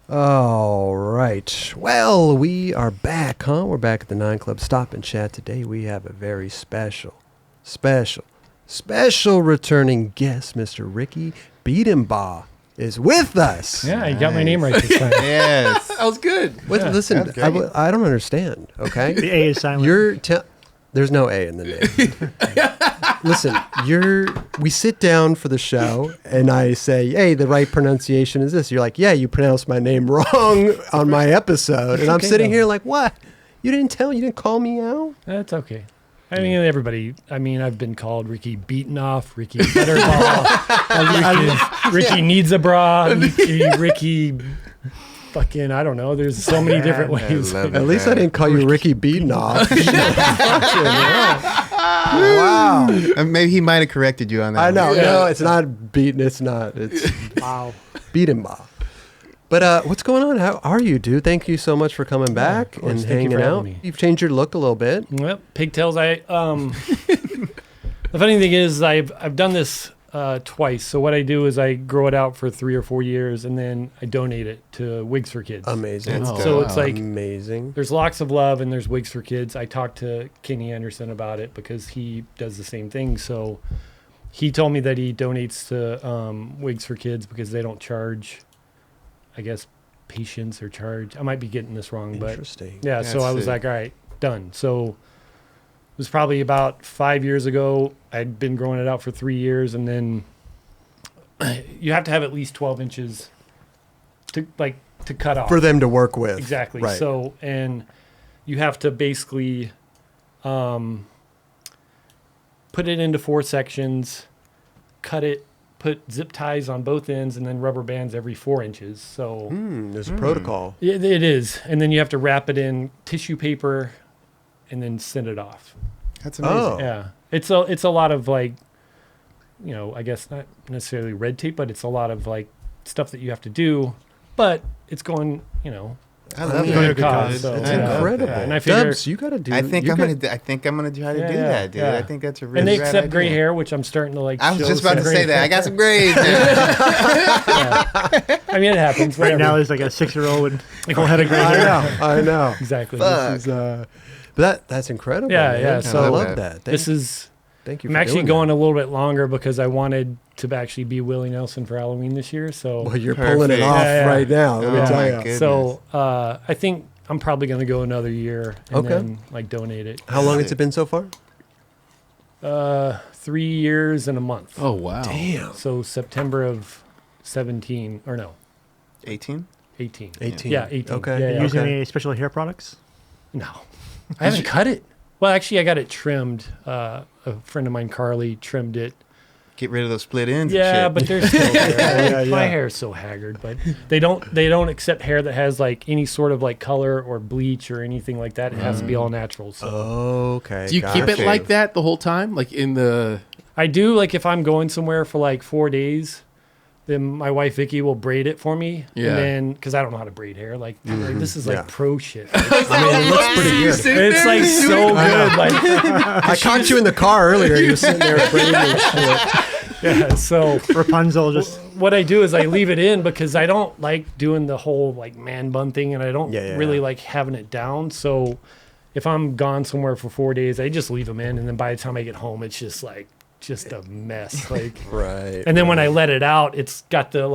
All right. Well, we are back, huh? We're back at the 9 Club Stop and Chat. Today we have a very special returning guest. Mr. Ricki Bedenbaugh is with us. Yeah, you got my name right this time. Yes. That was good. Listen, I don't understand, okay? The A is silent. There's no A in the name. Listen, we sit down for the show, and I say, hey, the right pronunciation is this. You're like, yeah, you pronounced my name wrong on my episode. And I'm sitting here like, what? You didn't call me out? That's okay. I mean, I've been called Ricki Beaten Off, Ricki Butterball, Ricki Needs a Bra, Ricki fucking, I don't know. There's so many different ways. At least I didn't call you Ricki Beaten Off. Wow. Maybe he might have corrected you on that. I know. Yeah. No, it's not beaten. It's not. It's Wow. Bedenbaugh. But what's going on? How are you, dude? Thank you so much for coming back and hanging out. You've changed your look a little bit. Yep. Pigtails. The funny thing is I've done this twice. So what I do is I grow it out for 3 or 4 years, and then I donate it to Wigs for Kids. Amazing. So it's like amazing. There's Locks of Love and there's Wigs for Kids. I talked to Kenny Anderson about it because he does the same thing. So he told me that he donates to Wigs for Kids because they don't charge, I guess, patients or charge. I might be getting this wrong, but interesting. Yeah. So I was like, all right, done. So it was probably about 5 years ago. I'd been growing it out for 3 years, and then you have to have at least 12 inches to cut off for them to work with. Exactly. Right. So, and you have to basically put it into 4 sections, cut it, put zip ties on both ends, and then rubber bands every 4 inches. So there's a protocol. It is, and then you have to wrap it in tissue paper, and then send it off. That's amazing. Oh. Yeah, it's a lot of I guess not necessarily red tape, but it's a lot of stuff that you have to do. But it's going, I love good that. cause. So, That's incredible. Yeah. And I figure, Dubs, you got to do. I think I'm gonna try to do that, dude. Yeah. I think that's a really. And they rad accept idea. gray hair, which I'm starting to like. I was show just about to some say gray that. I got some grays now. I mean, it happens. Right Whatever. now, there's like a 6-year-old with a full head of gray hair. I know. Exactly. This is, but that's incredible. Yeah, man. yeah. So I love that. Thank you. I'm actually going a little bit longer because I wanted to actually be Willie Nelson for Halloween this year. So well, you're pulling it off right now. Let me tell you. Goodness. So I think I'm probably going to go another year and then donate it. How long has it been so far? 3 years and a month. Oh, wow. Damn. So September of 17 or no, 18. 18. 18. Yeah, 18. Okay. Yeah, Are you yeah. using any special hair products? No, I haven't cut it. Well, actually, I got it trimmed. A friend of mine, Carly, trimmed it. Get rid of those split ends. Yeah, and but shit. they're still there. My yeah. hair is so haggard, but they don't accept hair that has any sort of color or bleach or anything like that. It has to be all natural. So Okay. Do you keep it gotcha. like that the whole time? Like in the... I do, if I'm going somewhere for 4 days, then my wife Vicky will braid it for me. Yeah. And then, because I don't know how to braid hair, this is pro shit. I mean, it looks pretty good. It's so good. I caught you in the car earlier. You were sitting there braiding and shit. Yeah. So Rapunzel just. what I do is I leave it in because I don't like doing the whole man bun thing, and I don't really like having it down. So if I'm gone somewhere for 4 days, I just leave them in, and then by the time I get home, it's just a mess. Right. And then when I let it out, it's got the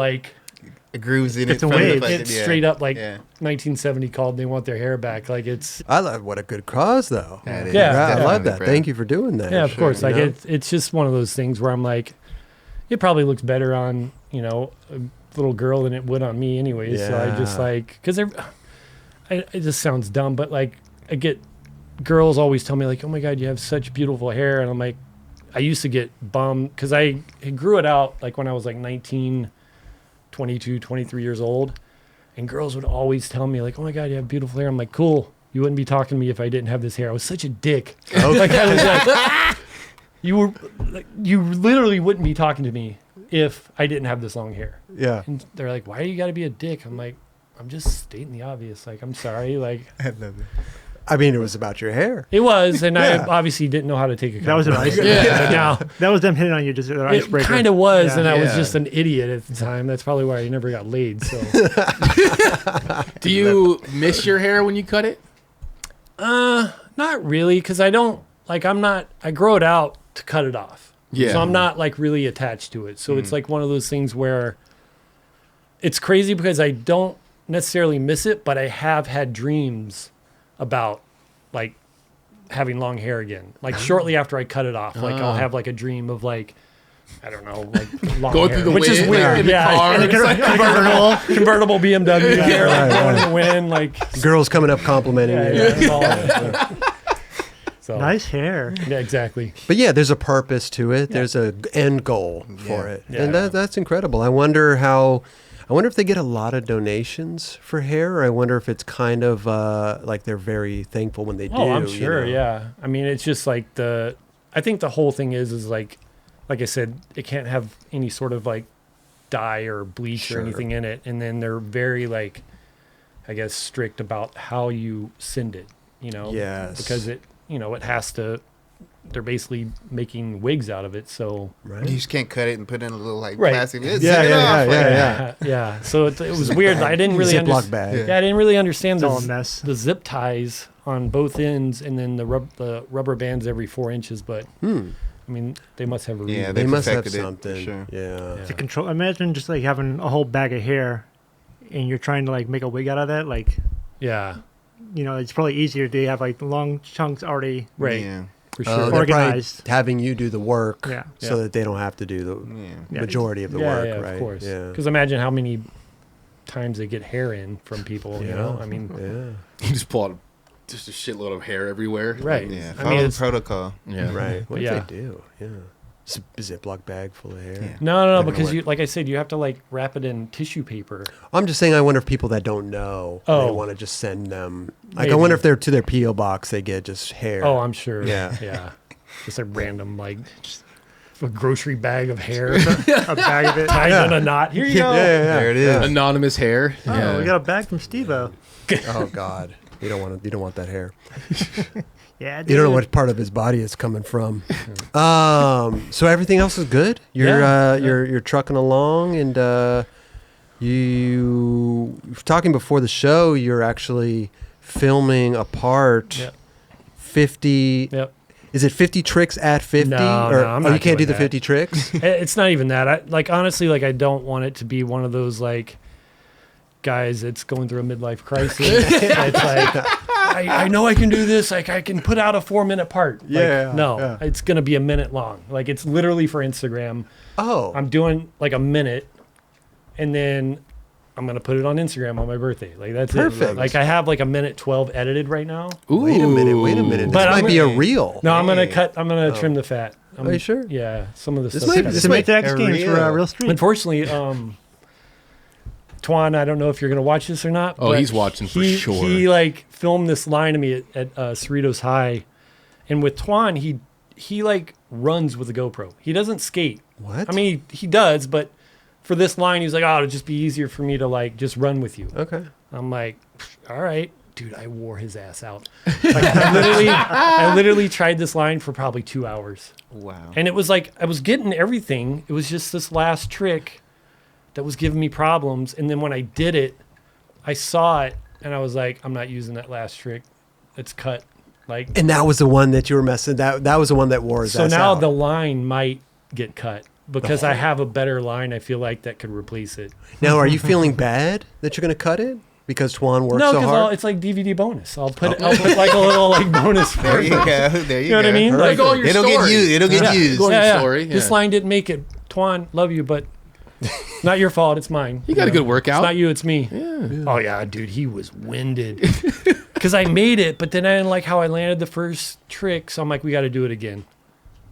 It grooves in It's it. a from the wave. fucking- it's yeah. straight up Yeah. 1970 called. And they want their hair back. It's I love what a good cause though. That is Yeah. I love definitely that. proud. Thank you for doing that. yeah, of course. you know? It's just one of those things where I'm it probably looks better on a little girl than it would on me anyway. So I just because it just sounds dumb, but I get girls always tell me oh my God, you have such beautiful hair, and I'm like, I used to get bummed because I grew it out when I was 19, 22, 23 years old, and girls would always tell me oh my God, you have beautiful hair. I'm like, cool. You wouldn't be talking to me if I didn't have this hair. I was such a dick. I was you literally wouldn't be talking to me if I didn't have this long hair. Yeah. And they're why you got to be a dick? I'm like, I'm just stating the obvious. I'm sorry. I love it. I mean, it was about your hair. It was, and Yeah. I obviously didn't know how to take a That was an compliment. ice. But now That was them hitting on you, just an it icebreaker. kind of was, Yeah. and I was Yeah. just an idiot at the time. That's probably why I never got laid. So, Do you miss your hair when you cut it? not really, because I don't like. I'm not. I grow it out to cut it off. Yeah. So I'm not like really attached to it. So it's like one of those things where it's crazy because I don't necessarily miss it, but I have had dreams about like having long hair again. Like shortly after I cut it off, like I'll have like a dream of like, I don't know, like long Going hair, through the which is wind, weird. in the car. And It's it's like- like convertible BMW hair, like Right, going in the wind, like Girls coming up complimenting yeah, you. yeah, so Nice hair. yeah, exactly. But yeah, there's a purpose to it. There's a end goal for Yeah. it, Yeah. and that's incredible. I wonder if they get a lot of donations for hair, or I wonder if it's kind of like they're very thankful when they do. Oh, I'm you sure. know? Yeah. I mean, it's just like I think the whole thing is like I said, it can't have any sort of like dye or bleach Sure. or anything in it. And then they're very like, I guess, strict about how you send it, you know? Yes. Because it has to, they're basically making wigs out of it. So, Right. You just can't cut it and put in a little like Right. plastic. Yeah, Zip it yeah, off, like- yeah. yeah. So it was weird. I didn't really Ziploc understand. bag. Yeah, I didn't really understand It's all a mess. the zip ties on both ends and then the rubber bands every 4 inches. But I mean, they must have a reason. Yeah, They must have perfected it, for something. sure. Yeah. Yeah. To control. Imagine just like having a whole bag of hair, and you're trying to like make a wig out of that. Like, Yeah. it's probably easier to have like long chunks already. Right. Yeah. For Oh, sure. they're probably Organized. having you do the work, Yeah. so Yeah. that they don't have to do the Yeah. Yeah. majority of the yeah, work, yeah, right? of course. Yeah. Because imagine how many times they get hair in from people. You know, I mean, Yeah. You just pull out just a shitload of hair everywhere. right. Yeah. I Follow mean, the it's, protocol. Yeah. Right. What Yeah. do they do? Yeah. Ziploc bag full of hair. Yeah. no, Never because worked. you, like I said, you have to like wrap it in tissue paper. I'm just saying, I wonder if people that don't know, they Oh. want to just send them. Like, I Maybe. wonder if they're to their PO box, they get just hair. Oh, I'm sure. Yeah. Yeah. Just a random like a grocery bag of hair A bag of it. tied in a knot. Here you go. There it is. Anonymous hair. Oh, we got a bag from Steve-O. Oh God, you don't want that hair. Yeah. You don't know what part of his body it's coming from. So everything else is good. You're Yeah. you're trucking along, and you talking before the show. You're actually filming a part. Yep. 50. Yep. Is it 50 tricks at 50? No, or, no, I'm you not can't do doing the that. 50 tricks. It's not even that. I like honestly, like I don't want it to be one of those like guys that's going through a midlife crisis. It's like I know I can do this. Like I can put out a 4-minute part. Like, Yeah, no, yeah. it's gonna be a minute long. Like it's literally for Instagram. Oh, I'm doing like a minute, and then I'm gonna put it on Instagram on my birthday. Like that's Perfect. it. Like I have like a minute 12 edited right now. Ooh. wait a minute. This But might I'm- be a reel. No, I'm gonna Hey. cut. I'm gonna trim the fat. Are you sure? Yeah, some of the This stuff. might- cut. this To might- make the X Games for real. Real Street. Unfortunately, Twan, I don't know if you're gonna watch this or not. Oh, but he's watching for he, sure. He like filmed this line to me at Cerritos High, and with Twan, he like runs with a GoPro. He doesn't skate. What? I mean, he does, but for this line, he was like, "Oh, it'd just be easier for me to like just run with you." Okay. I'm like, "All right." Dude, I wore his ass out. Like, I literally tried this line for probably 2 hours. Wow. And it was like, I was getting everything. It was just this last trick that was giving me problems. And then when I did it, I saw it and I was like, I'm not using that last trick. It's cut. Like, And that was the one that you were messing. That was the one that wore his so ass now out. the line might get cut because I have a better line. I feel like that could replace it. Now, are you feeling bad that you're going to cut it because Twan worked No, so because hard? it's like DVD bonus. I'll put like a little like bonus for There it. you go. There you You know what I go. mean? Like, Like, go on your It'll story. get used. It'll get Yeah. used. Go on your story. This yeah. line didn't make it. Twan, love you, but not your fault. It's mine. You got a good It's workout. not you. It's me. Yeah. Oh yeah, dude, he was winded because I made it, but then I didn't like how I landed the first trick. So I'm like, we got to do it again.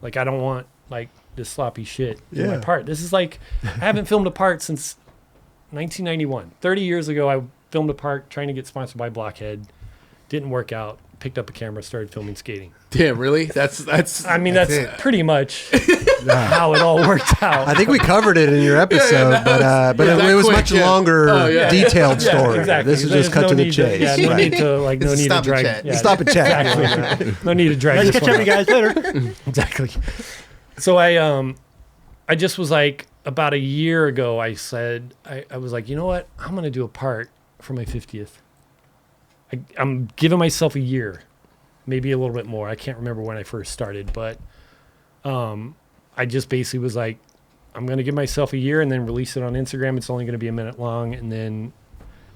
Like I don't want like this sloppy shit in my Yeah. part. This is like I haven't filmed a part since 1991. 30 years ago, I filmed a part trying to get sponsored by Blockhead. Didn't work out. picked up a camera, started filming skating. Damn, really? That's. I mean, that's it. pretty much how it all worked out. I think we covered it in your episode, but that it was quick, much yeah. longer, Oh, yeah. detailed Yeah, story. exactly. This is There's just cut no to the need chase. Yeah, no Right. need to like, no It's need to stop and drag. chat. Yeah, Stop and chat. exactly. No need to drag. Nice this catch up, one you out. guys. Later. Exactly. So I just was like, about a year ago, I said, I was like, you know what? I'm going to do a part for my 50th. I'm giving myself a year, maybe a little bit more. I can't remember when I first started, but I just basically was like, I'm going to give myself a year and then release it on Instagram. It's only going to be a minute long. And then,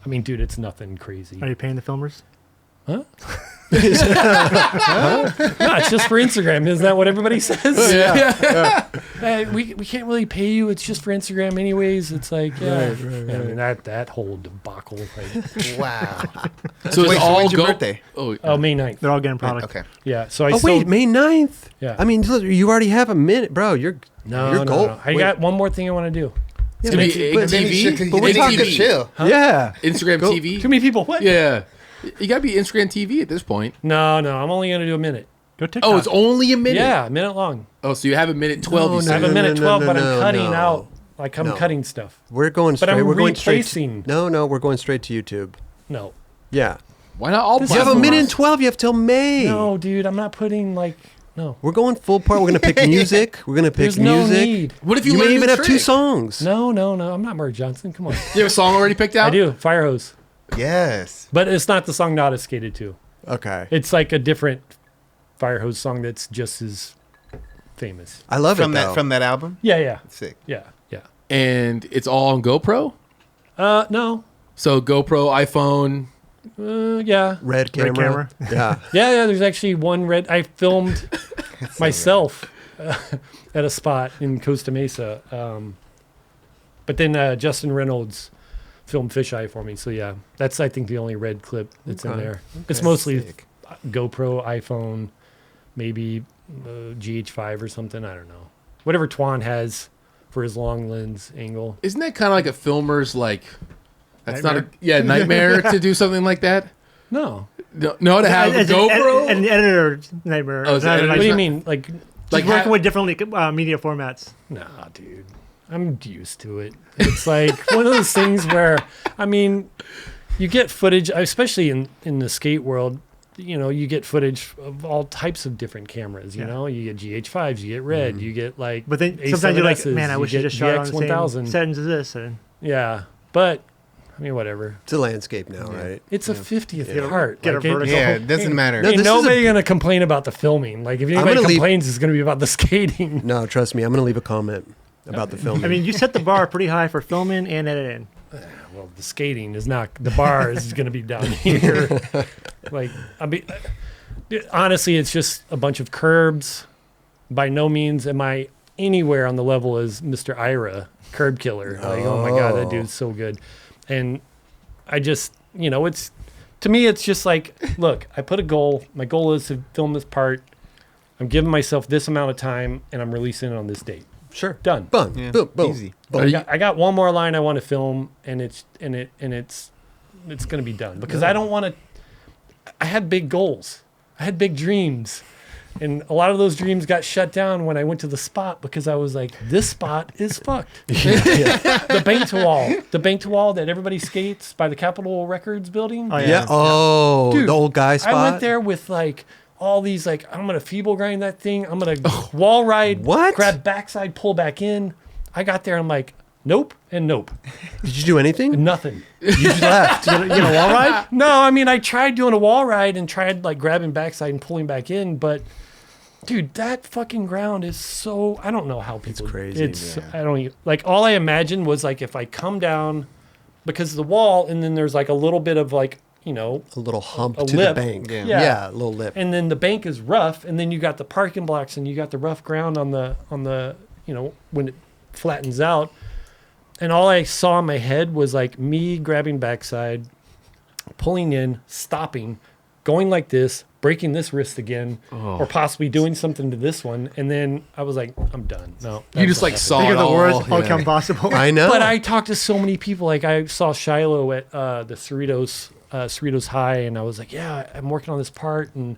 I mean, dude, it's nothing crazy. Are you paying the filmers? Huh? No, it's just for Instagram. Isn't that what everybody says? Hey, we can't really pay you. It's just for Instagram anyways. It's like, yeah. Right. I mean, that whole debacle. Like, Wow. So Wait, it's all when's your go. birthday? Oh, May 9th. They're all getting product. Okay. Yeah. So I Oh, still, wait, May 9th? Yeah. I mean, look, you already have a minute, bro. You're no. gold. I got one more thing I want to do. Yeah, gonna but- be but- Then you TV? should- But we're then you talking- should chill. Yeah. Instagram Go- TV. Too many people. What? Yeah, you gotta be Instagram TV at this point. No. I'm only going to do a minute. Go TikTok. Oh, it's only a minute. Yeah, a minute long. Oh, so you have a minute 12. No, you I said. have a minute 12, but no, I'm cutting no. out. Like, I'm No. cutting stuff. We're going But straight. I'm We're going straight. replacing. No, we're going straight to YouTube. No. Yeah. Why not all This You have a is- minute and 12. You have till May. No, dude, I'm not putting, like, no. We're going full part. We're going to pick music. We're going to pick There's no music. need. What if you You learn may a even new have two trick? songs. No. I'm not Mark Johnson. Come on. You have a song already picked out? I do. Fire hose. Yes. But it's not the song Nada skated to. Okay. It's like a different Fire hose song that's just as famous. I love From it, though. that album? Yeah. Sick. Yeah. And it's all on GoPro. No. So GoPro, iPhone. Yeah. Red camera. Red camera. Yeah. Yeah. There's actually one red. I filmed myself at a spot in Costa Mesa. But then Justin Reynolds filmed Fisheye for me. So yeah, that's I think the only red clip that's in Okay. there. It's mostly Sick. GoPro, iPhone, maybe GH5 or something. I don't know. Whatever Twan has for his long lens angle. Isn't that kind of like a filmer's like? That's Nightmare? not a nightmare to do something like that. No. No, to have a As an GoPro. an editor nightmare. Oh, it's Not an like- What do you not- mean? Like, like working with different media formats. nah, dude. I'm used to it. It's like one of those things where, I mean, you get footage, especially in the skate world. You know, you get footage of all types of different cameras. You Yeah. know, you get GH5s, you get red, you get like. But then sometimes you're like, A7Ss, man, I wish you you get just shot on the GX1000. same settings as this. And Yeah, but I mean, whatever. It's a landscape now, right? It's a 50th Yeah. part. Get a Like, it- vertical. Yeah, it doesn't matter. No, Ain't this is nobody gonna complain about the filming. Like if anybody gonna leave- complains, it's gonna be about the skating. No, trust me. I'm going to leave a comment about the film. I mean, you set the bar pretty high for filming and editing. Well, the skating is not. The bar is gonna be down here. Like I mean, honestly, it's just a bunch of curbs. By no means am I anywhere on the level as Mr. Ira, Curb Killer. Like, oh my god, that dude's so good. And I just, you know, it's to me, it's just like, look, I put a goal. My goal is to film this part. I'm giving myself this amount of time, and I'm releasing it on this date. Sure. Done. Boom. Yeah, Boom. Boom. easy. Boom. I got one more line I want to film, and it's gonna be done because I don't want to. I had big goals. I had big dreams, and a lot of those dreams got shut down when I went to the spot because I was like, this spot is fucked. The bank to wall that everybody skates by the Capitol Records building. Oh, Yeah. Oh, Dude, the old guy spot. I went there with like all these like I'm gonna feeble grind that thing. I'm gonna wall ride. What? Grab backside, pull back in. I got there. I'm like, nope and nope, Did you do anything? nothing. You just left. You know, wall ride? No, I mean I tried doing a wall ride and tried like grabbing backside and pulling back in, but dude, that fucking ground is so I don't know how people. crazy, It's yeah. I don't even, like all I imagined was like if I come down because of the wall and then there's like a little bit of like you know A little hump A to lip. the bank. Yeah. Yeah. A little lip. and then the bank is rough and then you got the parking blocks and you got the rough ground on the you know when it flattens out. And all I saw in my head was like me grabbing backside, pulling in, stopping, going like this, breaking this wrist again, or possibly doing something to this one. And then I was like, I'm done. No. You just like that's saw Think it of the all. worst yeah. outcome possible. I know. But I talked to so many people. Like I saw Shiloh at the Cerritos Cerritos High, and I was like, yeah, I'm working on this part, and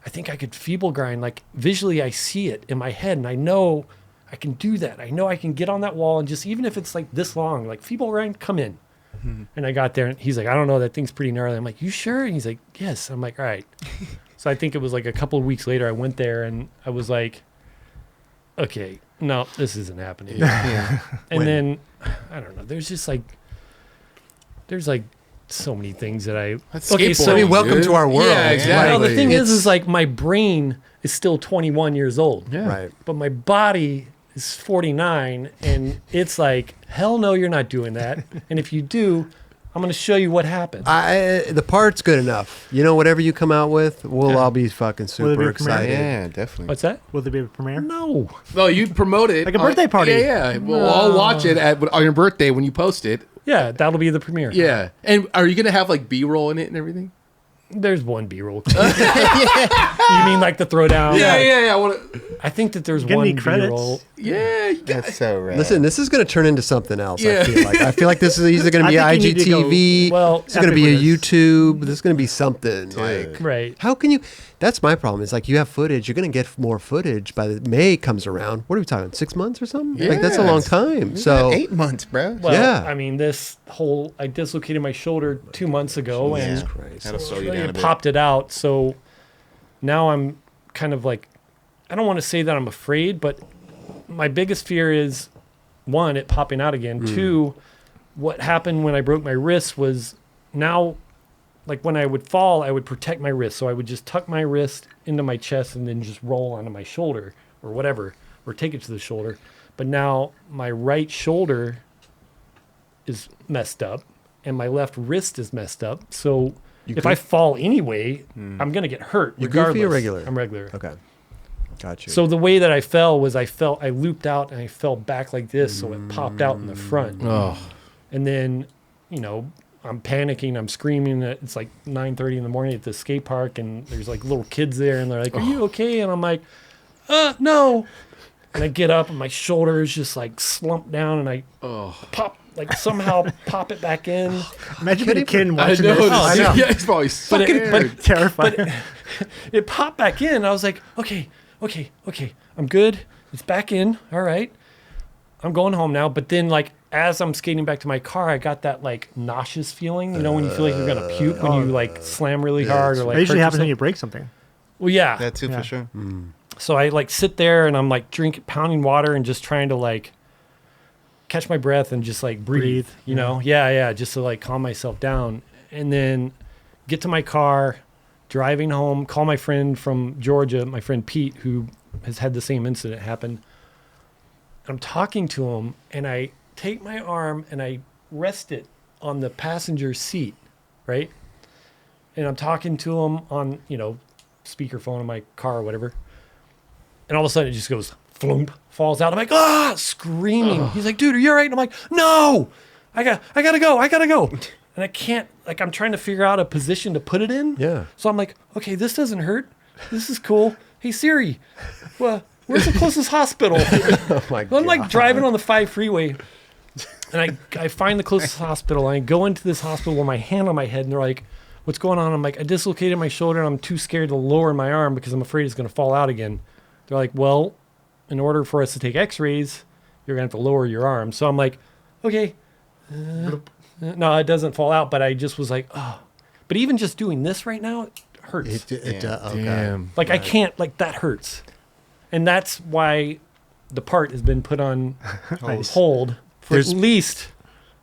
I think I could feeble grind. Like visually, I see it in my head, and I know I can do that. I know I can get on that wall and just, even if it's like this long, like feeble grind, come in. And I got there, and he's like, I don't know, that thing's pretty gnarly. I'm like, you sure? And he's like, yes. I'm like, all right. So I think it was like a couple of weeks later, I went there, and I was like, okay, no, this isn't happening. Yeah. And then, I don't know, there's like so many things that That's okay, so skateboarding, I mean, welcome dude. to our world. Yeah, exactly. well, the thing It's- is like my brain is still 21 years old. Yeah. Right. But my body is 49, and it's like, hell no, you're not doing that. And if you do, I'm going to show you what happens. The part's good enough. You know, whatever you come out with, we'll all be fucking Will it be super a premiere? excited. Yeah, definitely. What's that? Will there be a premiere? No. No, you promote it Like a birthday party. Yeah, yeah. We'll all watch it on your birthday when you post it. Yeah, that'll be the premiere. Yeah. And are you gonna have like B-roll in it and everything? There's one B-roll. You mean like the throwdown? Yeah. I want to. I think that there's Get one any credits? B-roll. Yeah. You got That's so rad. Listen, this is going to turn into something else. Yeah. I feel like this is either going to be I think you need to go- IGTV. Well, it's going to be a epic with this. YouTube. This is going to be something. Like, Right. how can you? That's my problem. Is like you have footage. You're going to get more footage by the May comes around. What are we talking? 6 months or something? Like that's a long Yes. time. We So got 8 months, bro. Well, Yeah. I mean, I dislocated my shoulder 2 months ago, Yeah. and Christ. That'll slow you down a it bit. popped it out. So now I'm kind of like, I don't want to say that I'm afraid, but my biggest fear is, one, it popping out again. Two, what happened when I broke my wrist was now, like when I would fall, I would protect my wrist. So I would just tuck my wrist into my chest and then just roll onto my shoulder or whatever, or take it to the shoulder. But now my right shoulder is messed up and my left wrist is messed up. So if I fall anyway, I'm going to get hurt You regardless. goofy or regular? I'm regular. Okay. Got you. So the way that I fell was I looped out and I fell back like this. So it popped out in the front. Oh. And then, I'm panicking. I'm screaming. It's like 9:30 in the morning at the skate park. And there's like little kids there. And they're like, are you okay? And I'm like, no. And I get up and my shoulder is just like slumped down. And I pop, like somehow pop it back in. Imagine being a kid and I watching know. this. I know. Yeah, it's probably But it- scared. Terrifying. It popped back in. I was like, okay, I'm good. It's back in. All right. I'm going home now. But then, like, as I'm skating back to my car, I got that, like, nauseous feeling, when you feel like you're going to puke when you, like, slam really hard or, like, That usually hurt happens when yourself. you break something. Well, yeah. That too, Yeah. for sure. So I, like, sit there and I'm, like, pounding water and just trying to, like, catch my breath and just, like, breathe. Yeah, just to, like, calm myself down. And then get to my car, driving home, call my friend from Georgia, my friend Pete, who has had the same incident happen. I'm talking to him, and I take my arm and I rest it on the passenger seat, right? And I'm talking to him on, speakerphone in my car or whatever. And all of a sudden it just goes, flump, falls out. I'm like, screaming. He's like, dude, are you all right? And I'm like, no, I gotta go. And I can't, like, I'm trying to figure out a position to put it in. Yeah. So I'm like, okay, this doesn't hurt. This is cool. Hey, Siri, well, where's the closest hospital? Oh my I'm like driving on the 5 freeway, and I find the closest hospital. And I go into this hospital with my hand on my head, and they're like, what's going on? I'm like, I dislocated my shoulder, and I'm too scared to lower my arm because I'm afraid it's going to fall out again. They're like, well, in order for us to take x-rays, you're going to have to lower your arm. So I'm like, okay. No, it doesn't fall out, but I just was like, oh. But even just doing this right now, it hurts. Okay. Damn. Like, I can't, like, that hurts. And that's why the part has been put on hold for There's- at least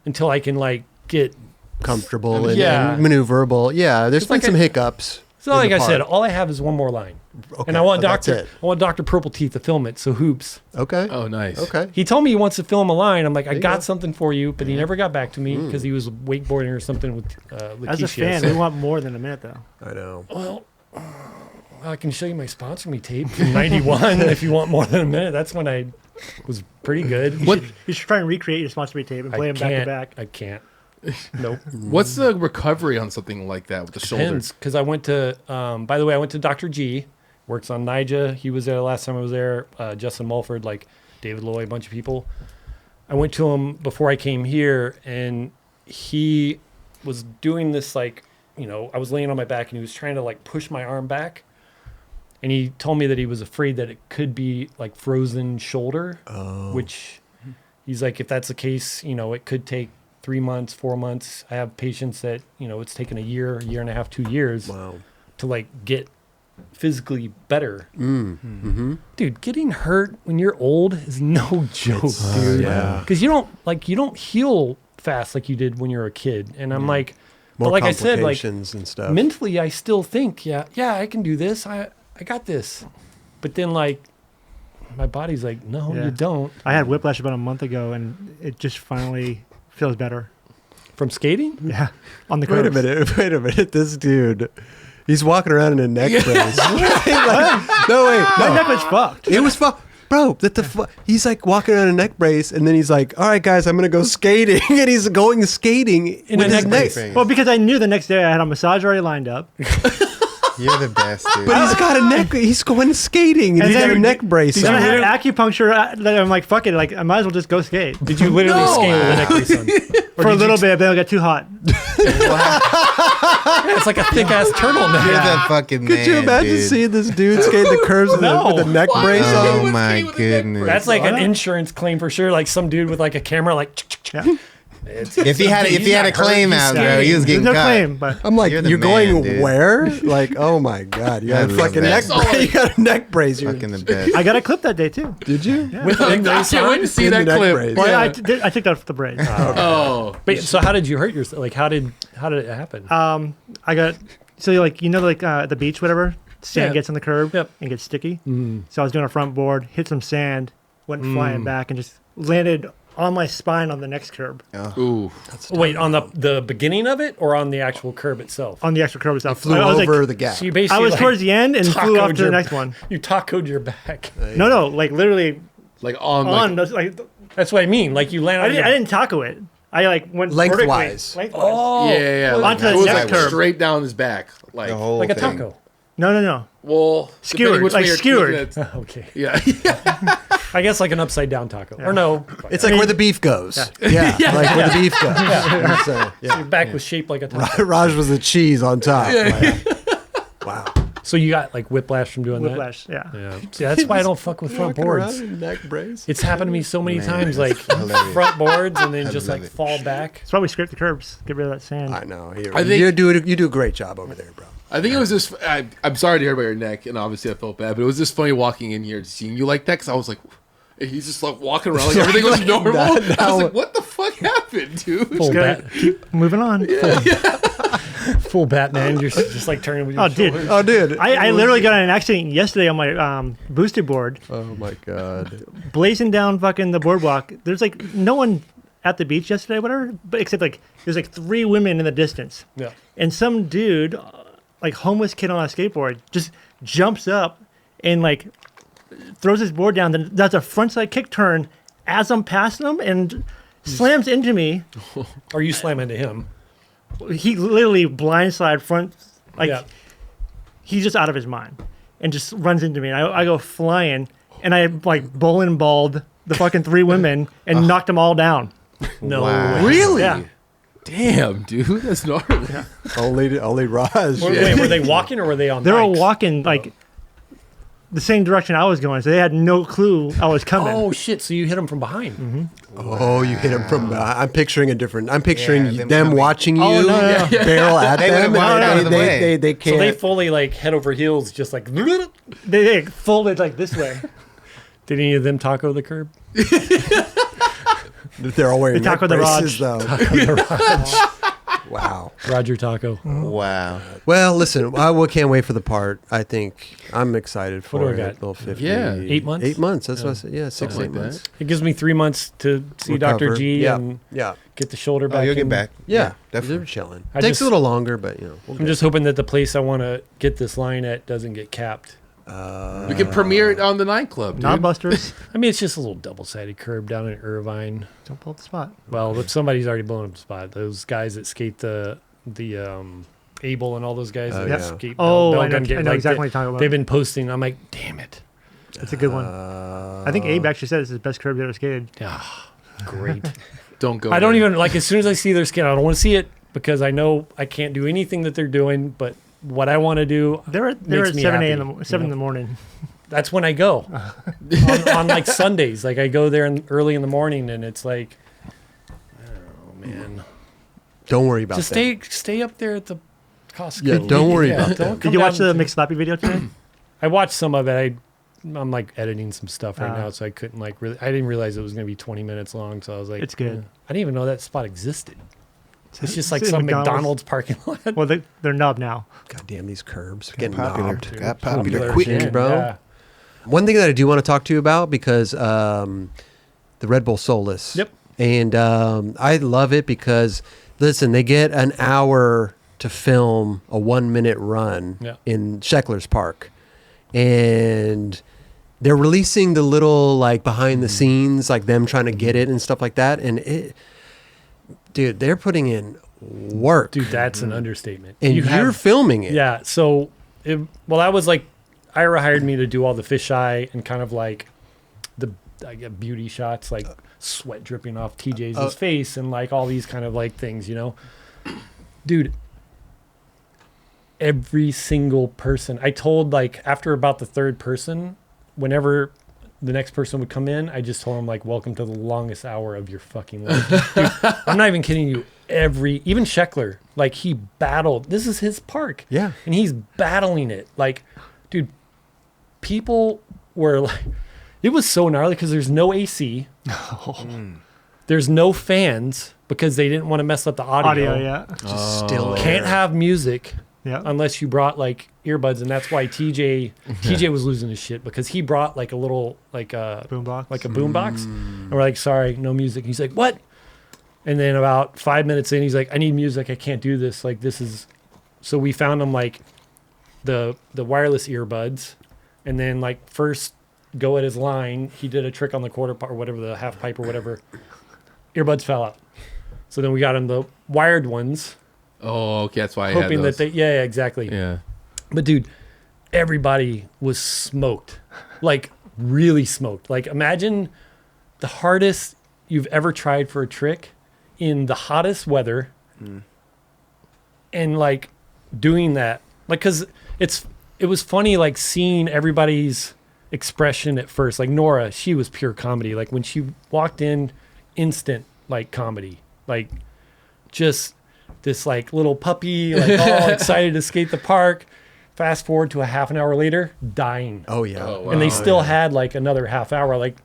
until I can, like, get. Comfortable and, Yeah. and maneuverable. Yeah, there's It's been like some a- hiccups. So, in like the I said, part. all I have is one more line. Okay, And I want but that's Dr. it. I want Dr. Purple Teeth to film it. So, Hoops. Okay. Oh, nice. Okay. He told me he wants to film a line. I'm like, I you got go. something for you, but he never got back to me because he was wakeboarding or something with Lakeisha. As a fan, we want more than a minute, though. I know. Well, I can show you my sponsor me tape from '91 if you want more than a minute. That's when I was pretty good. What? You should try and recreate your sponsor tape and play them back to back. I can't. Nope. What's the recovery on something like that with the shoulder? Depends, because I went to. By the way, I went to Dr. G. Works on Nija. He was there the last time I was there. Justin Mulford, like David Loy, a bunch of people. I went to him before I came here, and he was doing this like I was laying on my back and he was trying to like push my arm back. And he told me that he was afraid that it could be like frozen shoulder, which he's like, if that's the case, it could take 3 months, 4 months. I have patients that, it's taken a year and a half, 2 years to like get physically better. Dude, getting hurt when you're old is no joke, dude. Because you don't heal fast like you did when you were a kid. And I'm like, More but like I said, like and stuff. mentally, I still think, yeah, I can do this. I got this. But then like my body's like, no, you don't. I had whiplash about a month ago, and it just finally feels better. From skating? Yeah, on the Wait a curbs. minute. This dude, he's walking around in a neck brace. No, wait. My No. neck was fucked. It was fucked. Bro, he's like walking around in a neck brace, and then he's like, all right, guys, I'm going to go skating. And he's going skating In with a his neck neck. Well, because I knew the next day I had a massage already lined up. You're the best, dude. But he's got a neck. He's going skating, and he's got a neck brace. Then I on. had acupuncture. I'm like, fuck it. Like, I might as well just go skate. Did you literally skate with a neck brace on? For a little bit, then it got too hot. It's like a thick ass turtleneck. You're the fucking man, Could you imagine dude. seeing this dude skate the curves with a neck brace Oh on? my goodness. That's like Why an not? insurance claim for sure. Like some dude with like a camera, like. Yeah. if he had a claim out, bro, he was There's getting no cut. claim, but I'm like, You're the you're man, going dude. where? Like, oh my god, you I got a love fucking that. neck brace. You got a neck brace. Fucking the best. I got a clip that day too. Did you? With the neck I brace can't on? wait to see In the that neck clip. brace. Well, Yeah. I took that off the braid. Oh. But so how did you hurt yourself? Like how did it happen? I got at the beach, whatever. Sand Yeah. gets on the curb Yep. and gets sticky. So I was doing a front board, hit some sand, went flying back, and just landed on my spine on the next curb. Ooh. Wait, on the beginning of it or on the actual curb itself? On the extra curb itself. Flew I was over like, the gap. So you basically I was like, towards the end and flew tacoed off to the your- next one. You tacoed your back. No, like literally Like on. on. Like, Like, That's what I mean. Like you land on I didn't taco it. I like went Lengthwise. vertically. Oh, yeah. well, Like, onto the it was next like curb. straight down his back. Like. The whole like a thing. taco. No. Well. Skewered, depending which like way you're skewered. looking at- Okay. Yeah. I guess like an upside down taco. Or no. It's like where the beef goes. Yeah, like where the beef goes. So, Your back was shaped like a taco. Raj was the cheese on top. Wow. So you got like whiplash from doing Whiplash, yeah. that? Yeah. See, that's why I don't fuck with front Walking around boards. in neck brace. It's happened to me so many Man, times, like hilarious. front boards and then I just love like it. fall back. That's why we scrape the curbs. Get rid of that sand. I know. I think- You do a great job over there, bro. I think it was just. I'm sorry to hear about your neck, and obviously I felt bad, but it was just funny walking in here, seeing you like that, because I was like, he's just like walking around like everything was normal. that I was now. like, what the fuck happened, dude? Full, Good. bat, Keep moving on. full Batman. You're just like turning with your Oh, dude. shoulders. Oh, dude. I literally got in an accident yesterday on my boosted board, Oh my god. blazing down fucking the boardwalk. There's like no one at the beach yesterday, whatever, but except like there's like 3 women in the distance, Yeah. and some dude, like homeless kid on a skateboard, just jumps up and like throws his board down, then does a frontside kick turn as I'm passing him and slams into me. Or you slam into him. He literally blindside front, like Yeah. he's just out of his mind, and just runs into me. And I go flying, and I like bowling balled the fucking 3 women and knocked them all down. No Wow. way. Really? Yeah. Damn, dude, that's gnarly. Only Raj. Wait, were they walking or were they on They were bikes? walking like the same direction I was going, so they had no clue I was coming. Oh shit! So you hit him from behind. Oh, you hit him from. I'm picturing a different. I'm picturing Yeah, them them coming. watching you Oh, no. barrel at They them. would've walked out of the and way. they So can't. they fully like head over heels, just like. They folded like this way. Did any of them taco the curb? They're all wearing They neck taco the braces, Raj. though. Wow. Roger Taco. Wow. Well, listen, I can't wait for the part. I think I'm excited for do I it. got? Little 50. Yeah. 8 months? 8 months. That's what I said. Yeah, 6, 8 like months. that. It gives me 3 months to see Dr. Recover. G Yeah. and Yeah. get the shoulder back. Oh, you'll get in. back. Yeah. definitely. They're chilling. I Takes just- a little longer, but we'll I'm get just hoping that the place I want to get this line at doesn't get capped. We can premiere it on the nightclub, dude. Not busters. I mean, it's just a little double-sided curb down in Irvine. Don't pull up the spot. Well, if somebody's already blown up the spot. Those guys that skate the Abel and all those guys Oh, that yeah. skate Oh, Bell I know, Gun get, I know like, exactly what you're talking about. They've been posting. I'm like, damn it. It's a good one. I think Abe actually said it's his best curb he ever skated. Ah, great. Don't go. I don't there. even, like, as soon as I see their skin, I don't want to see it. because I know I can't do anything that they're doing, but what I want to do, They're at makes me 7 happy, a.m. 7 in the morning. that's when I go on like Sundays. Like I go there early in the morning, and it's like, oh man, Don't worry about just that. stay up there at the Costco. Yeah, don't worry about that. Don't come Did you watch down the to- McSlappy video today? I watched some of it. I'm like editing some stuff right Ah. now, so I couldn't like really. I didn't realize it was going to be 20 minutes long, so I was like, It's good. I didn't even know that spot existed. It's just like It's some in McDonald's parking lot. Well, they're nubbed now. God damn these curbs. Got Getting popular. knobbed. Got popular. quick, again, bro. yeah. One thing that I do want to talk to you about, because the Red Bull Solus. Yep. And I love it because, listen, they get an hour to film a 1 minute run Yeah. in Sheckler's Park. And they're releasing the little, like, behind the scenes, like them trying to get it and stuff like that. And dude, they're putting in work. Dude, that's an understatement. and you're filming it. Yeah. So, I was like, Ira hired me to do all the fisheye and kind of like I get beauty shots, like sweat dripping off TJ's face and like all these kind of like things, Dude, every single person, I told like after about the third person, whenever the next person would come in, I just told them like, welcome to the longest hour of your fucking life. Dude, I'm not even kidding you. Even Sheckler, like he battled, this is his park. Yeah. And he's battling it. Like, dude, people were like, it was so gnarly because there's no AC. There's no fans because they didn't want to mess up the audio. Yeah. Just still there. Can't have music Yeah. unless you brought like earbuds, and that's why TJ was losing his shit because he brought like a little Boombox. like a boombox, and we're like, sorry, no music. He's like, what? And then about 5 minutes in, he's like, I need music. I can't do this. Like this is, so we found him like the wireless earbuds, and then like first go at his line, he did a trick on the quarter pipe or whatever, the half pipe or whatever. Earbuds fell out. So then we got him the wired ones, Oh, okay. That's why I had hoping those. that yeah, exactly. Yeah. But dude, everybody was smoked, like really smoked. Like imagine the hardest you've ever tried for a trick in the hottest weather, and like doing that, like because it was funny, like seeing everybody's expression at first. Like Nora, she was pure comedy. Like when she walked in, instant like comedy, like just this like little puppy, like all excited to skate the park. Fast forward to a half an hour later, dying. Oh, yeah. Oh, wow. And they still had like another half hour. Like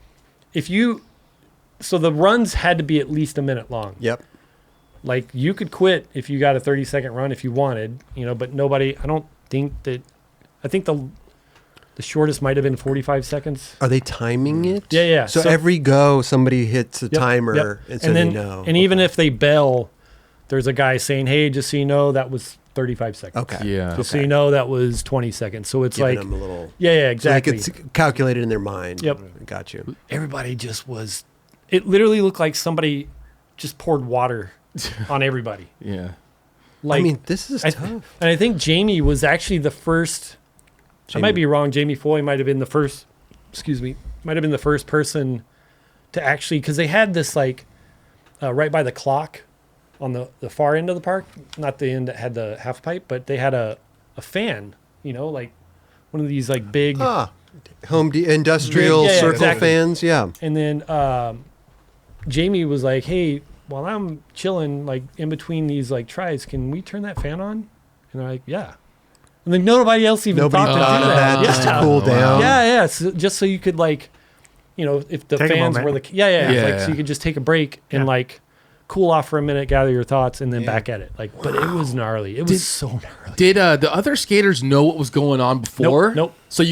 so the runs had to be at least a minute long. Yep. Like you could quit if you got a 30-second run if you wanted, but nobody, I think the shortest might have been 45 seconds. Are they timing it? Yeah. So every go, somebody hits a Yep, timer, yep. and so they know. And even if they bell, there's a guy saying, hey, just so you know, that was 35 seconds. Okay. Yeah. Just so you know, that was 20 seconds. So it's Giving like, them a little. yeah, exactly. So it's calculated in their mind. Yep. Got you. Everybody just was, it literally looked like somebody just poured water on everybody. Yeah. Like, I mean, this is tough. And I think Jamie was actually the first. I might be wrong. Jamie Foy might have been the first. Might have been the first person to actually, because they had this like right by the clock on the far end of the park, not the end that had the half pipe, but they had a fan. Like one of these like big. Industrial Big, yeah, circle exactly. fans. Yeah. And then Jamie was like, "Hey, while I'm chilling, like in between these like tries, can we turn that fan on?" And they're like, "Yeah." And then nobody else even Nobody thought to thought do of that. that just to Yeah. cool down. Yeah. So just so you could like, if the Take a fans moment. were the like, Yeah. so you could just take a break and Yeah. like cool off for a minute, gather your thoughts, and then Yeah. back at it. Like, but it was gnarly. It was so gnarly. Did the other skaters know what was going on before? Nope. So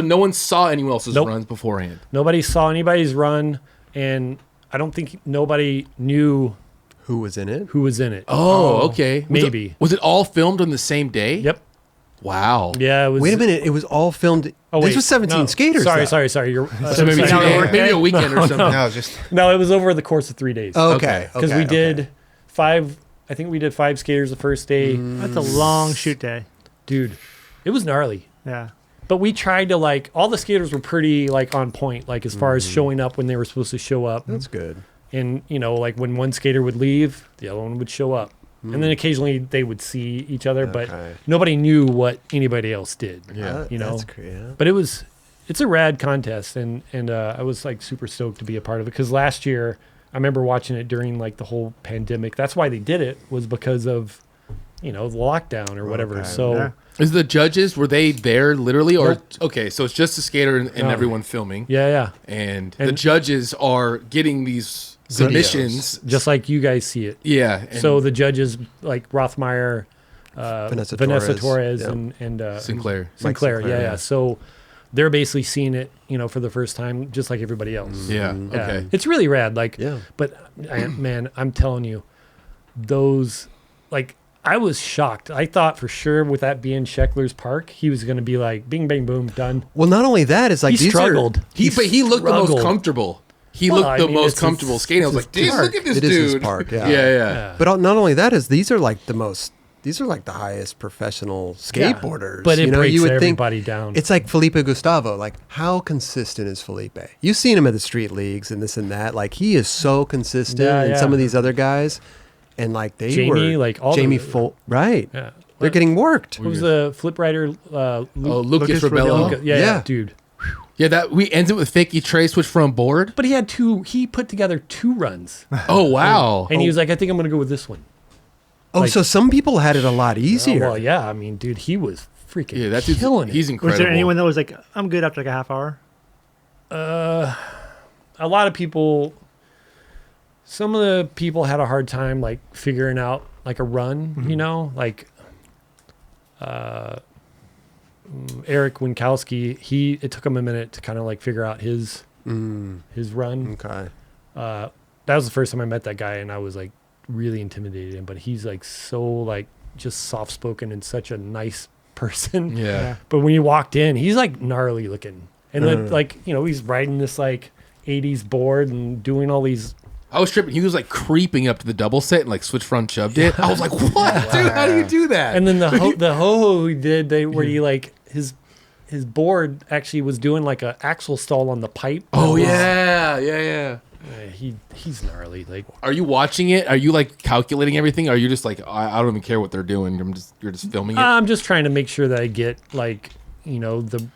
no one saw anyone else's Nope. runs beforehand. Nobody saw anybody's run, and I don't think nobody knew Who was in it? who was in it. Oh, okay. maybe. Was it all filmed on the same day? Yep. Wow. Yeah. It was. Wait a minute. It was all filmed. Oh, this wait. was 17 No. skaters. Sorry. though. You're, So maybe Is that a work maybe day? a weekend or something. No, just no, it was over the course of 3 days. Okay. Because we did 5. I think we did 5 skaters the first day. That's a long shoot day. Dude, it was gnarly. Yeah. But we tried to like, all the skaters were pretty like on point, like as far as showing up when they were supposed to show up. That's good. And like when one skater would leave, the other one would show up. And then occasionally they would see each other, but Okay. nobody knew what anybody else did. Yeah. You know, That's great. Yeah. but it's a rad contest, and I was like super stoked to be a part of it because last year I remember watching it during like the whole pandemic. That's why they did it, was because of the lockdown or whatever. Okay. So Yeah. Is the judges, were they there literally? Or Nope. okay, so it's just the skater and No. everyone filming. yeah, And the And- judges are getting these submissions. just like you guys see it. Yeah. And So the judges like Rothmeyer, Vanessa Torres, Torres, yeah. and Sinclair. Sinclair, Sinclair, yeah. yeah. So they're basically seeing it, for the first time, just like everybody else. Yeah. Yeah. Okay. It's really rad. Like, Yeah. but man, I'm telling you, those, like, I was shocked. I thought for sure with that being Scheckler's park, he was going to be like, bing, bang, boom, done. Well, not only that, it's like He these struggled. But he looked the most struggled. comfortable. He Well, looked I the mean, most it's his- comfortable skating. I was it's like, his dude, park. look at this It is dude. his park, yeah. Yeah. But not only that is these are like the highest professional skateboarders. But it breaks you would think everybody down. it's like Felipe Gustavo. Like, how consistent is Felipe? You've seen him at the street leagues and this and that. Like, he is so consistent. Yeah, and yeah. some of these other guys, and like they Jamie, were like, all Jamie the- right? Yeah. They're getting worked. What was the flip rider? Oh, Luke, Lucas Lucas Rebello. Rebello. yeah, Yeah. dude. Yeah, that we ended with Fakey Trey switch from board. But he put together 2 runs. Oh wow. And he was like, I think I'm going to go with this one. Oh, like- so some people had it a lot Oh, easier. well, yeah. I mean, dude, he was freaking Yeah, that dude's killing he's it. incredible. Was there anyone that was like, I'm good after like a half hour? A lot of people, some of the people had a hard time like figuring out like a run, like Eric Winkowski, it took him a minute to kind of like figure out his run. Okay. That was the first time I met that guy, and I was like really intimidated. But he's like so like just soft spoken and such a nice person. Yeah. But when he walked in, he's like gnarly looking, and then like he's riding this like '80s board and doing all these. I was tripping. He was like creeping up to the double set and like switch front shoved it. I was like, what, dude? How do you do that? And then the ho-ho he did, where he like his board actually was doing like a axle stall on the pipe. oh yeah. He's gnarly. Like, Are you watching it? Are you like calculating everything? Or are you just like, I don't even care what they're doing. You're just filming it. I'm just trying to make sure that I get like the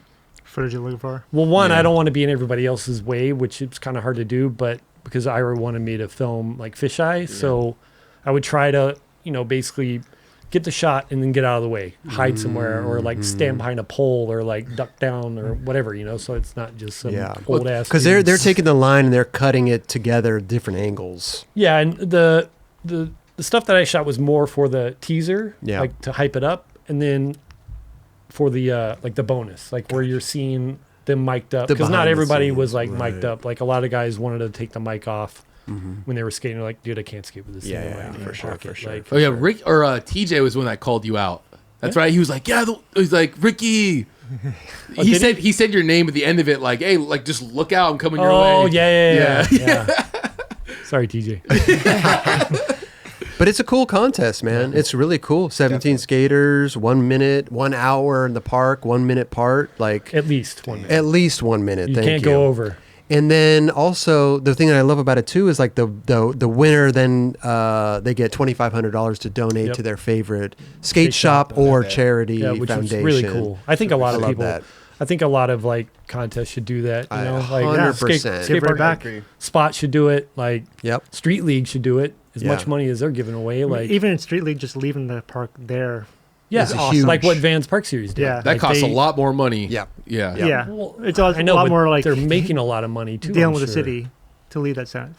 Footage you're looking for? well, one, Yeah. I don't want to be in everybody else's way, which it's kind of hard to do, but because Ira wanted me to film like fisheye, so I would try to basically get the shot and then get out of the way, hide somewhere, or like stand behind a pole, or like duck down, or whatever, so it's not just some old ass. Because they're taking the line and they're cutting it together at different angles. yeah, and the stuff that I shot was more for the teaser, Yeah. like to hype it up, and then for the like the bonus, like where you're seeing them mic'd up, The because not behind the everybody was scenes, like mic'd right. up. Like a lot of guys wanted to take the mic off when they were skating. They're like, dude, I can't skate with this Yeah, thing. yeah, in my for sure, pocket." for sure. Like, Oh yeah, Rick or TJ was the one that called you out. That's right. He was like, he's like, Ricki. He said your name at the end of it, like, hey, like just look out, I'm coming your way. oh yeah. Sorry, TJ. But it's a cool contest, man. It's really cool. 17 skaters, 1 minute, 1 hour in the park, 1 minute part. Like At least 1 minute. at least 1 minute. You Thank can't you. go over. And then also the thing that I love about it too is like the winner then they get $2,500 to donate Yep. to their favorite skate shop. shop or charity Yeah, which foundation. is really cool. I think a lot I of love people. that. I think a lot of like contests should do that. You know, like 100%. Give right skateboard back. spot should do it. Like Yep. Street League should do it. As Yeah. much money as they're giving away. Like Even in Street League, just leaving the park there. yeah, is awesome. huge. Like what Vans Park Series did. Yeah. That Like costs a they- lot more money. Yeah. Yeah. Yeah. Yeah. Well, It's a I know, lot but more like they're making a lot of money too. dealing I'm with the sure. city to leave that sound.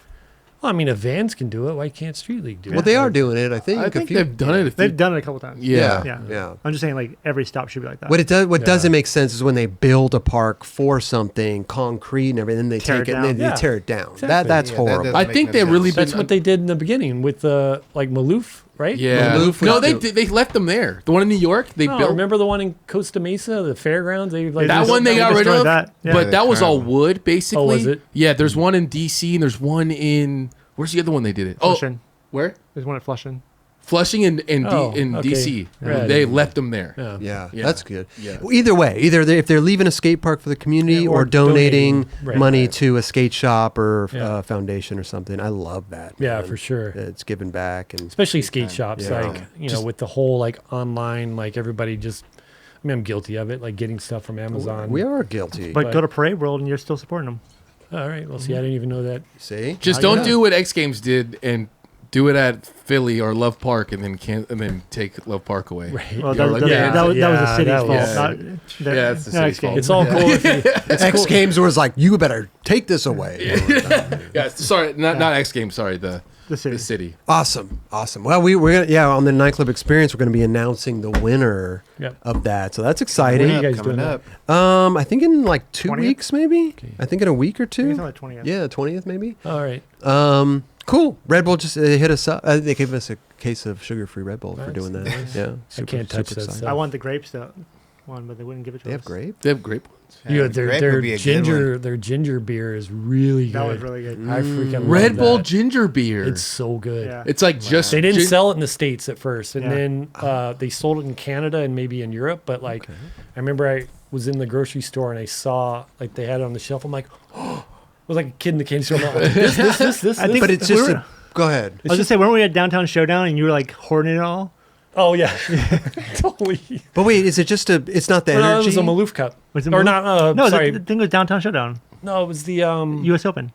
Well, I mean, if Vans can do it, why can't Street League do it? Well, they are doing it. I think. I a think few- they've done it. They've done it a couple times. Yeah. Yeah. Yeah. I'm just saying, like, every stop should be like that. What Yeah. doesn't make sense is when they build a park for something concrete and everything, they Tear take it it and down. they Yeah. tear it down. Exactly. That's Yeah, that horrible. doesn't I make think no they really sense. That's what they did in the beginning with like Maloof, right? Yeah. Maloof No, was they the- they left them there. The one in New York, they Oh, built. remember the one in Costa Mesa, the fairgrounds? They like That That one they got rid destroyed of, that. Yeah. but that was all Terrible. wood, basically. Oh, was it? Yeah, there's one in DC and there's one in where's the other one they did it? Flushing. Oh, where? There's one at Flushing. Flushing in okay. DC. Right. They left them there. Yeah, Yeah. that's good. Yeah. Well, either way, if they're leaving a skate park for the community Yeah, or or donating donating. Right. money to a skate shop or Yeah. foundation or something, I love that. Yeah, man. for sure. It's giving back and Especially skate shops, Yeah. like with the whole like online, like everybody just. I mean, I'm guilty of it, like getting stuff from Amazon. we are guilty. But go to Parade World and you're still supporting them. All right. Well, see, I didn't even know that. See, Just don't do what X Games did and do it at Philly or Love Park and then take Love Park away. Right. Well, You're like, that was the city's fault. was- Not, that's the not city's fault. It's all cool. If you, X Games was like, you better take this away. Yeah, sorry, not X Games. Sorry, the city. city. Awesome. Well, we're gonna on the nightclub experience, we're gonna be announcing the winner Yep. of that. So that's When are exciting. you guys Coming doing up. I think in like 2 20th? weeks, maybe. I think in a week or I think it's two. on the 20th. Yeah, 20th maybe. All right. Cool. Red Bull just hit us up. They gave us a case of sugar-free Red Bull for Nice, doing that. nice. Yeah, I can't touch that excited. stuff. I want the grapes one, but they wouldn't give it to They us. have grape. They have great ones. Yeah, grape their would be a good one. their ginger beer is really good. That was really good. I freaking love Red Bull that. ginger beer. It's so good. Yeah. It's like just They didn't gin- sell it in the States at first, and Yeah. then they sold it in Canada and maybe in Europe. But like, I remember I was in the grocery store and I saw like they had it on the shelf. I'm like, oh, I was like a kid in the candy store. I'm like, this. I think But it's just. Go ahead. I was just say, weren't we at Downtown Showdown and you were like hoarding it all? Oh yeah, totally. But wait, is it just a? It's not the No, energy. it was a Maloof cup. Was it Or Maloof? not? No, sorry. the thing was Downtown Showdown, No, it was the U.S. Open.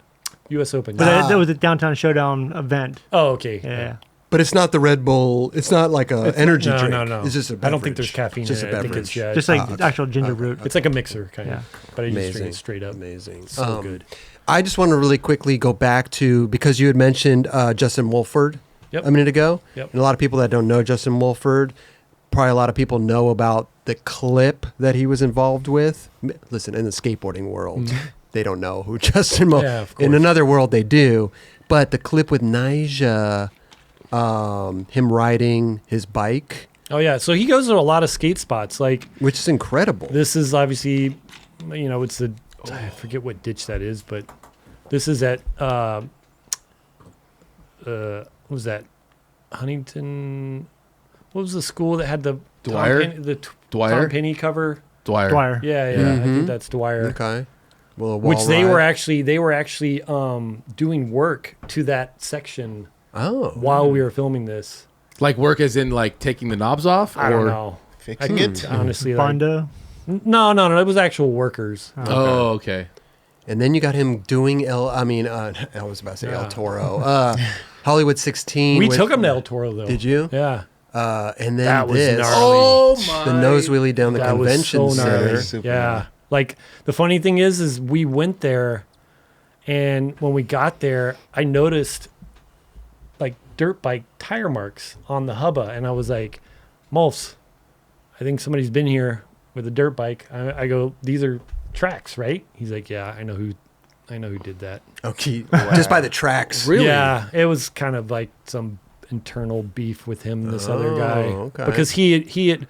U.S. Open. But that was a Downtown Showdown event. Oh, okay. Yeah. But it's not the Red Bull. It's not like a energy no, drink. No. It's just a I don't think there's beverage. caffeine Just in a it. I think beverage. it's Just like actual ginger root. It's like a mixer kind Yeah. of. But I just drink Amazing. it straight up. Amazing. So good. I just want to really quickly go back to because you had mentioned Justin Wolford Yep. a minute ago. Yep. And a lot of people that don't know Justin Wolford, probably a lot of people know about the clip that he was involved with. Listen, in the skateboarding world, they don't know who Justin Wolford. Yeah, of In course. another world, they do. But the clip with Nyjah, him riding his bike, Oh yeah. So he goes to a lot of skate spots. Like which is incredible. this is obviously, it's the I forget what ditch that is, but this is at what was that? Huntington. What was the school that had the Dwyer? Dwyer? Tom Penny cover? Dwyer. Yeah, I think that's Dwyer. Okay. Well, a Which wall they were ride. actually doing work to that section Oh. while we were filming this. Like work as in like taking the knobs off? I don't know. Fixing it. Honestly, like, Bondo. no. It was actual workers. Oh, okay. And then you got him doing I was about to say El Yeah. Toro. Hollywood 16. We with- took him to El Toro though. Did you? Yeah. And then That was this. gnarly. Oh my. The nose wheelie down the That was convention so gnarly. center. Super Yeah. gnarly. Like the funny thing is we went there, and when we got there, I noticed like dirt bike tire marks on the hubba, and I was like, "Mulfs, I think somebody's been here with a dirt bike." I go, "These are tracks, right?" He's like, "Yeah, I know who did that." Okay. Just by the tracks. Really? Yeah, it was kind of like some internal beef with him and this other guy okay. because he had.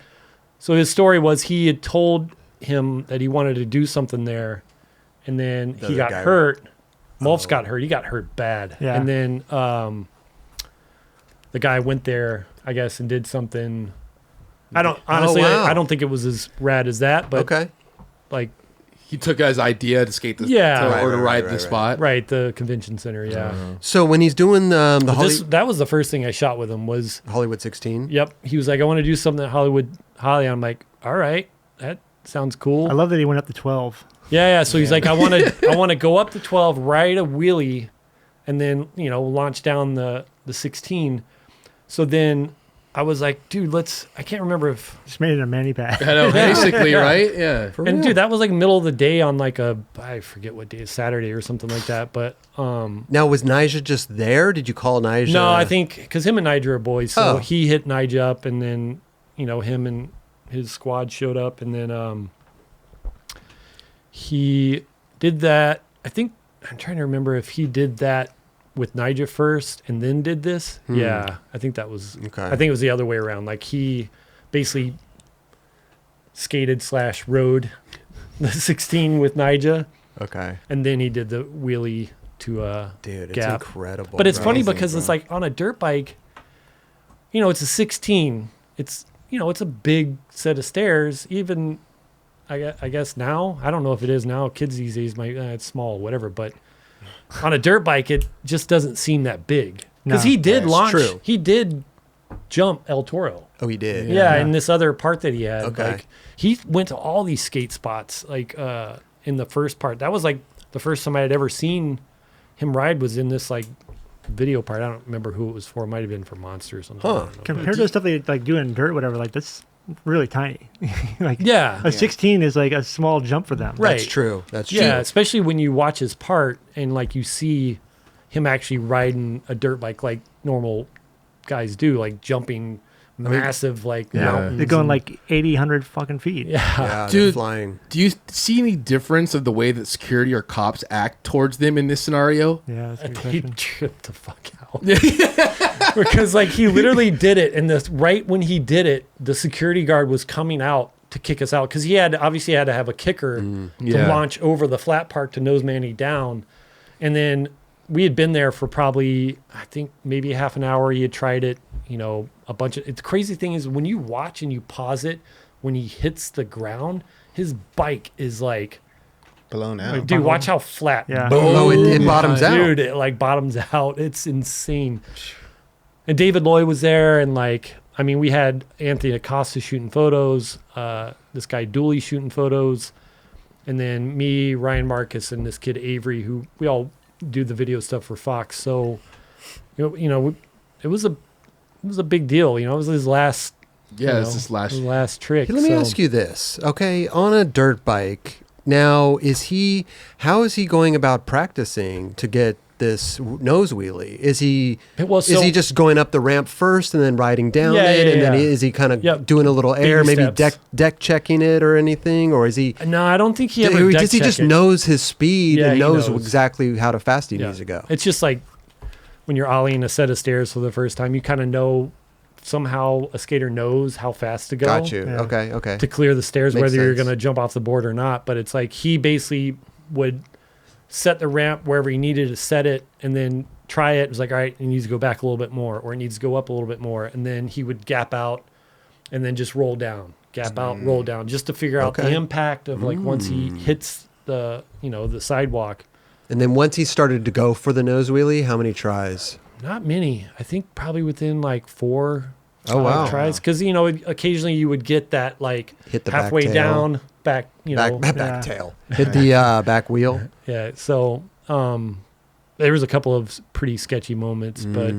So his story was he had told him that he wanted to do something there, and then The he other got guy- hurt. Mulfs got hurt. He got hurt bad. Yeah. And then the guy went there, I guess, and did something. I don't honestly. wow. I don't think it was as rad as that, but Okay. like He took his idea to skate the Yeah. to- Right, or to right, ride right, the right. spot. right the convention center. Yeah. So when he's doing the That was the first thing I shot with him was. Hollywood 16. Yep. He was like, I want to do something at Hollywood Holly. I'm like, all right, that sounds cool. I love that he went up to 12. Yeah. So he's like, I want to go up to 12, ride a wheelie, and then, launch down the 16. So then I was like, dude, I can't remember if, Just made it a mani pack. I know, basically, right? Yeah. and dude, that was like middle of the day on like I forget what day, Saturday or something like that. But, Now, was Nyjah just there? Did you call Nyjah? no, I think because him and Nyjah are boys, so Oh. he hit Nyjah up, and then him and his squad showed up, and then he did that. I think I'm trying to remember if he did that with Nyjah first and then did this. Yeah, I think that was. Okay. I think it was the other way around. Like he basically skated / rode the 16 with Nyjah, Okay. and then he did the wheelie to Dude, it's Gap. incredible. But it's bro. funny Amazing, because bro. it's like on a dirt bike, you know, it's a 16. It's, you know, it's a big set of stairs. Even, I guess now, I don't know if it is now. Kids these days might, it's small, whatever. But on a dirt bike, it just doesn't seem that big. Because No. he did That's launch, true. he did jump El Toro. Oh, he did. Yeah, and this other part that he had. Okay. Like, he went to all these skate spots, like in the first part. That was like the first time I had ever seen him ride was in this like video part. I don't remember who it was for. It might have been for Monster or something. I Huh. don't know. Compared to the stuff they like do in dirt, whatever, like that's really tiny. Like Yeah. a 16 is like a small jump for them. Right. That's true. That's true. Yeah, especially when you watch his part and like you see him actually riding a dirt bike like normal guys do, like jumping massive like mountains. They're going and- like 80, 100 fucking feet. yeah. Yeah, Dude. they're flying. Do you see any difference of the way that security or cops act towards them in this scenario? Yeah, that's a good He question. tripped the fuck out. Because like he literally did it, and this right when he did it, the security guard was coming out to kick us out because he had obviously had to have a kicker to Yeah. launch over the flat part to nose Manny down, and then we had been there for probably I think maybe half an hour. He had tried it, you know, a bunch of. The crazy thing is when you watch and you pause it when he hits the ground, his bike is like. Blown out. Dude, watch how flat. Yeah. Oh, it bottoms out. Dude, it like bottoms out. It's insane. And David Loy was there, and like, I mean, we had Anthony Acosta shooting photos, this guy Dooley shooting photos, and then me, Ryan Marcus, and this kid Avery, who we all do the video stuff for Fox. So, you know, it was a big deal. You know, it was his last. Yeah, you it's know, this last. his last trick. Hey, let me so- ask you this. Okay, on a dirt bike, now how is he going about practicing to get this nose wheelie? Is he Well, is he just going up the ramp first and then riding down Yeah, it, yeah, and then yeah. is he kind of Yep. doing a little air, Baby maybe steps. deck checking it or anything, or is he? No, I don't think he ever. Does he just knows his speed Yeah, and he knows knows. exactly how fast he Yeah. needs to go? It's just like when you're ollieing a set of stairs for the first time, you kind of know somehow a skater knows how fast to go Got you. Yeah. Okay. to clear the stairs, Makes whether you're sense. going to jump off the board or not. But it's like he basically would set the ramp wherever he needed to set it and then try it. It was like, all right, it needs to go back a little bit more or it needs to go up a little bit more. And then he would gap out and then just roll down, gap out, roll down, just to figure out the Okay. impact of like once he hits the, you know, the sidewalk. And then once he started to go for the nose wheelie, how many tries? Not many. I think probably within like 4 Oh, wow. tries. Because, you know, occasionally you would get that like Hit the back halfway tail. down, back, you know. Back Yeah. tail. Hit the back wheel. Yeah. So there was a couple of pretty sketchy moments, but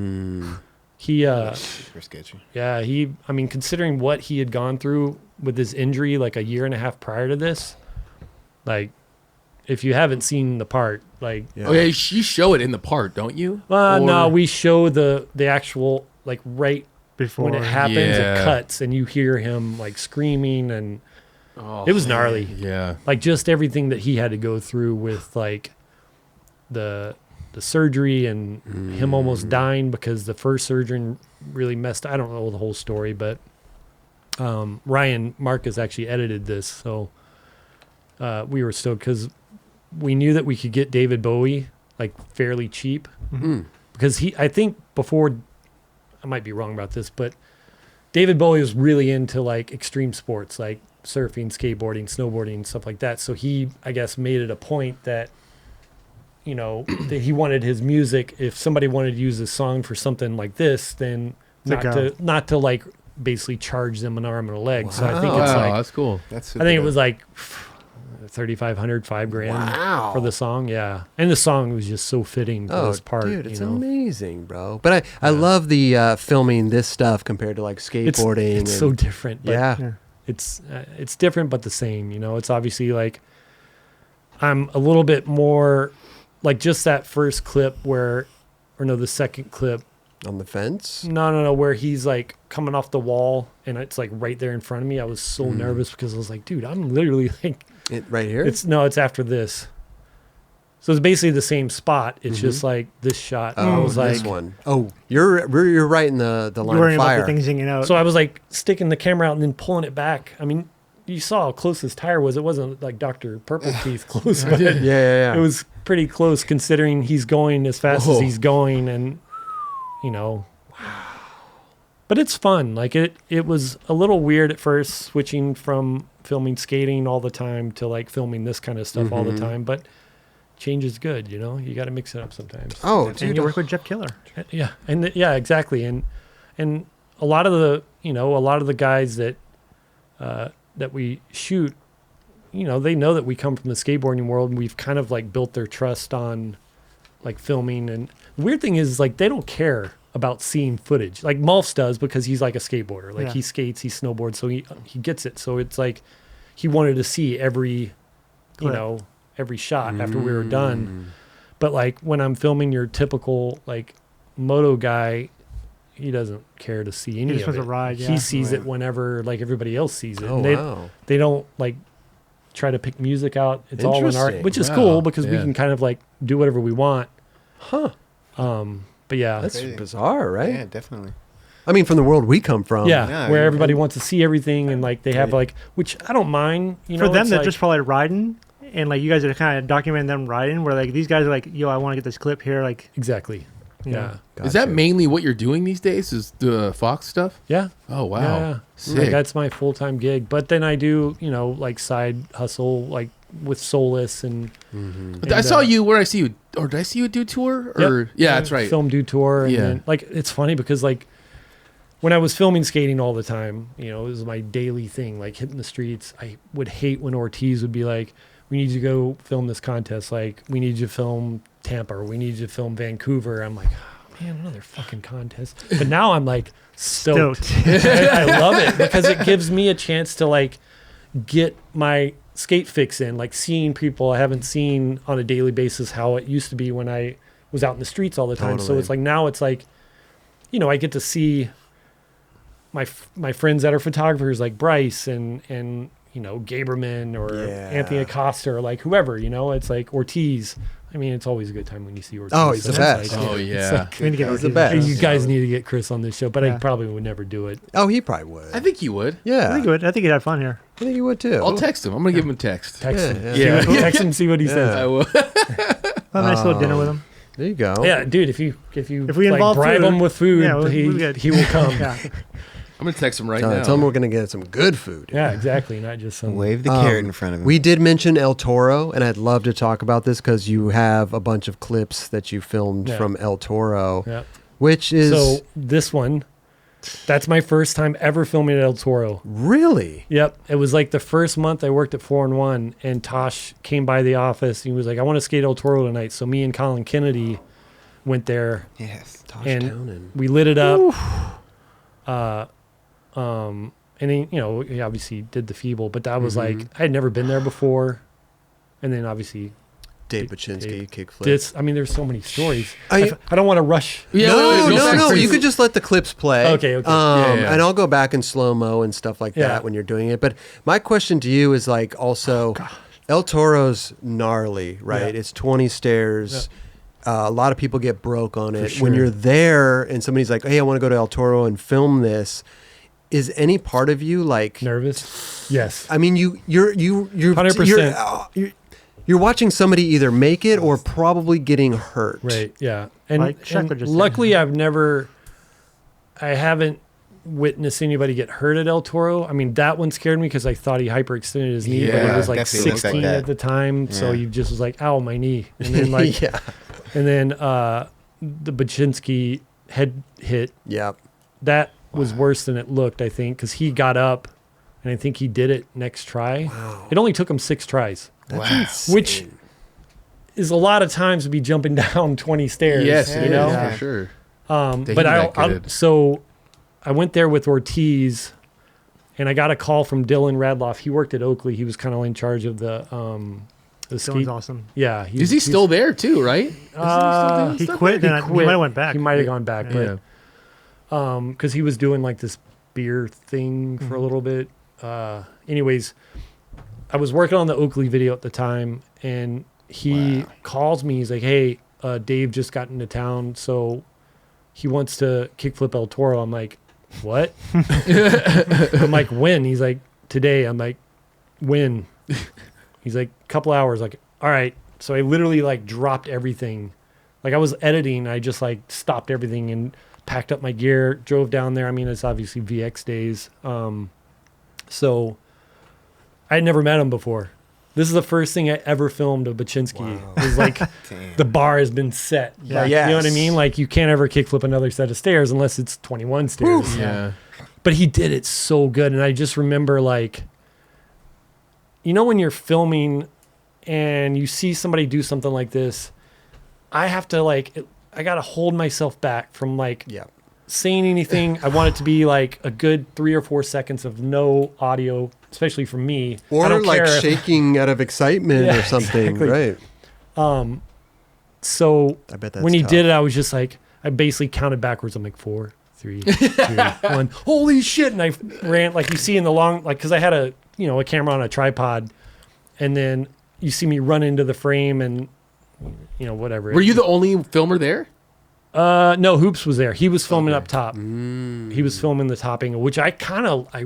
he, Super sketchy. yeah, I mean, considering what he had gone through with his injury like a year and a half prior to this, like, if you haven't seen the part, like, Yeah. Oh yeah, you show it in the part, don't you? no, Or- we show the actual, like, right Before when it happens, Yeah. it cuts and you hear him like screaming and Oh, it was gnarly. Yeah. Like just everything that he had to go through with like the surgery and him almost dying because the first surgeon really messed. I don't know the whole story, but Ryan Marcus actually edited this, so we were stoked because we knew that we could get David Bowie like fairly cheap because I think before. I might be wrong about this, but David Bowie was really into like extreme sports, like surfing, skateboarding, snowboarding, stuff like that. So he, I guess, made it a point that, you know, that he wanted his music. If somebody wanted to use a song for something like this, then not to like basically charge them an arm and a leg. So I think Wow. it's Wow, like that's cool. That's I think it was like 3,500, $5,000 Wow. for the song. Yeah, and the song was just so fitting for this part. Dude, it's you know? amazing, bro. But I love the filming this stuff compared to like It's skateboarding. so and- different. But yeah. it's different but the same, you know. It's obviously like I'm a little bit more like just that first clip the second clip, On the fence. no, where he's like coming off the wall and it's like right there in front of me. I was so nervous because I was like, dude, I'm literally like Right here. it's after this, so it's basically the same spot. It's just like this shot. I oh, was this like, one. Oh, you're right in the line You're worrying of about fire. the things hanging out. so I was like sticking the camera out and then pulling it back. I mean, you saw how close his tire was. It wasn't like Dr. Purple Teeth close, but yeah. it was pretty close considering he's going as fast as Whoa. he's going, and you know, but it's fun. Like it was a little weird at first switching from filming skating all the time to like filming this kind of stuff all the time. But change is good, you know. You got to mix it up sometimes. Oh, And dude. you work with Jeff Killer. Yeah, and yeah, exactly. And a lot of the guys that that we shoot, you know, they know that we come from the skateboarding world, and we've kind of like built their trust on like filming. And the weird thing is like they don't care about seeing footage. Like Malfs does because he's like a skateboarder. Like he skates, he snowboards, so he gets it. So it's like he wanted to see every, you know, every shot after we were done. But like when I'm filming your typical like moto guy, he doesn't care to see any just of wants it. to ride, He sees it whenever like everybody else sees it. Oh, And wow. they don't like try to pick music out. It's all in art, Interesting. which is Wow. cool because we Yeah. can kind of like do whatever we want. Huh. But yeah, That's Crazy. bizarre, right? Yeah, definitely. I mean, from the world we come from. yeah, Yeah, where yeah. everybody wants to see everything and like they have like, which I don't mind. You know, For them, it's they're like, just probably riding, and like you guys are kind of documenting them riding. Where like these guys are like, yo, I want to get this clip here. Like, exactly. you know. Yeah, Is that Gotcha. mainly what you're doing these days? Is the Fox stuff? yeah. Oh wow, Yeah, yeah. sick. Like, that's my full time gig. But then I do, you know, like side hustle, like with Solus and. But I saw you. Where I see you, or did I see you do tour? Or yeah, that's right. Film do tour, and Yeah. then, like it's funny because like when I was filming skating all the time, you know, it was my daily thing, like hitting the streets. I would hate when Ortiz would be like, "We need you to go film this contest. Like, we need you to film Tampa, or we need you to film Vancouver." I'm like, oh, man, another fucking contest. But now I'm like stoked. I love it because it gives me a chance to like get my skate fix in, like seeing people I haven't seen on a daily basis how it used to be when I was out in the streets all the time. So Totally. it's like now it's like, you know, I get to see my friends that are photographers like Bryce and you know Gaberman or Yeah. Anthony Acosta or like whoever, you know, it's like Ortiz. I mean, it's always a good time when you see Ortiz. Oh, he's the it's best. like- Oh it's yeah. like- We need to get He's the Ortiz. best. you guys need to get Chris on this show, but I Yeah. probably would never do it. Oh, he probably would. I think you would. Yeah. I think you would. I think you'd have fun here. I think you would too. I'll text him. I'm gonna give him a text. Text Yeah, him. yeah. See what- text him, see what he Yeah. says. I will. A nice little dinner with him. There you go. Yeah, dude. If we we like, involve bribe food, him with food, yeah, we he get- will come. Yeah. I'm gonna text him right Tell now. him we're gonna get some good food. Yeah, exactly. Not just some. Wave the carrot in front of him. We did mention El Toro, and I'd love to talk about this because you have a bunch of clips that you filmed Yeah. from El Toro, Yeah. which is So this one, that's my first time ever filming at El Toro. really Yep. It was like the first month I worked at 4-1, and Tosh came by the office. And he was like, "I want to skate El Toro tonight." So me and Colin Kennedy went there. Yes. And Town we lit it up. And then, you know, he obviously did the Feeble, but that was like, I had never been there before. And then obviously Dave Baczynski kickflip. this, I mean, there's so many stories. I- I don't want to rush. Yeah, no, wait, no. back. You could just let the clips play. Okay, okay. Yeah. And I'll go back in slow mo and stuff like Yeah. that when you're doing it. But my question to you is like also, El Toro's gnarly, right? Yeah. It's 20 stairs. A lot of people get broke on it. For When sure. you're there and somebody's like, "Hey, I want to go to El Toro and film this," is any part of you like? Nervous? Yes. I mean, you're 100%. You're watching somebody either make it or probably getting hurt. Right. Yeah. And, Like Sheckler and just said. luckily, I haven't witnessed anybody get hurt at El Toro. I mean, that one scared me because I thought he hyperextended his knee, but Yeah, it was like definitely looks like 16 that. at the time. So Yeah. he just was like, "Ow, my knee." And then like, Yeah. and then the Baczynski head hit. Yep. That was worse than it looked, I think, because he got up, and I think he did it next try. Wow. It only took him 6 tries, That's Wow. insane. which is a lot of times to be jumping down 20 stairs. Yes, you it know. is, Yeah. for sure. But Damn, I that good. so I went there with Ortiz, and I got a call from Dylan Radloff. He worked at Oakley. He was kind of in charge of the Dylan's skate. awesome. Yeah, Is he still there too? Right? Isn't he still doing He stuff? quit. Then he might have went back. He might have gone back, Yeah. but because he was doing like this beer thing for a little bit. Anyways, I was working on the Oakley video at the time, and he calls me. He's like, "Hey, Dave just got into town, so he wants to kickflip El Toro." I'm like, "What?" I'm like, "When?" He's like, "Today." I'm like, "When?" He's like, "Couple hours." Like, all right. So I literally like dropped everything. Like I was editing, I just like stopped everything and packed up my gear, drove down there. I mean, it's obviously VX days. So I had never met him before. This is the first thing I ever filmed of Baczynski. Wow. It was like the bar has been set. Yeah. Like, Yes. you know what I mean? Like you can't ever kickflip another set of stairs unless it's 21 stairs. Yeah. But he did it so good. And I just remember like, you know, when you're filming and you see somebody do something like this, I have to like, I got to hold myself back from like Yeah. saying anything. I want it to be like a good 3 or 4 seconds of no audio, especially from me. I Or don't like care if- shaking out of excitement Yeah, or something, exactly. right? So I bet that's when he tough. did it, I was just like, I basically counted backwards. I'm like 4, 3, 2, 1. Holy shit! And I ran like you see in the long like because I had a camera on a tripod, and then you see me run into the frame and whatever. Were you the only filmer there? No, Hoops was there. He was filming Okay. up top. He was filming the top angle, which I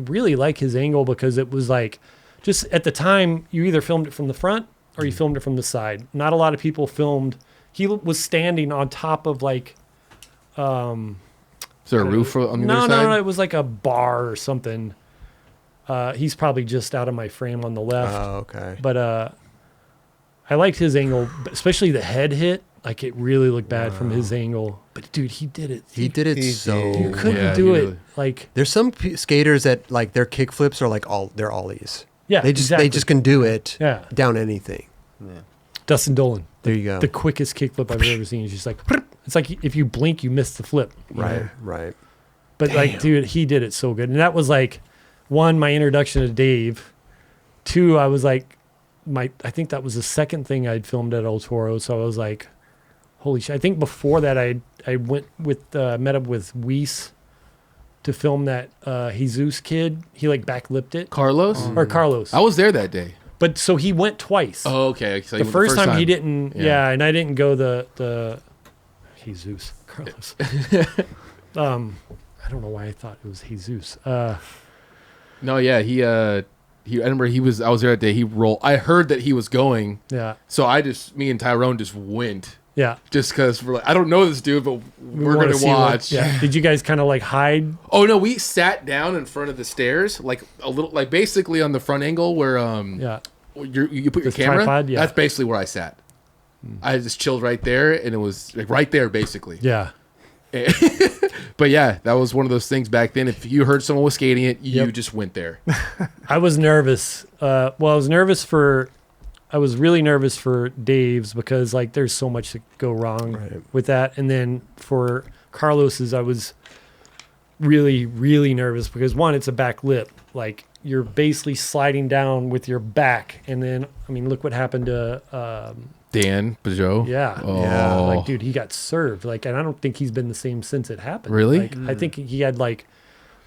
really like his angle because it was like, just at the time, you either filmed it from the front or you filmed it from the side. Not a lot of people filmed. He was standing on top of like, Is there a roof on the other side? no, it was like a bar or something. He's probably just out of my frame on the left. Oh, okay. But I liked his angle, especially the head hit. Like it really looked bad from his angle. But dude, he did it. He did it He so. did. You couldn't Yeah, do he it. really- Like There's some skaters that like their kick flips are like they're ollies. yeah, They exactly. just can do it Yeah. down anything. Dustin Dolan. There you go. The quickest kickflip I've ever seen. Is just like it's like if you blink, you miss the flip. you Right, know? right. But like, dude, he did it so good, and that was like, one, my introduction to Dave. 2, I was like, I think that was the second thing I'd filmed at El Toro. So I was like, holy shit! I think before that, I went with met up with Weiss to film that Jesus kid. He like backlipped it Carlos? or Carlos. I was there that day. But so he went twice. Oh, okay. So The first time he didn't, Yeah. and I didn't go the Jesus Carlos. I don't know why I thought it was Jesus. No, yeah, I remember I was there that day. He rolled. I heard that he was going, Yeah, so me and Tyrone just went, yeah. just because we're like, I don't know this dude, but we're wanna gonna see what- watch. yeah. Did you guys kind of like hide? Oh no, we sat down in front of the stairs, like a little, like basically on the front angle where Yeah, you put your This camera. tripod, yeah. That's basically where I sat. I just chilled right there, and it was like right there, basically. yeah. But yeah, that was one of those things back then. If you heard someone was skating it, you Yep. just went there. I was nervous. I was really nervous for Dave's because like there's so much to go wrong Right. with that. And then for Carlos's, I was really, really nervous because one, it's a back lip. Like you're basically sliding down with your back. And then, I mean, look what happened to, Dan Peugeot. yeah. Oh. Yeah, Like, dude, he got served. Like, and I don't think he's been the same since it happened. Really? Like, I think he had like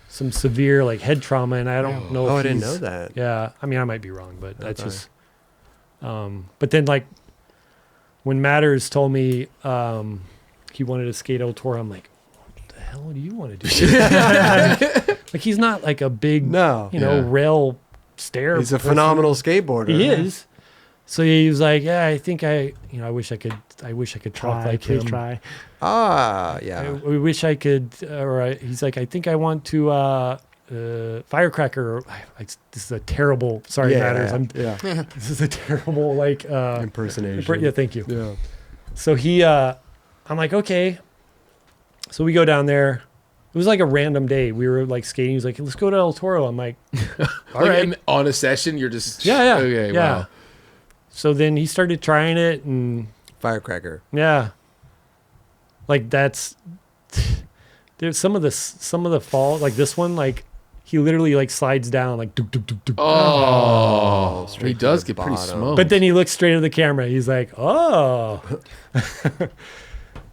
some severe like head trauma, and I don't know. Oh, if I didn't he's- know that. Yeah, I mean, I might be wrong, but that's Okay. just. But then, like, when Matters told me he wanted to skate El Toro, I'm like, what the hell do you want to do? Like, he's not like a big, No. you know, Yeah. rail stair. He's a person. phenomenal skateboarder. He is. So he was like, yeah, I think I wish I could talk like please him. try. Ah, I yeah. wish I could, he's like, I think I want to firecracker. This is a terrible. Sorry, Yeah, Matters. yeah. This is a terrible like. Impersonation. Yeah, thank you. Yeah. So I'm like, okay. So we go down there. It was like a random day. We were like skating. He was like, let's go to El Toro. I'm like, all Like, right. on a session, you're just Yeah. Okay, yeah. wow. So then he started trying it, and Firecracker. yeah, like there's some of the fall, like this one, like he literally like slides down like doop, doop, doop, doop. Oh, straight he to does the get pretty bottom. smoked. But then he looks straight at the camera. He's like, oh.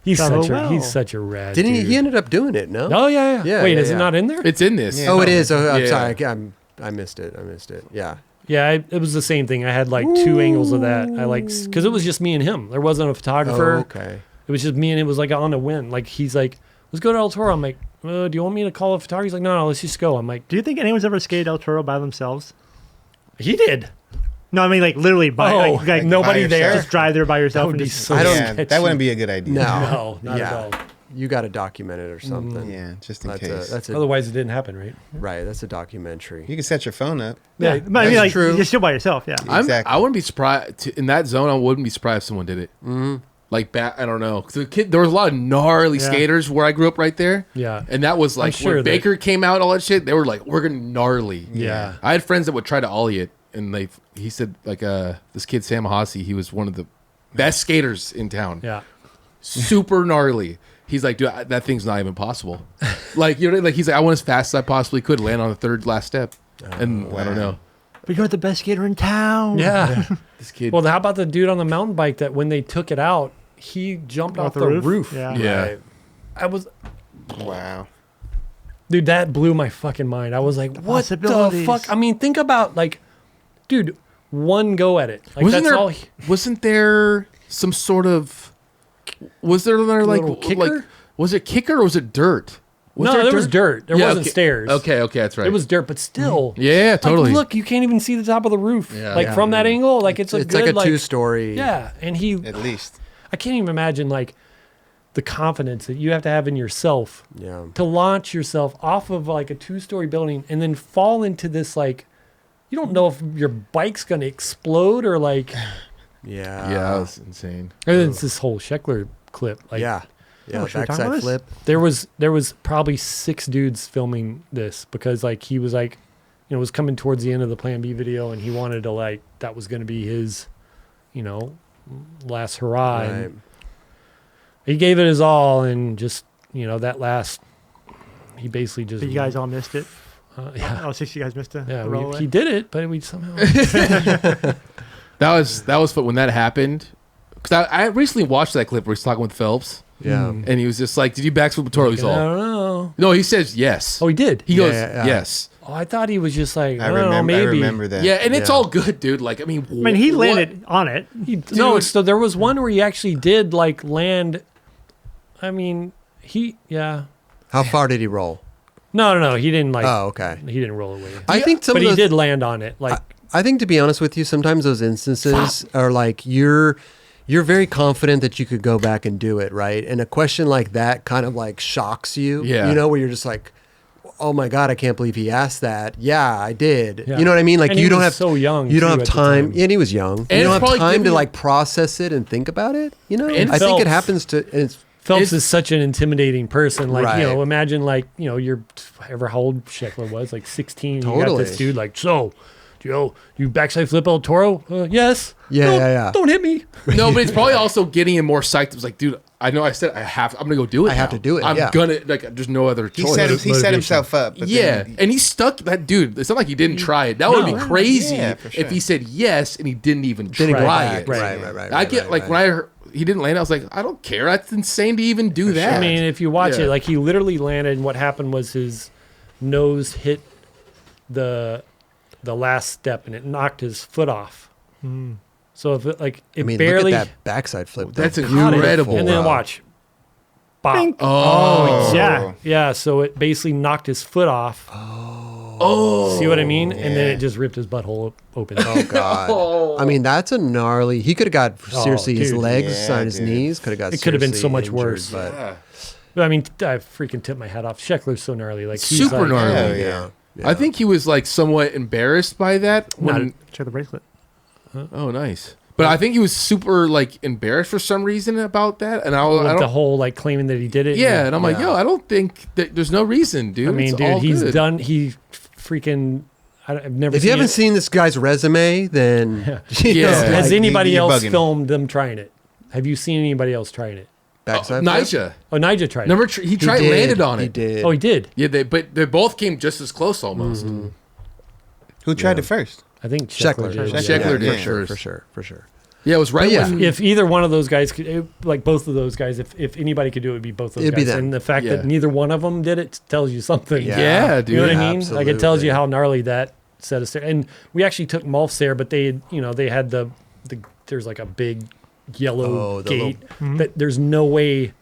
He's Bravo, such a wow. he's such a rad Didn't dude. he ended up doing it, no? Oh yeah. Yeah, Wait, yeah, is it yeah. not in there? it's in this. Yeah. Oh, it is. Oh, I'm Yeah. sorry. I missed it. Yeah. Yeah, it was the same thing. I had like two angles of that. I like because it was just me and him. There wasn't a Oh, photographer. okay. It was just me and it was like on the win. Like he's like, let's go to El Toro. I'm like, do you want me to call a photographer? He's like, no, let's just go. I'm like, Do you think anyone's ever skated El Toro by themselves? he did. No, I mean like literally by Oh, like nobody by there. yourself. just drive there by yourself That would and be just so I don't- Yeah, sketchy. that wouldn't be a good idea. No. No, not Yeah. at all. you got to document it or something. Yeah, just in That's case. that's a Otherwise, it didn't happen, right? right. That's a documentary. You can set your phone up. Yeah, but I mean, that's like true. you're still by yourself. Yeah. Exactly. I wouldn't be surprised in that zone. I wouldn't be surprised if someone did it. Mm-hmm. Like I don't know. 'Cause there was a lot of gnarly Yeah. skaters where I grew up right there. Yeah. And that was like sure when that- Baker came out, all that shit. They were like, we're gonna gnarly. Yeah. I had friends that would try to ollie it, and he said like this kid Sam Hossie, he was one of the best skaters in town. Yeah. Super gnarly. He's like, dude, that thing's not even possible. Like he's like, I went as fast as I possibly could, land on the third last step, and I don't know. But you're the best skater in town. Yeah. This kid. Well, how about the dude on the mountain bike that when they took it out, he jumped off the roof? Yeah. yeah. I was, Wow. dude, that blew my fucking mind. I was like, what the possibilities. fuck? I mean, think about like, dude, one go at it. Like wasn't that's there? all. Wasn't there some sort of? Was there like Little kicker? like? Was it kicker or was it dirt? No, there was dirt. There Yeah, wasn't okay. stairs. Okay, that's right. It was dirt, but still. Yeah, totally. Like, look, you can't even see the top of the roof. Yeah. Like Yeah. from that angle, like it's It's good, like a 2-story. Yeah, and he. At least. I can't even imagine like the confidence that you have to have in yourself Yeah. to launch yourself off of like a 2-story building and then fall into this like you don't know if your bike's gonna explode or like Yeah. Yeah, that was insane. and then it's this whole Scheckler clip. Like Yeah. Yeah. should we talk about Backside this? flip. there was probably 6 dudes filming this because like he was like it was coming towards the end of the Plan B video and he wanted to like that was gonna be his, last hurrah. Right. And he gave it his all and just that last he basically just But you guys all missed it. yeah. Oh, 6 of you guys missed it. Yeah, roll he did it, but we somehow. That was fun when that happened. Because I recently watched that clip where he's talking with Phelps, Yeah. Mm. and he was just like, "Did you backflip a Toro?" He's I all, don't know. "No." He says yes. Oh, he did. He goes, yeah. "Yes." Oh, I thought he was just like, I I don't know, remember. maybe. I remember that. Yeah, and it's Yeah. all good, dude. Like, I mean, I mean, he landed on it. No, so there was one where he actually did like land. I mean, yeah. How far did he roll? No, he didn't like. Oh, okay. He didn't roll away. I think some but of he those, did land on it. Like, I think to be honest with you, sometimes those instances are like you're very confident that you could go back and do it, right? And a question like that kind of like shocks you. Yeah. Where you're just like, oh my God, I can't believe he asked that. Yeah, I did. Yeah. You know what I mean? Like And you he don't was have so young. You don't too, have at the time. And he was young. And you it's don't have probably time to giving- like process it and think about it. You know, And I think it Phelps- happens to. And it's Phelps is such an intimidating person. Like, Right. imagine like, you're however how old Scheckler was, like 16. You got Totally. this dude like, so, you backside flip El Toro? Yes. Yeah, No, yeah. Don't hit me. No, but it's probably also getting him more psyched. It was like, dude, I know I said I'm gonna go do it. I have now. to do it, I'm yeah. gonna there's no other He choice. set motivation. himself up. But Yeah, then and he stuck that dude. It's not like he didn't try it. That would be No. crazy Yeah, for sure. if he said yes and he didn't even didn't go try back. it. Right. I get right, like right. when I heard he didn't land, I was like, I don't care. That's insane to even do that. I mean, if you watch Yeah. it, like he literally landed, and what happened was his nose hit the last step, and it knocked his foot off. So if it I mean, barely look at that backside flip. That's though. caught it, incredible. and then watch, bop. Bink. oh, Yeah. Yeah, so it basically knocked his foot off. oh, See what I mean? And then yeah. it just ripped his butthole open. Oh God! I mean, that's a gnarly. He could have got seriously his dude. legs Yeah, on his dude. knees. Could have got. It could have been so seriously much injured, worse. But Yeah. I mean, I freaking tipped my hat off. Scheckler's so gnarly. Like he's Super like, gnarly. Hell yeah. yeah. I think he was like somewhat embarrassed by that. When, Check the bracelet. oh, nice. But I think he was super like embarrassed for some reason about that, and I with don't. the whole like claiming that he did it. Yeah, and I'm like, Yeah. yo, I don't think that there's no reason, dude. I mean, It's dude, all he's good. done. He freaking. I've never. If you seen haven't it. seen this guy's resume, then Yeah. Has Like, anybody you're else bugging. filmed them trying it? Have you seen anybody else trying it? backside flip? Nija. Oh, Nigel tried Remember, it. he tried did. landed on it. He did. Oh, he did. Yeah, but they both came just as close almost. Who tried it first? I think Scheckler. Scheckler did. Scheckler did Yeah. first. For sure. Yeah, it was right But yeah. when. If either one of those guys could, like both of those guys, if anybody could do it, it'd be both those It'd guys. be them. And the fact Yeah. that neither one of them did it tells you something. Yeah. Yeah, dude. You know what I mean? Like it tells you Absolutely. how gnarly that set of stairs. And we actually took Mulfs there, but they had the there's like a big yellow Oh, the gate that there's no way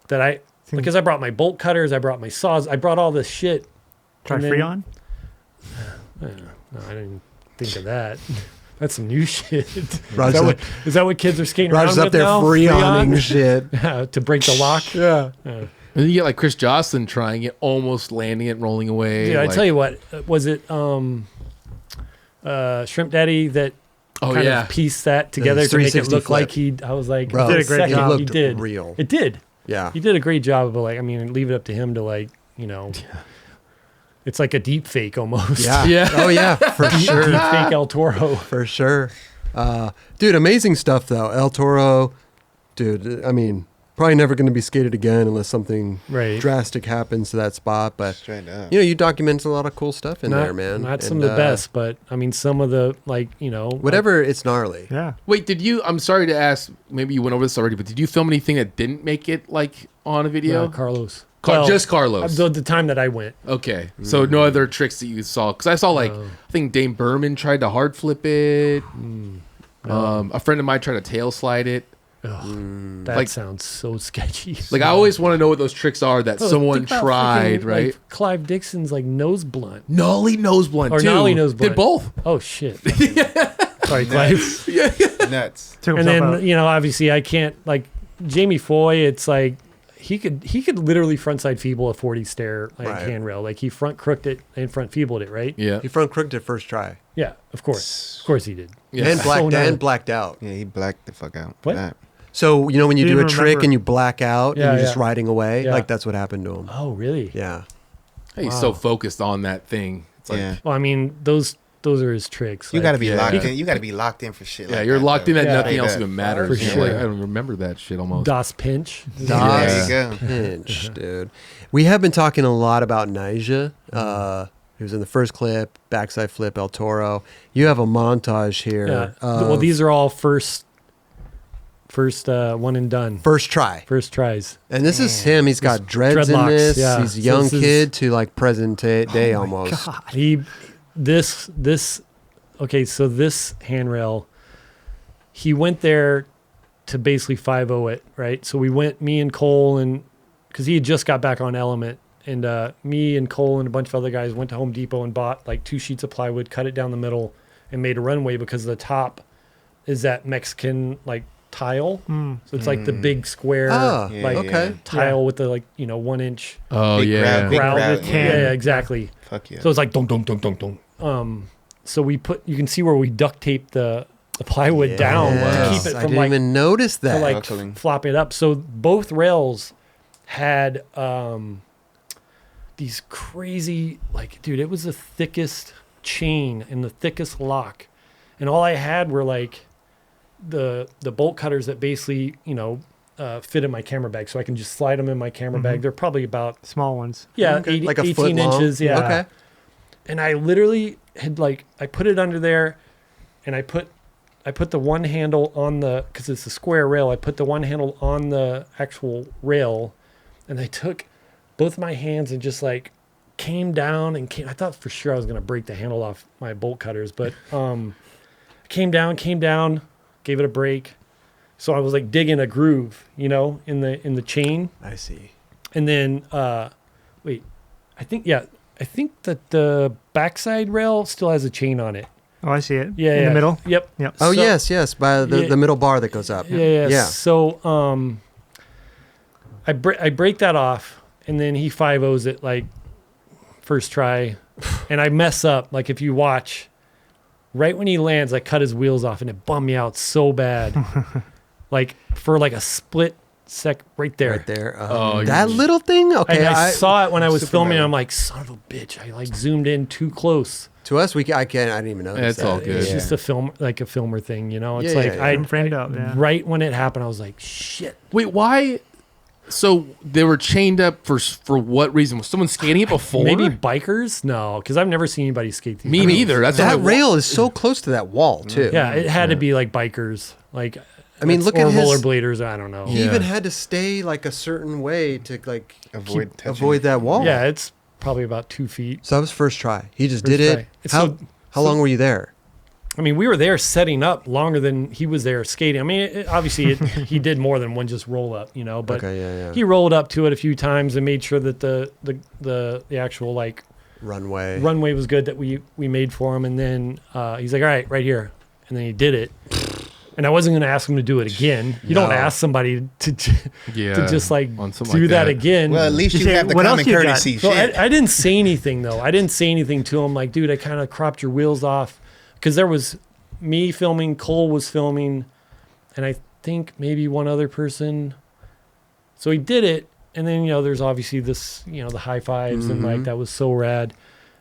that because I brought my bolt cutters, I brought my saws, I brought all this shit. Try And then- Freon. No, I didn't think of that. That's some new shit. Is Roger's that what kids are skating Roger's around up with there now? freeoning shit. To break the lock. Yeah. And then you get like Chris Jocelyn trying it, almost landing it, rolling away. Dude, I like, tell you what, was it Shrimp Daddy that kind of pieced that together to make it 360 look flip. like I was like, Bro, He did a great job. It looked He did. real. It did. Yeah. He did a great job, but like, I mean, leave it up to him to like, you know, it's like a deep fake almost. Yeah. Yeah. Oh yeah, for sure. Deep fake El Toro. For sure. Dude, amazing stuff though. El Toro, dude, I mean, probably never going to be skated again unless something Right. drastic happens to that spot. But, Straight up. you document a lot of cool stuff in there, man. Not some And, of the best, but I mean, some of the like, you know, Whatever, it's gnarly. Yeah. Wait, I'm sorry to ask, maybe you went over this already, but did you film anything that didn't make it like on a video? Carlos. Just Carlos. The time that I went. Okay. So no other tricks that you saw? Because I saw like, No. I think Dane Berman tried to hard flip it. A friend of mine tried to tail slide it. Ugh, that Like- sounds so sketchy. Like I always want to know what those tricks are that someone Think about tried, freaking, right? Like Clive Dixon's like nose blunt. Nolly nose blunt Or too. Nolly nose blunt. Did both. Oh shit. Sorry, Clive. Nuts. Took And himself then out. you know, obviously, I can't like Jamie Foy. It's like he could literally frontside feeble a 40 stair like Right. handrail. Like he front crooked it and front feebled it, right? Yeah. He front crooked it first try. Yeah, of course he did. Yeah. And So gnarly. blacked out. Yeah, he blacked the fuck out. What? That. So, when you do a Didn't trick remember. and you black out Yeah, and you're just yeah. riding away, Yeah. like that's what happened to him. Oh, really? Yeah. He's Wow. so focused on that thing. It's like, Yeah. Well, I mean, those are his tricks. You Like, got to be yeah. locked in. You got to be locked in for shit. yeah, like you're that, locked though. in that Yeah. nothing else Straight even up. matters. For You're sure. like, I don't remember that shit almost. Das Pinch. Das There you go. Pinch, dude. We have been talking a lot about Nyjah. He was in the first clip, backside flip, El Toro. You have a montage here. Yeah. of Well, these are all first one and done. first try. First tries. And this is him. He's got dreads in dreadlocks, this. yeah. He's a So young this is- kid to like present day almost. Okay, so this handrail, he went there to basically 5-0 it, right? So we went, me and Cole, and because he had just got back on Element, and me and Cole and a bunch of other guys went to Home Depot and bought like 2 sheets of plywood, cut it down the middle, and made a runway because the top is that Mexican like tile. So it's like the big square Ah, Yeah, like okay. tile with the like 1 inch Oh, Big yeah. crowd, big ground. crowd, Yeah, yeah. yeah, exactly. Fuck yeah. So it's like dong dong dong dong dong. So you can see where we duct taped the plywood down to Yes, keep it I from didn't like even notice to that. like Buckling. flopping it up. So both rails had these crazy like, dude, it was the thickest chain and the thickest lock, and all I had were like the bolt cutters that basically fit in my camera bag, so I can just slide them in my camera bag. They're probably about Small ones. Okay. 80, Like a 18 foot long? inches. Yeah. Okay. And I literally had like, I put it under there, and I put the one handle on the, because it's a square rail, I put the one handle on the actual rail, and I took both my hands and just like came down and I thought for sure I was going to break the handle off my bolt cutters, but came down, gave it a break. So I was like digging a groove, in the chain. I see. And then, wait, I think that the backside rail still has a chain on it. Oh, I see it. Yeah, In yeah. the middle. Yep. Yep. Oh, So- yes, by the, Yeah. the middle bar that goes up. Yeah. So, I break that off, and then he 5-0s it like first try, and I mess up. Like if you watch, right when he lands, I cut his wheels off, and it bummed me out so bad. Like for like a split sec, right there. Right there. Oh, that little thing? Okay. And I saw it when I was Superman. filming. And I'm like, son of a bitch! I like zoomed in too close. to us, I didn't even know. That's all good. It's Yeah. just a filmer thing, It's Yeah, like yeah, I I'm framed up. Yeah. right when it happened, I was like, shit. Wait, why? So they were chained up for what reason? Was someone skating it before? Maybe bikers? No, because I've never seen anybody skate these. Me neither. That's that why rail is so close to that wall, too. Yeah, it had to be like bikers. Like, I mean, look or at his- rollerbladers. I don't know. He Yeah. even had to stay like a certain way to like Avoid touching. avoid that wall. Yeah, it's probably about 2 feet. So that was first try. He just First did try. it. It's How, so- how long were you there? I mean, we were there setting up longer than he was there skating. I mean, obviously, he did more than one just roll up, But Okay, yeah. he rolled up to it a few times and made sure that the actual like Runway. runway was good that we made for him. And then he's like, all right here. and then he did it. And I wasn't going to ask him to do it again. You don't ask somebody to just like On something do like that that. again. Well, at least you say, have the "What else common you got?" courtesy. So Shit. I didn't say anything though. I didn't say anything to him. Like, dude, I kind of cropped your wheels off because there was me filming, Cole was filming, and I think maybe one other person. So he did it, and then there's obviously this, the high fives and like that was so rad.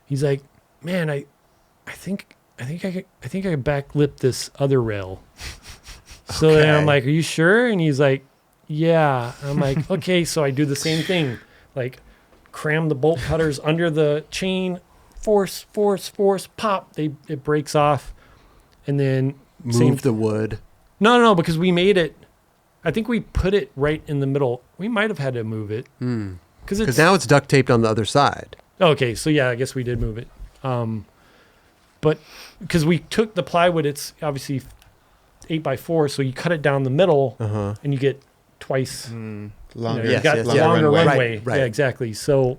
He's like, man, I think I could backlip this other rail. So then I'm like, are you sure? And he's like, yeah. I'm like, okay. So I do the same thing, like cram the bolt cutters under the chain, force, pop. It breaks off, and then Move the wood. No, because we made it. I think we put it right in the middle. We might have had to move it Because now it's duct taped on the other side. Okay, so yeah, I guess we did move it. But because we took the plywood, it's obviously 8x4, so you cut it down the middle, and you get twice. Longer. You got yes, yeah. longer runway. Right. Yeah, exactly. So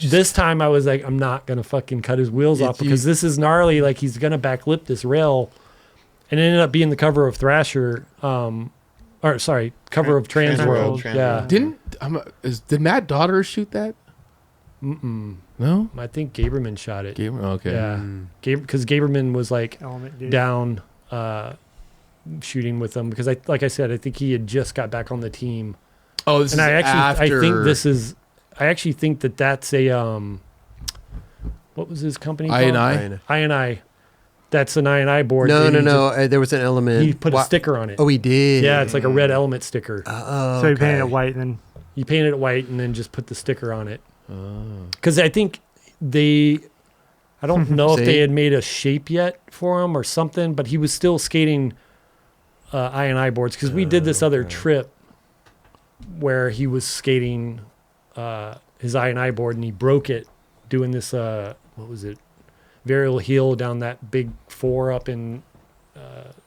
this time I was like, I'm not gonna fucking cut his wheels off because this is gnarly. Like he's gonna backlip this rail, and it ended up being the cover of Thrasher. Cover of Transworld. Transworld. Yeah. Did Matt Daughter shoot that? No. I think Gaberman shot it. Okay. Yeah. Because Gaberman was like Element, dude. down shooting with them because like I said, I think he had just got back on the team. Oh, this And is I after. actually think that's a what was his company called? I&I. That's an I&I board. No. There was an element. He put a sticker on it. Oh, he did. Yeah, it's like a red element sticker. So he painted it white, and then You painted it white and then just put the sticker on it. Because I think I don't know if they had made a shape yet for him or something, but he was still skating I&I boards because we did this other trip where he was skating his I&I board and he broke it doing this, what was it? Varial heel down that big 4 up in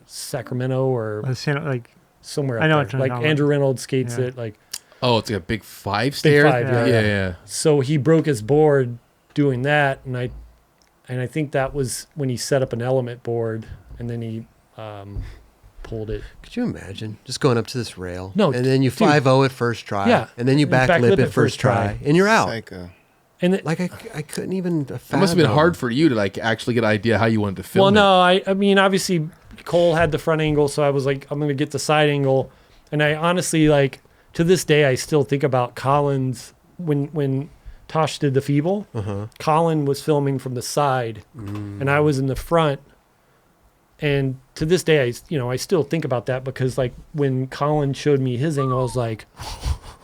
Sacramento or like somewhere I know up there. what you're Like talking Andrew Reynolds skates Yeah. it. Like Oh, it's like a big 5 stair. five, yeah. yeah. so he broke his board doing that, and I think that was when he set up an element board, and then he pulled it. Could you imagine just going up to this rail? No, and then you dude. 5-0 at first try. Yeah. And then you backlip it first try. And you're out. Psycho. And it, Like I couldn't even It must have been hard for you to like actually get an idea how you wanted to film well, it. no, I mean obviously Cole had the front angle, so I was like, I'm gonna get the side angle, and I honestly like to this day I still think about Colin's when Tosh did the Feeble. Colin was filming from the side, and I was in the front. And to this day, I still think about that because like when Colin showed me his angle, I was like,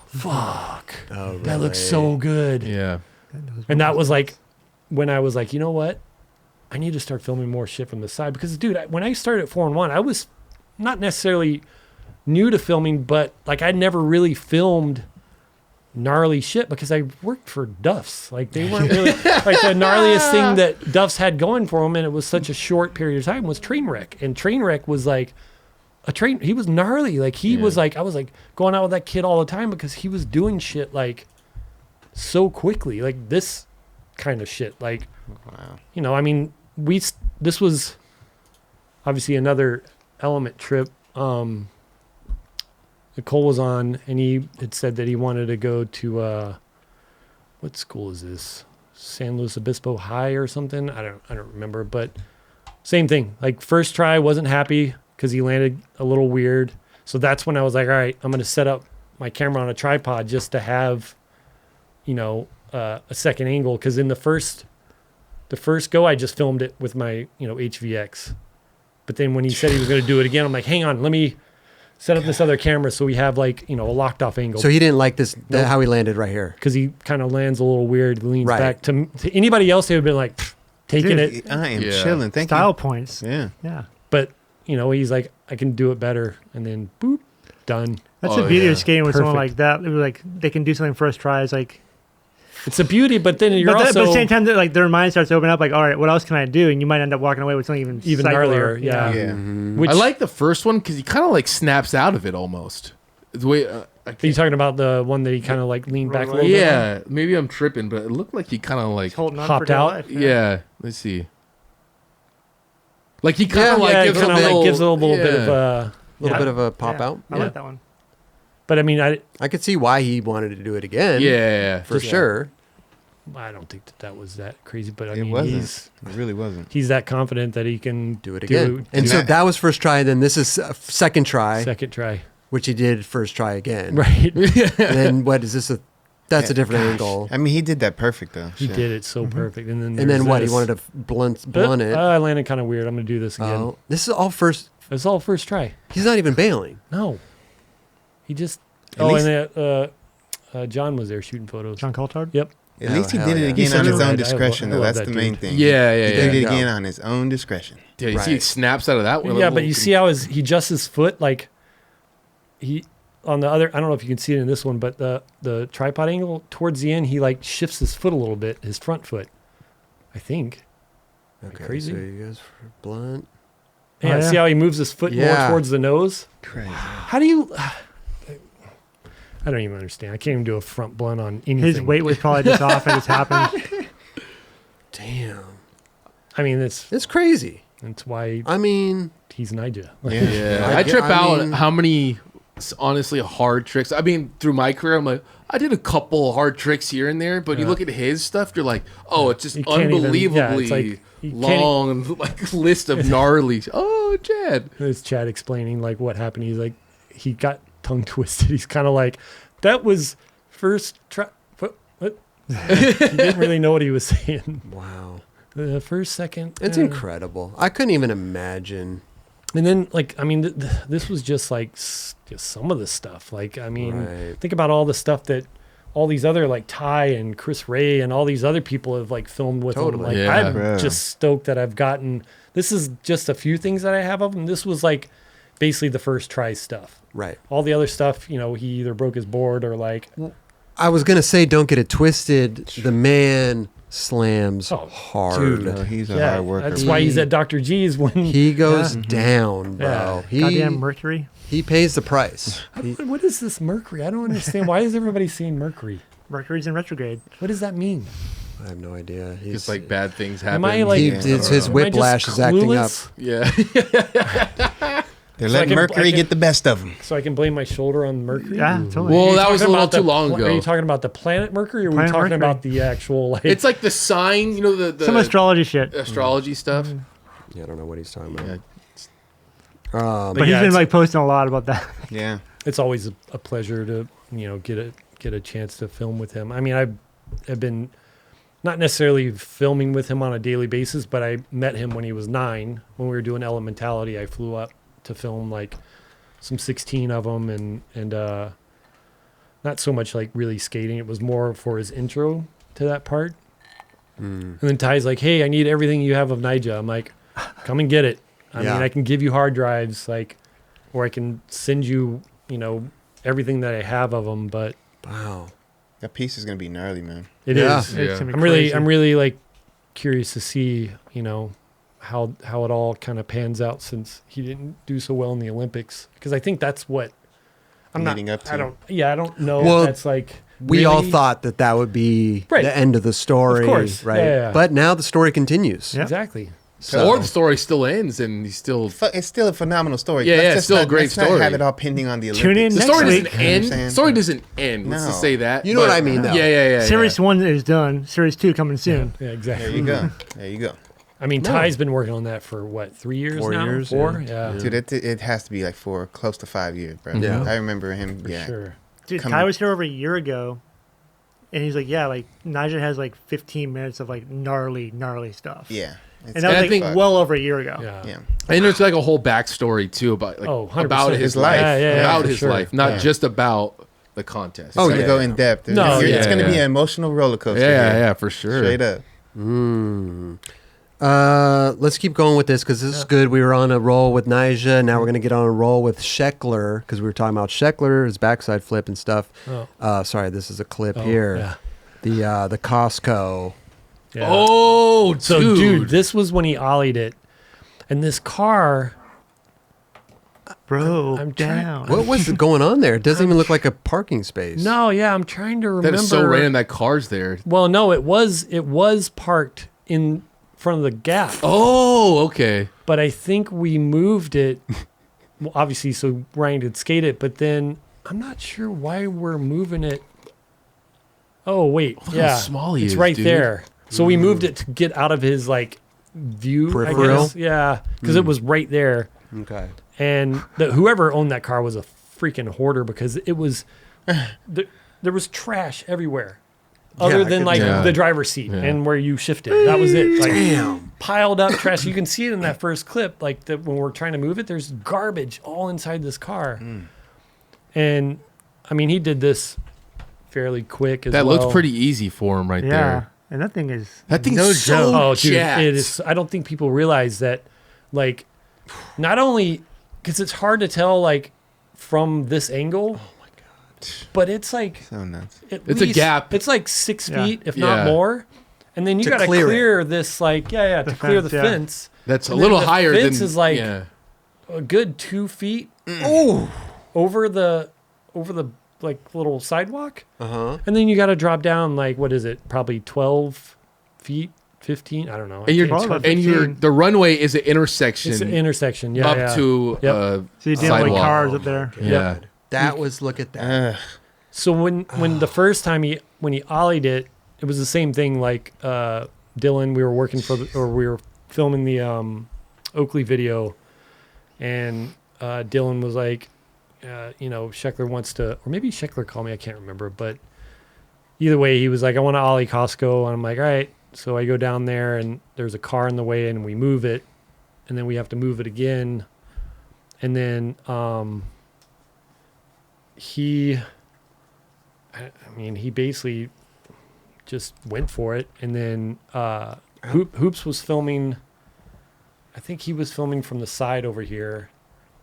"Fuck, that looks so good." Yeah. And that was like when I was like, you know what? I need to start filming more shit from the side because, dude, when I started at 4-1, I was not necessarily new to filming, but like I'd never really filmed gnarly shit because I worked for Duff's. Like they weren't really like the gnarliest thing that Duff's had going for him, and it was such a short period of time was Trainwreck, and Trainwreck was like he was gnarly. Like he was like I was like going out with that kid all the time because he was doing shit like so quickly, like this kind of shit. Like, Wow. I mean, this was obviously another element trip. Nicole was on, and he had said that he wanted to go to what school is this? San Luis Obispo High or something? I don't remember, but same thing. Like first try, wasn't happy because he landed a little weird. So that's when I was like, all right, I'm going to set up my camera on a tripod just to have a second angle, because in the first go I just filmed it with my HVX, but then when he said he was going to do it again, I'm like, hang on, let me set up this other camera so we have like a locked off angle. So he didn't like this Nope. how he landed right here. Because he kind of lands a little weird, leans Right. back to anybody else they would have been like taking Dude, it, I am Yeah. chilling. Thank style points. you. Yeah. Yeah. but he's like, I can do it better, and then boop, done. That's Oh, the beauty yeah. of skating with someone Perfect. like that. It was like they can do something first try. It's like, It's a beauty, but then you're but at also the same time, like their mind starts to open up. Like, all right, what else can I do? And you might end up walking away with something even gnarlier. psychler. Yeah. Yeah. Which, I like the first one because he kind of like snaps out of it almost. The way Are you talking about the one that he kind of like leaned back a little bit? yeah, maybe I'm tripping, but it looked like he kind of like He's holding on Hopped for dear out? life. yeah. Let's see. Like he kind of yeah, gives kind a of little, like gives it a little bit of little bit of a pop out. I like that one. But I mean, I could see why he wanted to do it again. yeah. for sure. I don't think that was that crazy. But I It mean, wasn't. It really wasn't. he's that confident that he can Do it again. And do so that. that was first try. Then this is second try, second try, which he did first try again. right? And then what is this? That's a different angle. I mean, he did that perfect though. He Shit. did it so perfect, and then And then there's what? He this. wanted to blunt it. I landed kind of weird. I'm gonna do this again. Oh, this is all first. It's all first try. He's not even bailing. No, he just. At least- And John was there shooting photos. John Coulthard. Yep. At Oh, least he hell did it yeah. again He's on his so own right. discretion. I Though. love That's that the dude. main thing. Yeah, He yeah, did There it you again go. on his own discretion. Yeah, you Right. see, he snaps out of that one. Yeah, but you see how he adjusts his foot like he on the other. I don't know if you can see it in this one, but the tripod angle towards the end, he like shifts his foot a little bit, his front foot. I think. Okay, crazy? so you guys for blunt. Yeah, yeah. see how he moves his foot more Yeah. towards the nose. Crazy. How do you? I don't even understand. I can't even do a front blunt on anything. His weight was probably just off. It just happened. Damn, I mean, it's crazy. why I mean, he's Nigel. Yeah, I I get- trip I out mean- how many honestly hard tricks. I mean, through my career, I'm like, I did a couple hard tricks here and there, but you Yeah. look at his stuff, you're like, oh, it's just You can't even- unbelievably it's like, you can't long, like list of gnarly. Oh, Chad. It's Chad explaining like what happened. He's like, he got tongue twisted. He's kind of like, that was first try. What? He didn't really know what he was saying. wow, The first, second. it's incredible. I couldn't even imagine. And then, like, I mean, this was just like just some of the stuff. Like, I mean, Right. think about all the stuff that all these other like Ty and Chris Ray and all these other people have like filmed with him. Totally. Like, Yeah. I'm Bro. just stoked that I've gotten. This is just a few things that I have of him. This was like basically the first try stuff. Right. All the other stuff, you know, he either broke his board or like, I was gonna say, don't get it twisted. The man slams Oh, hard. dude. No, he's a yeah, hard worker. that's why he's at Dr. G's when. He goes down, bro. Yeah. He Goddamn Mercury. he pays the price. He- What is this Mercury? I don't understand. Why is everybody saying Mercury? Mercury's in retrograde. What does that mean? I have no idea. He's Just like bad things happen. Am I like? he, Yeah. it's his am I just whiplash is acting up. clueless? Yeah. They're So I letting can- Mercury I can- get the best of him. So I can blame my shoulder on Mercury? Yeah, totally. Well, Are you that was a talking little about the too long pla- ago. Are you talking about the planet Mercury, or are we Planet talking Mercury. about the actual like? It's like the sign, you know, the Some astrology shit. astrology stuff. Yeah, I don't know what he's talking about. Yeah. But yeah, he's been it's- like posting a lot about that. Yeah. it's always a pleasure to get a chance to film with him. I mean, I've been not necessarily filming with him on a daily basis, but I met him when he was 9 when we were doing Elementality. I flew up to film like some 16 of them and not so much like really skating. It was more for his intro to that part. And then Ty's like, "Hey, I need everything you have of Nija." I'm like, "Come and get it. I Yeah. mean, I can give you hard drives, like, or I can send you, you know, everything that I have of them." But Wow. That piece is gonna be gnarly, man. it Yeah. is. Yeah. It's gonna be I'm crazy. really like curious to see, you know, how it all kind of pans out since he didn't do so well in the Olympics. Because I think that's what I'm Leading not. up to. I don't know. Well, if that's like We all really- thought that would be Right. the end of the story, Of course. right? Yeah, yeah. But now the story continues. Yeah. exactly. So, Or the story still ends and he's still. It's still a phenomenal story. Yeah, Let's yeah, it's just still a not- great let's not story. have it all pending on the Olympics. Tune in The next story week. doesn't You know what I'm end. saying? Story doesn't end. Let's No. just say that. You know what I mean, though. Yeah. Series 1 is done. Series 2 coming soon. Yeah, exactly. There you go. There you go. I mean, Ty's been working on that for what, 3 years 4 now? years, 4? yeah. Yeah, Dude, it has to be like for close to 5 years, bro. Yeah. I remember him. for Yeah. sure. Dude, Come Ty on. was here over a year ago, and he's like, yeah, like, Nigel has like 15 minutes of like gnarly Yeah. stuff. It's- And that was I like think- well over a year ago. Yeah. Yeah. And there's like a whole backstory too about like 100%. about his life, Yeah, yeah, about for his sure. life, not Yeah. just about the contest. Oh, yeah. to go in depth. No, It's yeah, going to be yeah. an emotional roller coaster. yeah, here. yeah, for sure. Straight up. let's keep going with this because this is good. We were on a roll with Nija. Now we're going to get on a roll with Scheckler because we were talking about Scheckler, his backside flip and stuff. Oh. Sorry, this is a clip Oh, here. yeah. The Costco. Yeah. Oh, So, dude. dude, this was when he ollied it. And this car, Bro, I'm trying- down. What was going on there? It doesn't even look like a parking space. no, yeah, I'm trying to remember. that is so random that car's there. Well, no, it was parked in front of the gap. Oh, okay. But I think we moved it, well, obviously, so Ryan could skate it. But then I'm not sure why we're moving it. Oh wait, Look yeah, how small he it's is, right dude. there. So we moved it to get out of his like view, Peripheral? I guess. Yeah, because it was right there. Okay. And whoever owned that car was a freaking hoarder because it was there was trash everywhere, other I than could like tell. the driver's seat Yeah. and where you shifted. That was it. Like, Damn. piled up trash. You can see it in that first clip. Like when we're trying to move it, there's garbage all inside this car. And I mean, he did this fairly quick as That well. looks pretty easy for him right Yeah. there. And that thing is That thing's no so joke. Oh, dude, jacked. it is. I don't think people realize that. Like, not only because it's hard to tell like from this angle. Oh my god! But it's like So nuts. It's a gap. It's like 6 Yeah. feet, if Yeah. not more. And then you To got to clear clear this like to clear the fence, yeah. fence. That's a And little then the higher fence than is like yeah. a good 2 feet Ooh. over the like little sidewalk. Uh-huh. And then you got to drop down like what is it? Probably 12 feet, 15. I don't know. And you're It's hard- and your 15. the runway is an intersection it's an intersection. Yeah, up yeah. to Yep. So you didn't like sidewalk. cars up there. Yeah. That was, look at that. So when the first time he ollied it, it was the same thing. Like Dylan, we were working we were filming the Oakley video, and Dylan was like, Scheckler wants to, or maybe Scheckler called me, I can't remember, but either way, he was like, I want to ollie Costco, and I'm like, all right. So I go down there, and there's a car in the way, and we move it, and then we have to move it again, and then he basically just went for it. And then Hoops was filming. I think he was filming from the side over here.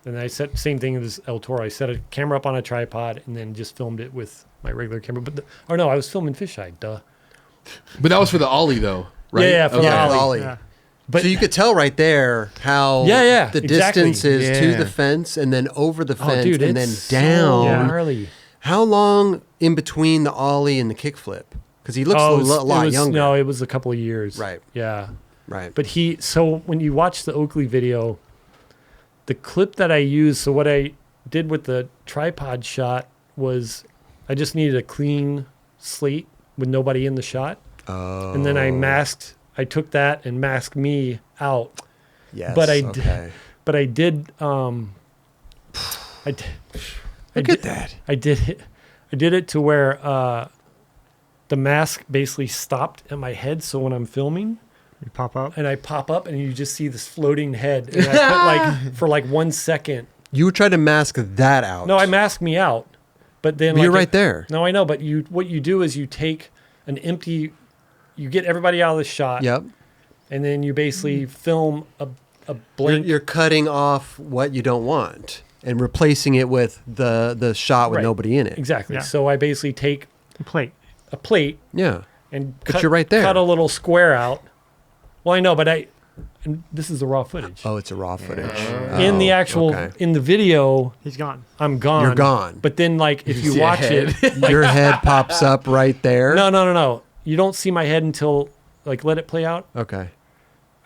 And I said same thing as El Toro. I set a camera up on a tripod and then just filmed it with my regular camera. I was filming fisheye. Duh. But that was for the ollie though, right? Yeah, for the Yeah, ollie. ollie. Yeah. But so you could tell right there how Yeah, the exactly. distance is to Yeah. the fence and then over the fence dude, and then it's down. so Yeah. gnarly. How long in between the ollie and the kickflip? Because he looks Oh, a lot younger. No, it was a couple of years. Right. Yeah. Right. But so when you watch the Oakley video, the clip that I used, so what I did with the tripod shot was I just needed a clean slate with nobody in the shot. Oh. And then I took that and masked me out. Yes. but I okay. But I did, Look at that. I did it to where the mask basically stopped at my head. So when I'm filming, You pop up. and I pop up and you just see this floating head. And I put for 1 second. You were trying to mask that out. No, I masked me out. But then But you're right there. No, I know, but what you do is you take an empty, you get everybody out of the shot. Yep. And then you basically film a blank. You're cutting off what you don't want and replacing it with the shot with Right. nobody in it. Exactly. Yeah. So I basically take Plate. a plate Yeah. and But you're right there. cut a little square out. Well, I know, but and this is the raw footage. Oh, it's a raw footage. In the Oh, actual, okay. in the video, He's gone. I'm gone. You're gone. But then, if you see a watch head. it, Your head pops up right there. no. You don't see my head until, let it play out. Okay.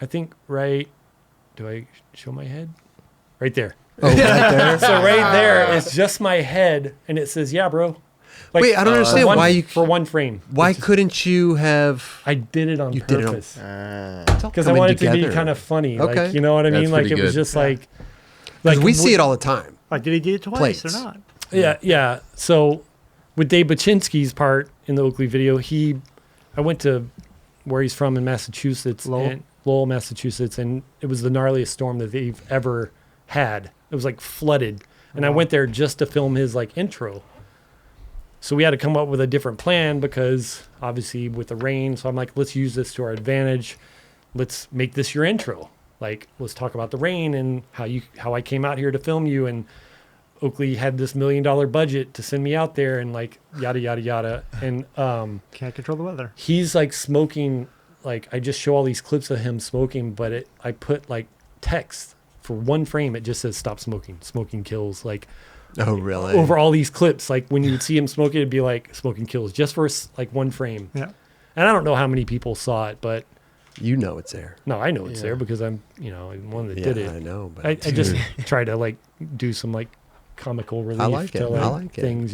I think do I show my head? Right there. Oh, right there. So right there is just my head, and it says, "Yeah, bro." Wait, I don't understand why you. for one frame. Why couldn't you have? I did it on You did it on- purpose It's all because I coming wanted it to be together. kind of funny. Okay. You know what I That's mean? Like pretty it was good. just Because we see it all the time. Like, did he get it twice Plates. or not? Yeah. So with Dave Baczynski's part in the Oakley video, I went to where he's from in Massachusetts, Lowell, Massachusetts, and it was the gnarliest storm that they've ever had. It was flooded, and I went there just to film his intro. So we had to come up with a different plan because obviously with the rain. So I'm like, let's use this to our advantage. Let's make this your intro. Let's talk about the rain and how I came out here to film you, and Oakley had this $1 million budget to send me out there, and yada yada yada. And Can't control the weather. he's smoking. I just show all these clips of him smoking, but I put text for one frame. It just says "Stop smoking. Smoking kills." Oh, really? Over all these clips, when you would see him smoking, it'd be "Smoking kills," just for one frame. Yeah. And I don't know how many people saw it, but You know it's there. No, I know it's there because I'm the one that did it. I know, but I just try to like do some like comical relief like it. to I like it. things,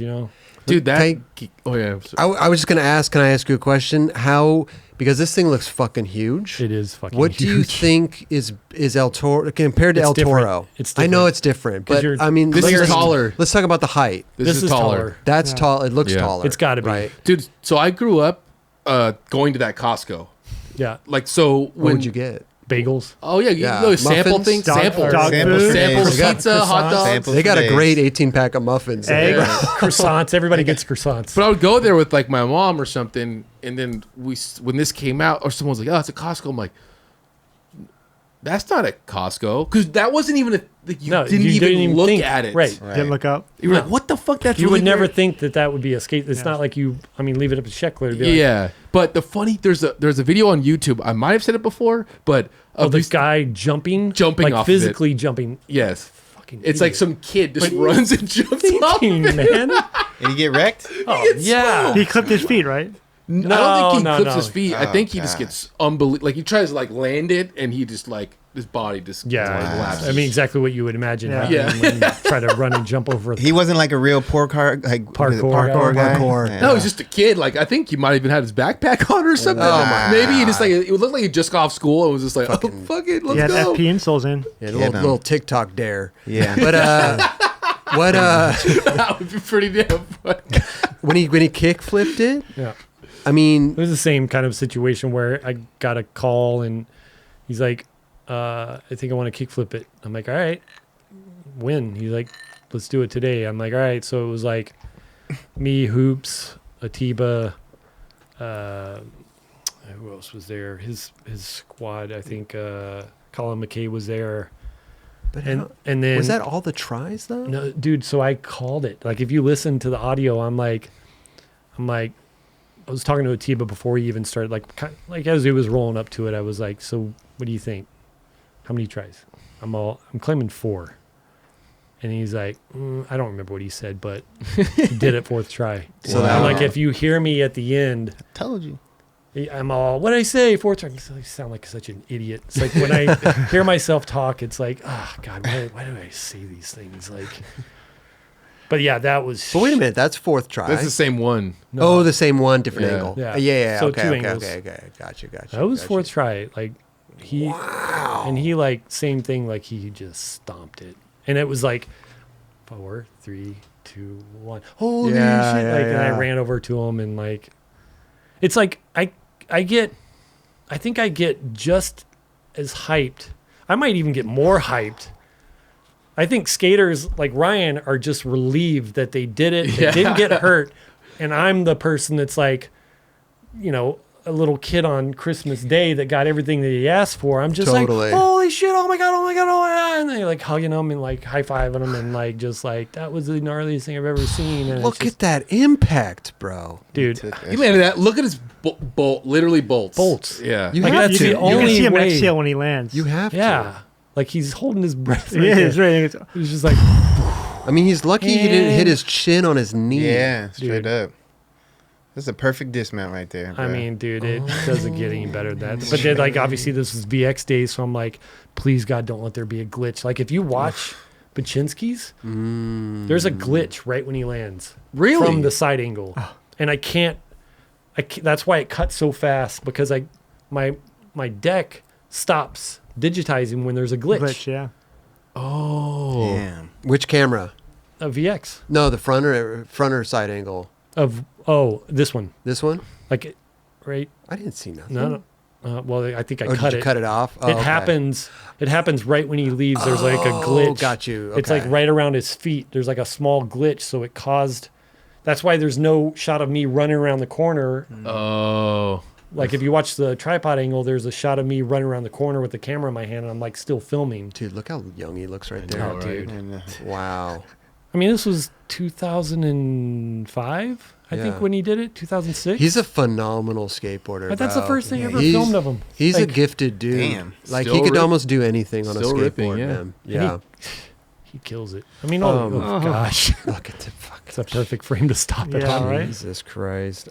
Dude, that. Can Oh yeah. I was just gonna ask. Can I ask you a question? How? Because this thing looks fucking huge. It is fucking What do you huge. think is El Toro compared to It's El different. Toro? It's I know different. it's different, 'Cause but you're- I mean, This is taller. Let's talk about the height. This is taller. That's tall. It looks Yeah. taller. It's gotta be. right. Dude, so I grew up going to that Costco. Yeah, Like, so What when would you get? bagels. Oh yeah, you Yeah, know, sample muffins, things, dog samples, food. Samples, samples, They got pizza, hot croissants. dogs. Samples. They got a days. great 18-pack of muffins. Egg. there. Croissants. Everybody gets croissants. But I would go there with like my mom or something, and then when this came out, or someone was like, "Oh, it's a Costco." I'm like, "That's not a Costco," because that wasn't even a. Like, you No, didn't you even didn't even look think. at it. Right. Right. Didn't look up. You were No. like, "What the fuck?" That's You really would never great." think that would be a skate. It's Yeah. not like you. I mean, leave it up to Scheckler to be like, Yeah, but there's a video on YouTube. I might have said it before, but oh, of this these guy jumping, Jumping like off of it. physically jumping. yes, Fucking it's like idiot. some kid just runs and jumps off. Fucking, man. And you get wrecked? Oh, yeah. He clipped his feet, right? I don't think he No, clips no. his feet. I Oh, think he just God. gets unbelievable. Like he tries to like land it, and he just like his body just Yeah, collapses. I mean exactly what you would imagine Yeah. happening when you try to run and jump over. He wasn't like a real parkour Parkour guy. Parkour. Yeah. No, he's just a kid. Like I think he might even had his backpack on or something. Oh, my Maybe he just God. like it would look like he just got off school and was just like, oh fuck it, He let's had go. FP insoles in. Yeah, Yeah, little TikTok dare. Yeah. But what That would be pretty damn funny. when he kick flipped it? Yeah, I mean, it was the same kind of situation where I got a call and he's like, I think I want to kickflip it. I'm like, all right, when? He's like, let's do it today. I'm like, all right. So it was like me, Hoops, Atiba, who else was there? His squad, I think Colin McKay was there. but And how- and then was that all the tries though? No, dude. So I called it. Like, if you listen to the audio, I'm like, I was talking to Atiba before he even started. Like as he was rolling up to it, I was like, so what do you think? How many tries? I'm claiming 4. And he's like, I don't remember what he said, but he did it 4th try. So I'm that- like, if you hear me at the end, Told you. I'm all, what did I say? 4th try. I sound like such an idiot. It's like when I hear myself talk, it's like, oh God, why do I say these things? Like, but yeah, that was. But wait a minute, that's 4th try. That's the same one. No, Oh, the same one, different Yeah. angle. Yeah. Yeah. So Okay, 2 okay, angles. okay. Gotcha. that was 4th try. Like and he like same thing. Like he just stomped it, and it was like 4, 3, 2, 1. Holy Yeah, shit! yeah, Like, and I yeah. ran over to him, and like, it's like I think I get just as hyped. I might even get more hyped. I think skaters like Ryan are just relieved that they did it. They Yeah. didn't get hurt. And I'm the person that's like, a little kid on Christmas Day that got everything that he asked for. I'm just Totally. like, holy shit, oh my God, oh my God, oh my God. And they like hugging him and like high-fiving him and like just like, that was the gnarliest thing I've ever seen. And Look it's at that impact, bro. dude, He landed that. Look at his bolt. Literally bolts. Bolts. Yeah. You Like, have that's to. the You can only see him way. exhale when he lands. You have to. Yeah. Like he's holding his breath. Yeah, it's there. right. It was just like, I mean, he's lucky he didn't hit And- his chin on his knee. Yeah, straight Dude. up. That's a perfect dismount right there. I bro. mean, dude, it doesn't get any better than that. But then, like, obviously, this is VX days, so I'm like, please, God, don't let there be a glitch. Like, if you watch Baczynski's, there's a glitch right when he lands. Really? From the side angle. And I can't, that's why it cuts so fast, because my deck stops digitizing when there's a glitch. yeah. Oh. Damn. Which camera? A VX. No, the front or side angle. This one. This one? Like, right? I didn't see nothing. No. Well, I think I Oh, cut did you it. cut it off? Oh, It okay. happens. It happens right when he leaves. There's like a glitch. Got you. It's like Okay. right around his feet. There's like a small glitch, so it caused. That's why there's no shot of me running around the corner. Oh. Like if you watch the tripod angle, there's a shot of me running around the corner with the camera in my hand, and I'm like still filming. Dude, look how young he looks right there. know, right? Dude. And, Wow. I mean, this was 2005, I Yeah. think, when he did it. 2006. He's a phenomenal skateboarder. But that's the bro. first thing I ever He's- filmed of him. He's Like, a gifted dude. Damn. Like Still he could rip- almost do anything on a still skateboard, ripping, yeah. man. Yeah. He kills it. I mean, oh gosh, Look at the fuck. it's a perfect frame to stop it Yeah, on, right? right? Jesus Christ.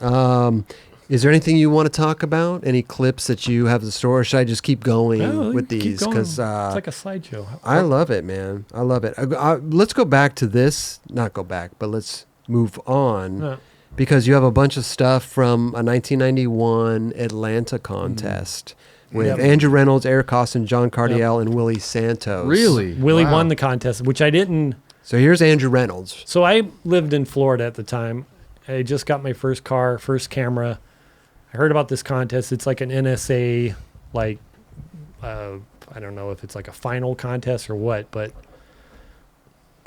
Is there anything you want to talk about? Any clips that you have the store? Or should I just keep going No, with keep these? going. Because it's like a slideshow. I love it, man. I love it. Let's go back to this. Not go back, but let's move on. Because you have a bunch of stuff from a 1991 Atlanta contest with Andrew Reynolds, Eric Costin, John Cardiel, and Willie Santos. Really? Willie won the contest, which I didn't. So here's Andrew Reynolds. So I lived in Florida at the time. I just got my first car, first camera. I heard about this contest. It's like an NSA, like, I don't know if it's like a final contest or what, but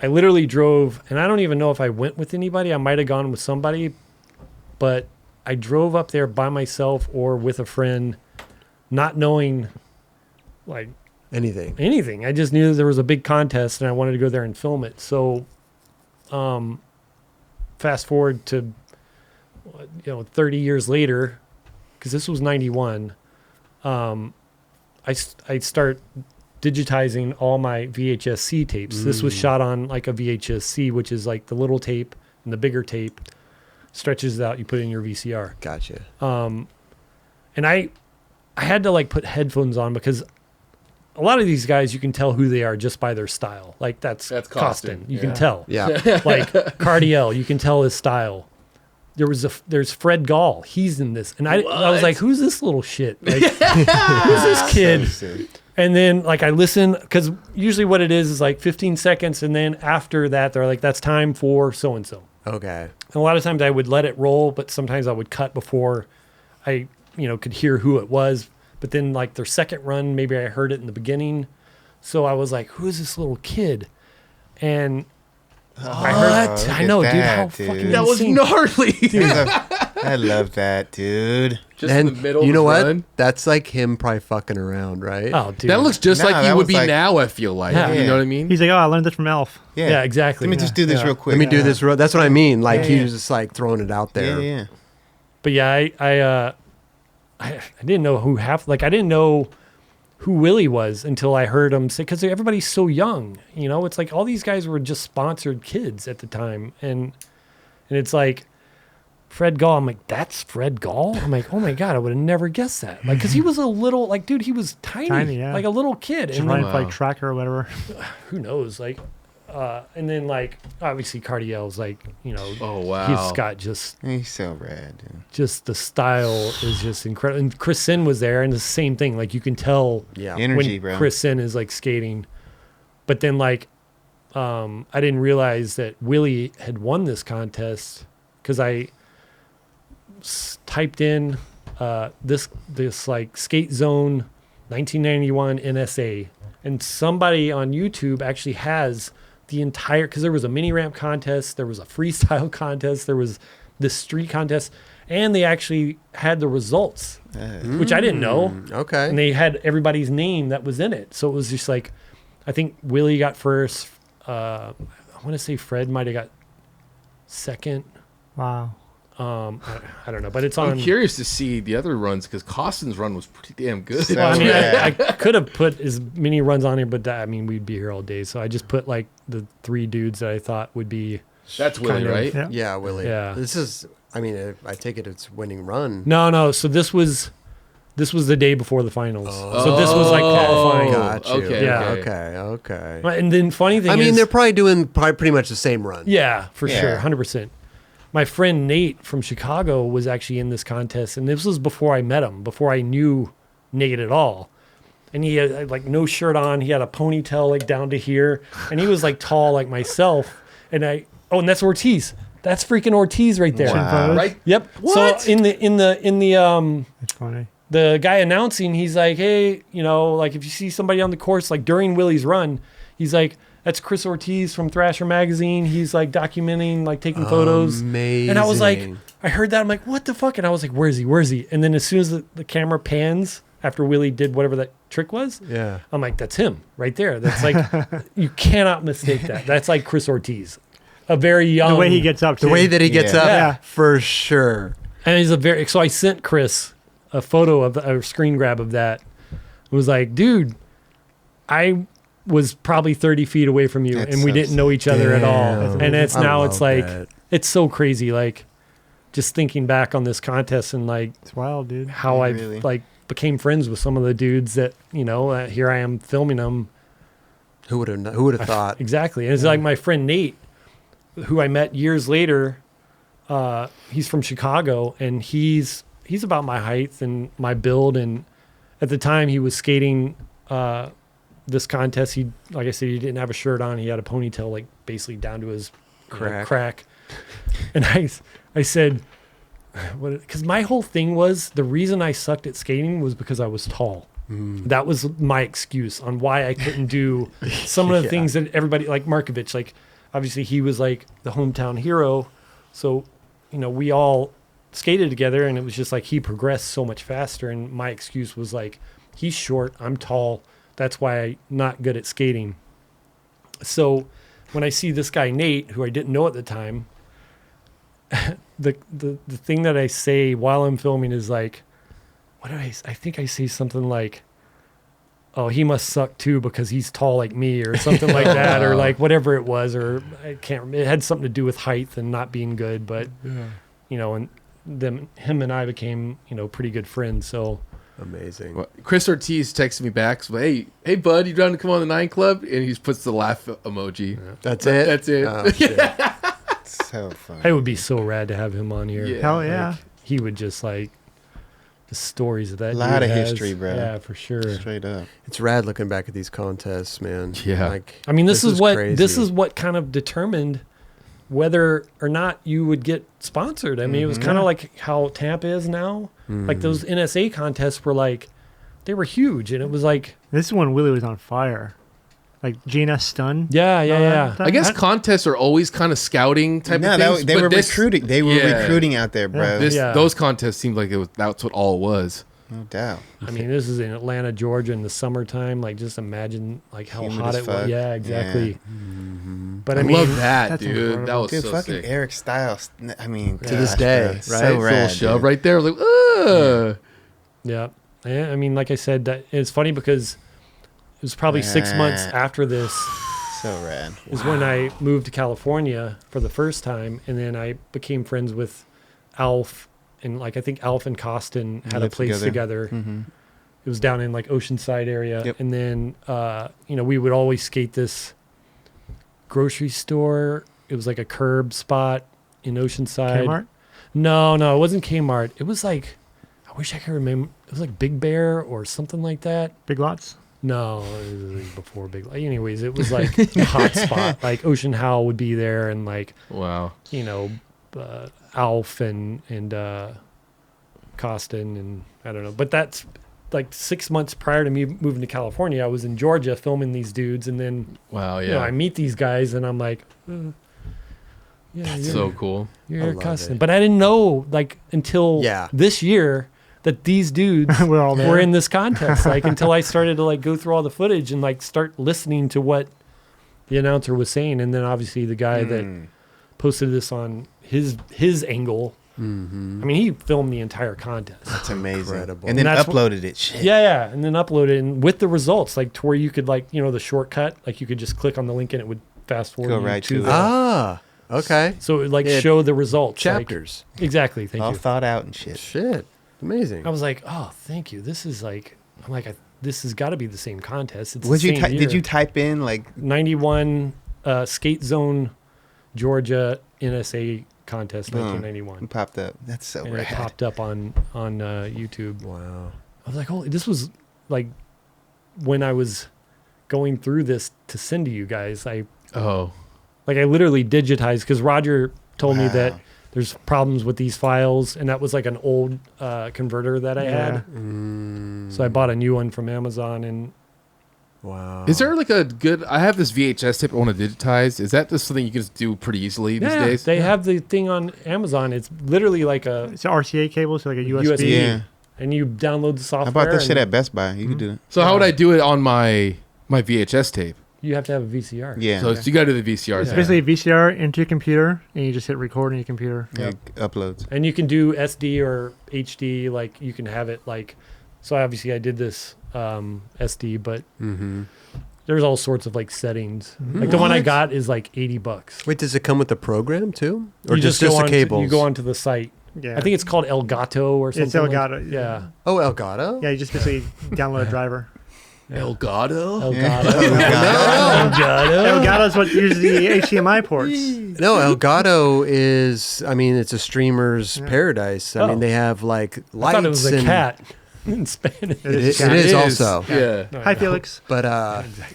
I literally drove, and I don't even know if I went with anybody. I might have gone with somebody, but I drove up there by myself or with a friend, not knowing, like, anything. I just knew that there was a big contest, and I wanted to go there and film it. So, fast forward to, 30 years later, because this was 91, I start digitizing all my VHS-C tapes. This was shot on like a VHS-C, which is like the little tape and the bigger tape stretches out. You put it in your VCR. Gotcha. And I had to like put headphones on because a lot of these guys, you can tell who they are just by their style. Like that's Costin. You can tell. Yeah. Like Cardiel, you can tell his style. There's Fred Gall. He's in this. And I was like, who's this little shit? Like, who's this kid? So And then like I listen, because usually what it is like 15 seconds. And then after that, they're like, that's time for so-and-so. Okay. And a lot of times I would let it roll, but sometimes I would cut before I, could hear who it was. But then like their second run, maybe I heard it in the beginning. So I was like, who is this little kid? And I heard, I know, dude, how fucking That was insane. gnarly. I love that, dude. Just And in the middle. you know of what? his run. That's like him probably fucking around, right? Oh, dude. That looks just Nah, like he that would was be like- now. I feel like. Yeah. You know what I mean? He's like, oh, I learned this from Elf. Yeah, exactly. Let me just do this Yeah. real quick. Let me do this. That's what I mean. Like Yeah, he yeah. was just like throwing it out there. Yeah. But yeah, I didn't know who I didn't know who Willie was until I heard him say, because everybody's so young, it's like all these guys were just sponsored kids at the time. And it's like Fred Gall. I'm like, that's Fred Gall? I'm like, oh my God, I would have never guessed that. Like, cause he was a little, like, dude, he was tiny, yeah. like a little kid. Just And running then, for like tracker or whatever. who knows? Like, and then like, obviously Cardiel's like, Oh wow. he's got just He's so rad, dude. just the style is just incredible. And Chris Sin was there, and the same thing. Like you can tell Yeah. Energy, when bro. Chris Sin is like skating. But then like, I didn't realize that Willie had won this contest because I typed in this like skate zone 1991 NSA, and somebody on YouTube actually has the entire, because there was a mini ramp contest, there was a freestyle contest, there was this street contest, and they actually had the results, which I didn't know. Okay. And they had everybody's name that was in it. So it was just like, I think Willie got first. I want to say Fred might have got second. Wow. I don't know, but it's I'm on. curious to see the other runs because Costin's run was pretty damn good. So- Well, I mean, Yeah. I could have put as many runs on here, but I mean, we'd be here all day. So I just put like the three dudes that I thought would be. That's Willie, kind of- right? Yeah. Yeah, Willie. Yeah. This is. I mean, I take it it's winning run. No. So this was the day before the finals. So this was like qualifying. Got you. Okay, Yeah. Okay. And then funny thing I mean, is, they're probably doing pretty much the same run. yeah, for Yeah. sure, 100%. My friend Nate from Chicago was actually in this contest, and this was before I met him, before I knew Nate at all. And he had like no shirt on. He had a ponytail like down to here, and he was like tall like myself. And and that's Ortiz. That's freaking Ortiz right there. Wow. Right? Yep. What? So in the That's funny. the guy announcing, he's like, hey, like if you see somebody on the course, like during Willie's run, he's like, that's Chris Ortiz from Thrasher Magazine. He's like documenting, like taking photos. Amazing. And I was like, I heard that. I'm like, what the fuck? And I was like, where's he? And then as soon as the camera pans after Willie did whatever that trick was, yeah. I'm like, that's him right there. That's like, you cannot mistake that. That's like Chris Ortiz. A very young. The way he gets up, The too. way that he gets Yeah. up, Yeah. for sure. And he's so I sent Chris a photo of a screen grab of that. It was like, dude, I was probably 30 feet away from you That's and we so didn't know each other at all. Damn. And it's I now love it's like, that. it's so crazy. Like just thinking back on this contest and like It's wild, dude. how Yeah, I really. like became friends with some of the dudes that here I am filming them. Who would have thought? Exactly. And it's like my friend Nate, who I met years later. He's from Chicago, and he's about my height and my build. And at the time, he was skating this contest. He, like I said, he didn't have a shirt on. He had a ponytail, like basically down to his crack. And I said, because my whole thing was the reason I sucked at skating was because I was tall. That was my excuse on why I couldn't do some of the things that everybody like Markovich, like obviously he was like the hometown hero. So, we all skated together and it was just like he progressed so much faster. And my excuse was like, he's short, I'm tall. That's why I'm not good at skating. So when I see this guy, Nate, who I didn't know at the time, the thing that I say while I'm filming is like, I think I say something like, oh, he must suck too because he's tall like me or something like that, or like whatever it was, or I can't remember. It had something to do with height and not being good, but and him and I became, pretty good friends. So Amazing. Well, Chris Ortiz texted me back. So, hey, bud, you trying to come on the 9 Club? And he just puts the laugh emoji. That's it. That's it. Oh, shit. So fun. it would be so rad to have him on here. Yeah. Hell yeah. Like, he would just like the stories of that. A lot dude of has. history, bro. Yeah, for sure. Straight up. It's rad looking back at these contests, man. Yeah. Like, I mean, this is crazy. what kind of determined whether or not you would get sponsored. I mean, it was kind of like how Tampa is now. Like those NSA contests were like, they were huge, and it was like, This is when Willie was on fire. Like GNS Stun. yeah. I guess contests are always kind of scouting type of things. They but were this- recruiting. They were Yeah. recruiting out there, bro. Yeah. Those contests seemed like that's what all it was. No doubt. I mean, this is in Atlanta, Georgia, in the summertime. Like, just imagine like how Humid hot as it was. fuck. Yeah, exactly. Yeah. But I I mean, love that, that's dude. incredible. That was Dude, so fucking sick. Eric Styles. I mean, To this day, bro, right? So Full rad, shove dude. right there. Like, ugh. Yeah. I mean, like I said, that it's funny because it was probably 6 months after this So rad. is when I moved to California for the first time, and then I became friends with Alf, and like I think Alf and Costin had a Lived place together. Mm-hmm. It was down in like Oceanside area, Yep. and then we would always skate this grocery store. It was like a curb spot in Oceanside. Kmart. No, it wasn't Kmart. It was like, I wish I could remember. It was like Big Bear or something like that. Big Lots. No, it was like before Big. Anyways, it was like a hot spot. Like Ocean Howl would be there, and like Wow. Alf and Costin, and I don't know. But that's like 6 months prior to me moving to California. I was in Georgia filming these dudes, and then Wow, yeah. I meet these guys, and I'm like, yeah, That's so cool. you're I Eric love Costin. it. But I didn't know like until this year that these dudes We're all there. were in this contest. Like until I started to like go through all the footage and like start listening to what the announcer was saying, and then obviously the guy that posted this on his angle. Mm-hmm. I mean, he filmed the entire contest. That's amazing. Incredible. And then And that's uploaded it. Shit. Yeah, and then uploaded it and with the results, like to where you could like the shortcut, like you could just click on the link and it would fast forward Go you right to to the, it. Ah, okay. so it would like Yeah, show the results. like- Chapters. exactly. Thank All you. thought out and shit. Shit. Amazing. I was like, oh, thank you. This is like, I'm like, this has got to be the same contest. It's Did the same year. you type in like 91 Skate Zone Georgia NSA contest Boom. 1991, it popped up? That's so and it rad. popped up on YouTube. Wow. I was like, holy, this was like when I was going through this to send to you guys. I literally digitized because Roger told me that Wow. there's problems with these files, and that was like an old converter that I had. So I bought a new one from Amazon, and Wow. Is there like a good? I have this VHS tape I want to digitize. Is that just something you can just do pretty easily these days? they have the thing on Amazon. It's literally like a It's an RCA cable, so like a USB. USB. Yeah. and you download the software. I bought that shit and at Best Buy. You could do it. So how would I do it on my VHS tape? You have to have a VCR. Yeah. So you got to do the VCR. It's thing. basically a VCR into your computer, and you just hit record on your computer. Yeah, uploads. And you can do SD or HD. Like you can have it like. So obviously I did this SD, but there's all sorts of like settings. Like the one I What? got is like $80. Wait, does it come with the program too, or You just go the on to- cables? you go onto the site. Yeah. I think it's called Elgato or something. It's Elgato. Yeah. Oh, Elgato? Yeah, you just basically download a driver. Elgato? Elgato. Elgato is what uses the HDMI ports. No, Elgato is, I mean, it's a streamer's paradise. I mean, Oh. they have like lights. I thought it was a and cat in Spanish. It is It is. also. Yeah. Hi, Felix. But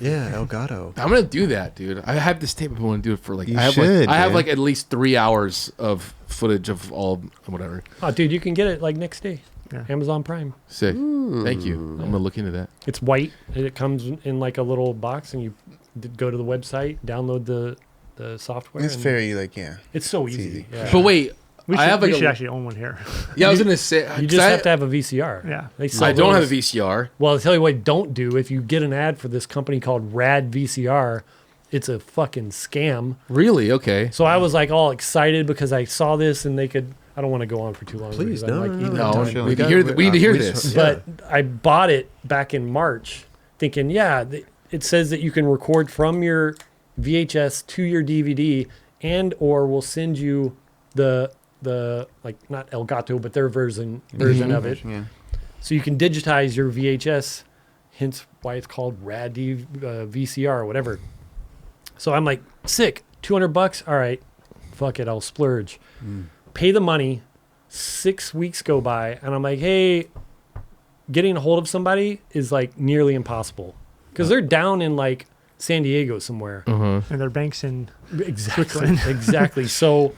yeah, Elgato. I'm gonna do that, dude. I have this tape. I want to do it for like. You I have should, like I have dude. like at least 3 hours of footage of all whatever. Oh, dude, you can get it like next day. Yeah. Amazon Prime. Sick. Thank you. I'm gonna look into that. It's white. And it comes in like a little box, and you go to the website, download the software. It's and very like yeah. It's so it's easy. easy. Yeah. But wait, We I have like should a, actually own one here. yeah. I was gonna say you 'cause just I, have to have a VCR. Yeah. They sell I don't have a those. VCR. Well, I'll tell you what, don't do. If you get an ad for this company called Rad VCR, it's a fucking scam. Really? Okay. So I was like all excited because I saw this and they could. I don't want to go on for too long. Please, because I'm, no, like, no, eating no, up No, time. sure. we need to hear we this. just- But I bought it back in March, thinking, it says that you can record from your VHS to your DVD, and or we'll send you the like not Elgato, but their version of it, Yeah. so you can digitize your VHS. Hence why it's called Rad VCR or whatever. So I'm like, sick, $200. All right, fuck it, I'll splurge. Pay the money. 6 weeks go by, and I'm like, hey, getting a hold of somebody is like nearly impossible because they're down in like San Diego somewhere. And their banks in Exactly. Switzerland. Exactly. So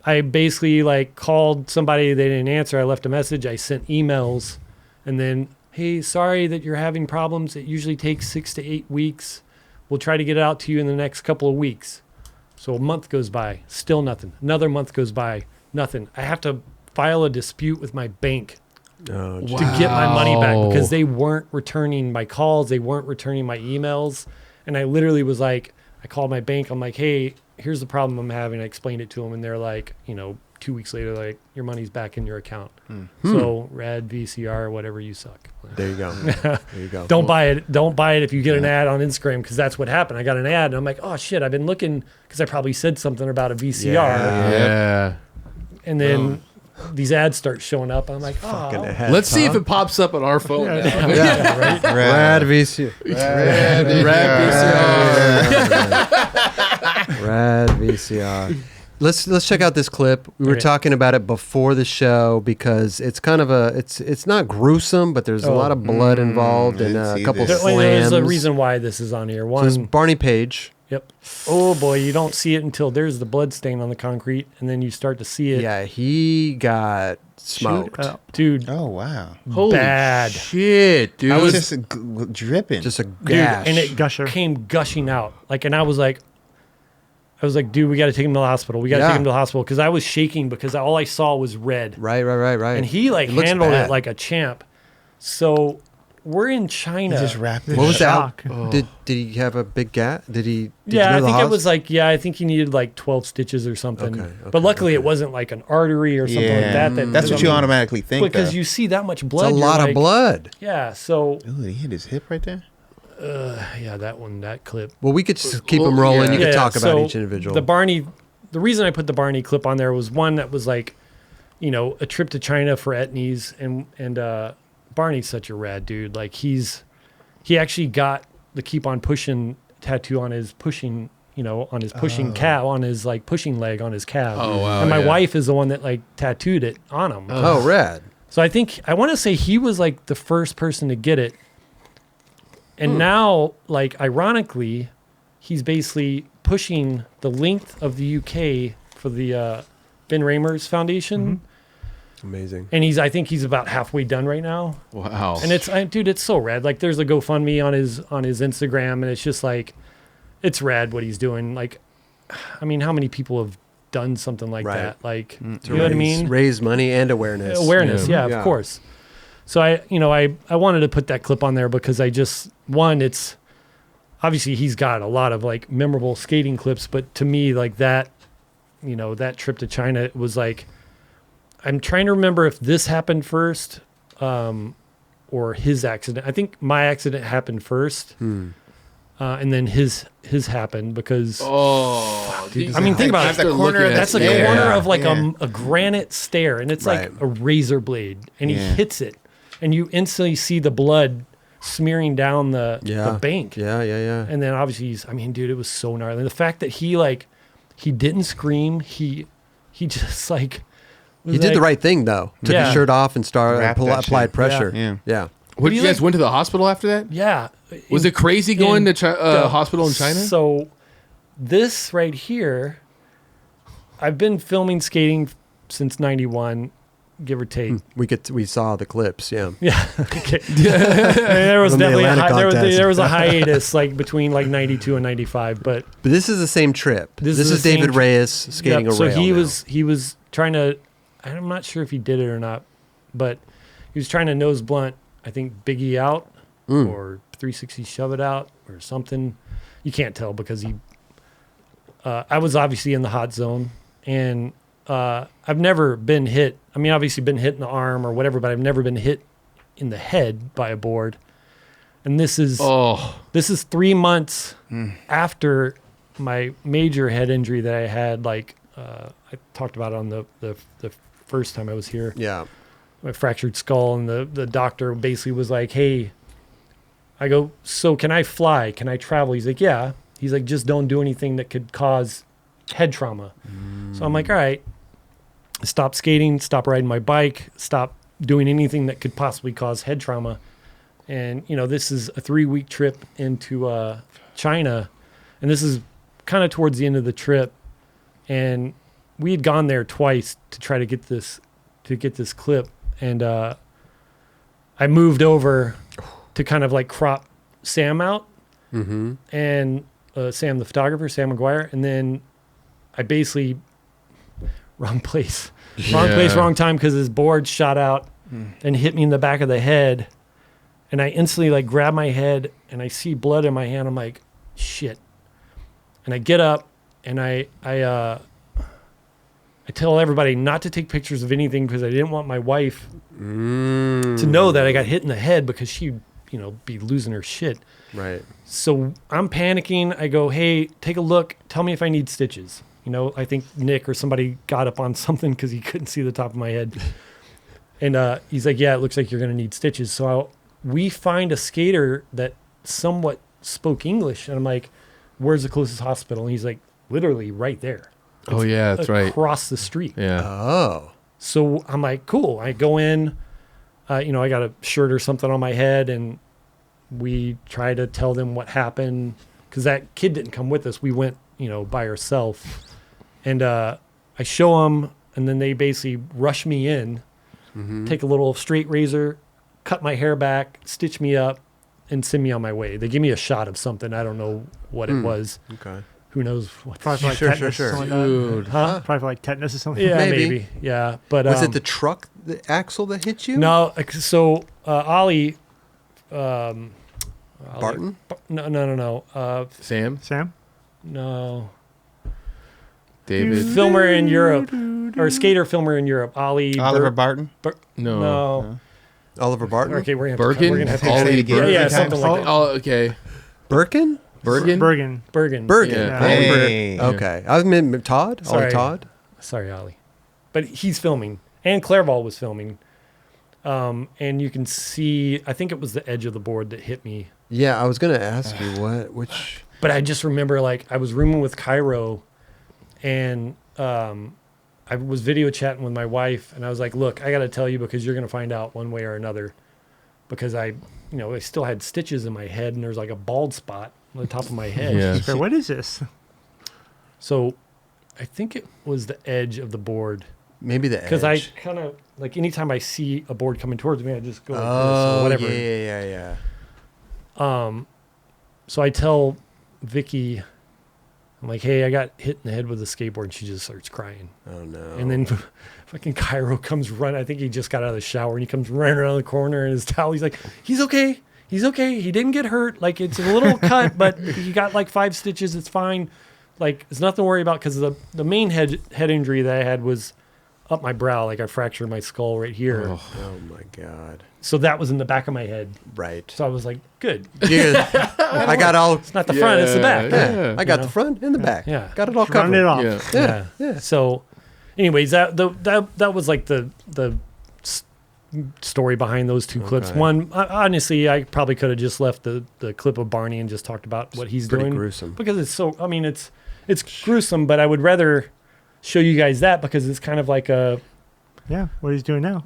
I basically like called somebody. They didn't answer. I left a message. I sent emails, and then, hey, sorry that you're having problems. It usually takes 6 to 8 weeks. We'll try to get it out to you in the next couple of weeks. So a month goes by, still nothing. Another month goes by, nothing. I have to file a dispute with my bank Oh, to get my money back Wow. because they weren't returning my calls. They weren't returning my emails. And I literally was like, I called my bank. I'm like, hey, here's the problem I'm having. I explained it to them. And they're like, 2 weeks later, like, your money's back in your account. So Rad VCR, whatever, you suck. there you go. There you go. Don't buy it. Don't buy it if you get an ad on Instagram because that's what happened. I got an ad and I'm like, oh shit, I've been looking because I probably said something about a VCR. Yeah. And then these ads start showing up. I'm like, Fucking oh, ahead, Let's see huh? if it pops up on our phone now. Yeah. right? Rad VCR. Rad VCR. Let's check out this clip. We were Okay. talking about it before the show because it's kind of it's not gruesome, but there's a Oh. lot of blood involved I and didn't a see couple this. There's a slams. reason why this is on here. So it's One, Barney Page. yep. Oh boy, you don't see it until there's the blood stain on the concrete, and then you start to see it. Yeah, he got smoked. up. Dude, Oh wow. Holy bad. shit, dude. I was just dripping. Just a Dude, gash. and it Gusher. came gushing out. Like, and I was like, dude, we got to take him to the hospital. We got to Yeah. take him to the hospital because I was shaking because all I saw was red. right. And he like It looks handled bad. it like a champ. So we're in China. He just wrapped it. What was Shock. that? Did he have a big gap? Did he? Did Yeah, you I go to think the it was like, I think he needed like 12 stitches or something. Okay, But luckily it wasn't like an artery or something like that. That's what you automatically think. Because though. you see that much It's blood. a you're lot of like, blood. Yeah, so Ooh, he hit his hip right there. yeah, that clip. Well, we could just keep Well, them rolling. yeah. You could Yeah, talk about so each individual. The reason I put the Barney clip on there was one that was like, a trip to China for etnies, and Barney's such a rad dude. Like he actually got the Keep On Pushing tattoo on his pushing, on his pushing calf, on his like pushing leg on his calf. Oh, wow, And my yeah. wife is the one that like tattooed it on him. oh, rad. So I want to say he was like the first person to get it. And now, like, ironically, he's basically pushing the length of the UK for the Ben Ramers Foundation. Amazing. And I think he's about halfway done right now. Wow. And dude, it's so rad. Like, there's a GoFundMe on his Instagram, and it's just like, it's rad what he's doing. Like, I mean, how many people have done something like Right. that? Like, To you know what I mean? Raise money and awareness. Awareness, yeah, Yeah. of course. So I wanted to put that clip on there because it's obviously he's got a lot of like memorable skating clips, but to me, like that trip to China, it was like, I'm trying to remember if this happened first, or his accident. I think my accident happened first. and then his happened because Dude, I mean, think about it. the corner of That's a Yeah. corner of like Yeah. a granite stair, and it's Right. like a razor blade, and he Yeah. hits it, and you instantly see the blood smearing down the bank. Yeah. And then obviously dude, it was so gnarly. The fact that he didn't scream, he just like was He did like- the right thing though. Took Yeah. his shirt off and Wrapped that applied shit. pressure. Yeah. Yeah. What, he you guys like- went to the hospital after that? Yeah. Was it crazy going to hospital in China? So this right here, I've been filming skating since '91, give or take. We saw the clips. Yeah. Yeah. Okay. There was From the definitely Atlantic contest. there was a hiatus like between like '92 and '95, but But this is the same trip. This is is the same David tri- Reyes skating Yep, a so rail. he was trying to. I'm not sure if he did it or not, but he was trying to nose blunt. I think Biggie out or 360 shove it out or something. You can't tell because he. I was obviously in the hot zone, and I've never been hit. I mean, obviously been hit in the arm or whatever, but I've never been hit in the head by a board. And this is 3 months after my major head injury that I had. Like I talked about on the first time I was here. Yeah. My fractured skull, and the doctor basically was like, "Hey," I go, "So can I fly? Can I travel?" He's like, "Yeah." He's like, "Just don't do anything that could cause head trauma." So I'm like, "All right." Stop skating, stop riding my bike, stop doing anything that could possibly cause head trauma. And this is a 3-week trip into China, and this is kind of towards the end of the trip, and we had gone there twice to try to get this clip, and I moved over to kind of like crop Sam out, and Sam the photographer, Sam McGuire, and then I basically wrong place, wrong time, because his board shot out and hit me in the back of the head, and I instantly like grab my head and I see blood in my hand. I'm like, shit, and I get up and I tell everybody not to take pictures of anything because I didn't want my wife to know that I got hit in the head, because she'd, be losing her shit. Right. So I'm panicking. I go, "Hey, take a look. Tell me if I need stitches." I think Nick or somebody got up on something because he couldn't see the top of my head. And he's like, "Yeah, it looks like you're going to need stitches." So we find a skater that somewhat spoke English. And I'm like, "Where's the closest hospital?" And he's like, "Literally right there." Oh yeah, that's right. Across the street. Yeah. Oh. So I'm like, cool. I go in, I got a shirt or something on my head, and we try to tell them what happened, because that kid didn't come with us. We went, by ourselves. And I show them, and then they basically rush me in, take a little straight razor, cut my hair back, stitch me up, and send me on my way. They give me a shot of something. I don't know what it was. Okay. Who knows what? Probably for like Sure, tetanus sure, or something like Dude. Huh? that. Probably for like tetanus or something. Yeah, Maybe. maybe. Yeah, but Was it the truck, the axle that hit you? No, so Ollie, Barton? No. Sam, Sam? No. David, Filmer in Europe, or skater filmer in Europe. Ollie. Oliver Barton. No. Oliver Barton? Okay, we're Birkin, gonna have to Ollie Ollie, Birkin. Yeah, Birkin. something like that. Oh, okay. Birkin? Bergen. Bergen. Bergen. Bergen. Yeah. Hey. Okay. I meant Todd? Ollie Sorry. Todd? Sorry, Ollie. But he's filming, and Clairval was filming. And you can see, I think it was the edge of the board that hit me. Yeah, I was going to ask you which. But I just remember, like, I was rooming with Cairo, and I was video chatting with my wife, and I was like, "Look, I got to tell you, because you're going to find out one way or another." Because I still had stitches in my head, and there's like a bald spot on the top of my head. Yeah. Okay, what is this? So I think it was the edge of the board. Maybe the edge. Because I kind of, like, anytime I see a board coming towards me, I just go like this Oh, or whatever. yeah. So I tell Vicky, I'm like, "Hey, I got hit in the head with a skateboard," and she just starts crying. Oh, no. And then fucking Cairo comes running. I think he just got out of the shower, and he comes running around the corner in his towel. He's like, he's okay. He didn't get hurt. Like, it's a little cut, but he got like 5 stitches. It's fine. Like, it's nothing to worry about, because the main head injury that I had was up my brow. Like, I fractured my skull right here. Oh, my God. So that was in the back of my head. Right. So I was like, good. Yeah. I got all. It's not the front, it's the back. Yeah. I got know? the front and the back. Yeah. Got it all Round covered. it off. Yeah. Yeah. So, anyways, that was like the story behind those two clips. Okay. One, honestly, I probably could have just left the clip of Barney and just talked about what he's Pretty doing. gruesome. Because it's so, I mean, it's gruesome, but I would rather show you guys that because it's kind of like Yeah, what he's doing now.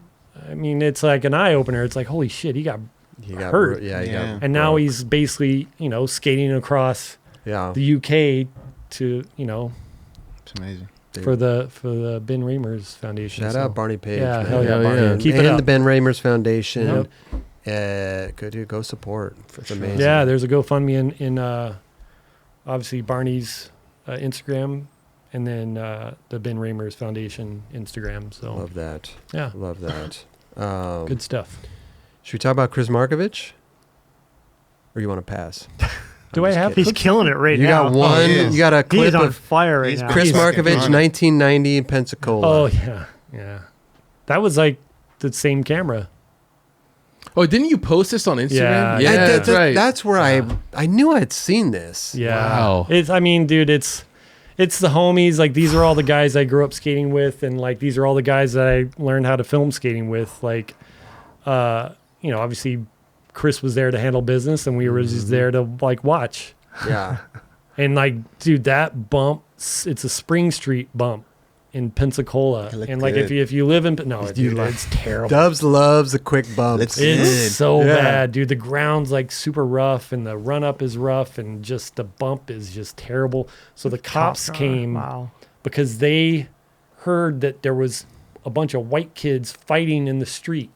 I mean, it's like an eye opener. It's like, holy shit, he got hurt. Yeah. He Yeah. got. And now broke. he's basically, skating across Yeah. the UK to, It's amazing. for the Ben Ramers Foundation. Shout So, out Barney Page. Yeah, man. hell yeah, Hell Barney. yeah. Keep it and up. the Ben Ramers Foundation. Yep. Go support. It's amazing. Yeah, there's a GoFundMe in obviously Barney's Instagram, and then the Ben Ramers Foundation Instagram. So Love that. yeah, Love that. good stuff. Should we talk about Chris Markovich? Or you want to pass? Do I have? He's killing it right You now. got one. he is. You got a He clip is on of fire right He's now. Chris He's fucking Markovich, on it. 1990 in Pensacola. Oh yeah. That was like the same camera. Oh, didn't you post this on Instagram? Yeah. Yeah, that's right. That's where I knew I'd seen this. Yeah. Wow. I mean, dude, it's the homies. Like, these are all the guys I grew up skating with, and like these are all the guys that I learned how to film skating with. Like, obviously Chris was there to handle business, and we were just there to like watch. Yeah. And like, dude, that bump, it's a Spring Street bump in Pensacola. It looked And like, good. if you live in, no, You dude, like- it's terrible. Dubs loves a quick bump. Let's- It's Good. so Yeah. bad, dude. The ground's like super rough, and the run up is rough, and just the bump is just terrible. So the cops came Wow. because they heard that there was a bunch of white kids fighting in the street,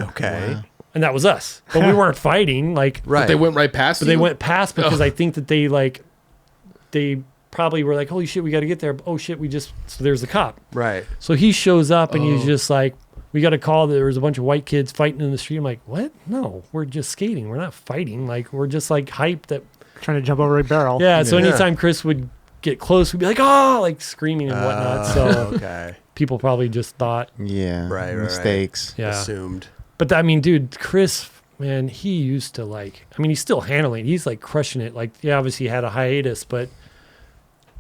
Okay. Wow. and that was us. But we weren't fighting, like, Right. But they went right past but you? they went past because I think that they probably were like, holy shit, we got to get there. Oh shit, so there's the cop. Right. So he shows up and he's just like, we got a call that there was a bunch of white kids fighting in the street. I'm like, what? No, we're just skating. We're not fighting. Like, we're just like hyped that. Trying to jump over a barrel. Yeah. So Yeah. anytime Chris would get close, we'd be like, oh, like screaming and whatnot. So Okay. people probably just thought, Yeah. Right. Mistakes. yeah. Assumed. But I mean, dude, Chris, man, he used to he's still handling it. He's like crushing it. Like, yeah, obviously he had a hiatus, but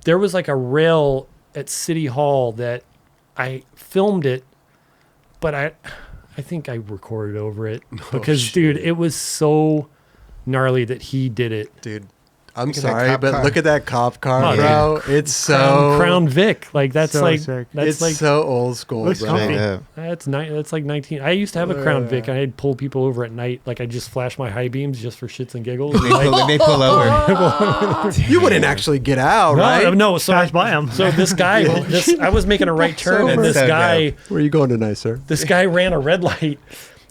there was like a rail at City Hall that I filmed it, but I think I recorded over it because, dude, it was so gnarly that he did it. Dude, I'm Look at that sorry, cop but car. look at that cop car, Oh, bro. It's so Crown Vic, like that's So like sick. that's it's like so old school, Looks bro. comfy. Straight up. that's like 19. I used to have a Crown Vic, and I'd pull people over at night. Like, I just flash my high beams just for shits and giggles. They pull over. You wouldn't actually get out, right? No, so Pass by him. So this guy, I was making a right turn, and this so guy, Where are you going tonight, sir? this guy ran a red light,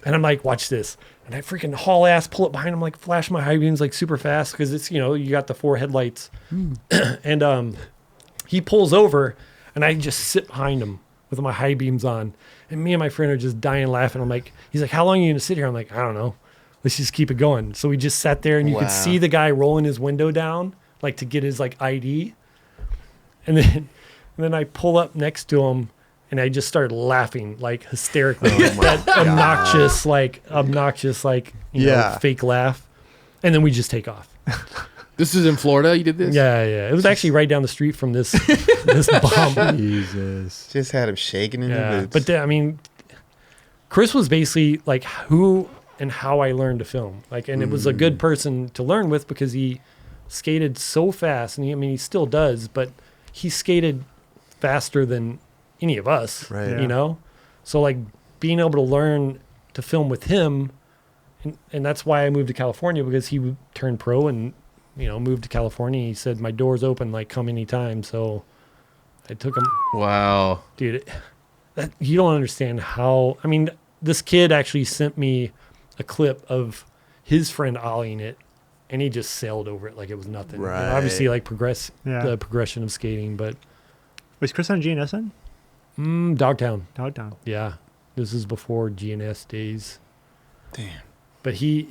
and I'm like, watch this. And I freaking haul ass, pull it behind him, like flash my high beams like super fast because it's, you got the 4 headlights. And he pulls over, and I just sit behind him with my high beams on. And me and my friend are just dying laughing. I'm like, he's like, how long are you going to sit here? I'm like, I don't know. Let's just keep it going. So we just sat there, and you could Wow. see the guy rolling his window down, like to get his like ID. And then I pull up next to him, and I just started laughing like hysterically. That obnoxious, Yeah. fake laugh. And then we just take off. This is in Florida. You did this? Yeah. It was actually right down the street from this bump. Jesus. Just had him shaking in the Yeah. boots. But Chris was basically like who and how I learned to film. Like, and it was a good person to learn with because he skated so fast, and he still does, but he skated faster than any of us, Right. Yeah. So like being able to learn to film with him, and that's why I moved to California, because he turned pro and moved to California. He said, my door's open, like come anytime. So I took him. Wow. Dude, you don't understand how. I mean, this kid actually sent me a clip of his friend ollieing it, and he just sailed over it like it was nothing. And Right. obviously, like Yeah. the progression of skating, but Was Chris on GNS then? Dogtown. Dogtown. Yeah, this is before GNS days. Damn. But he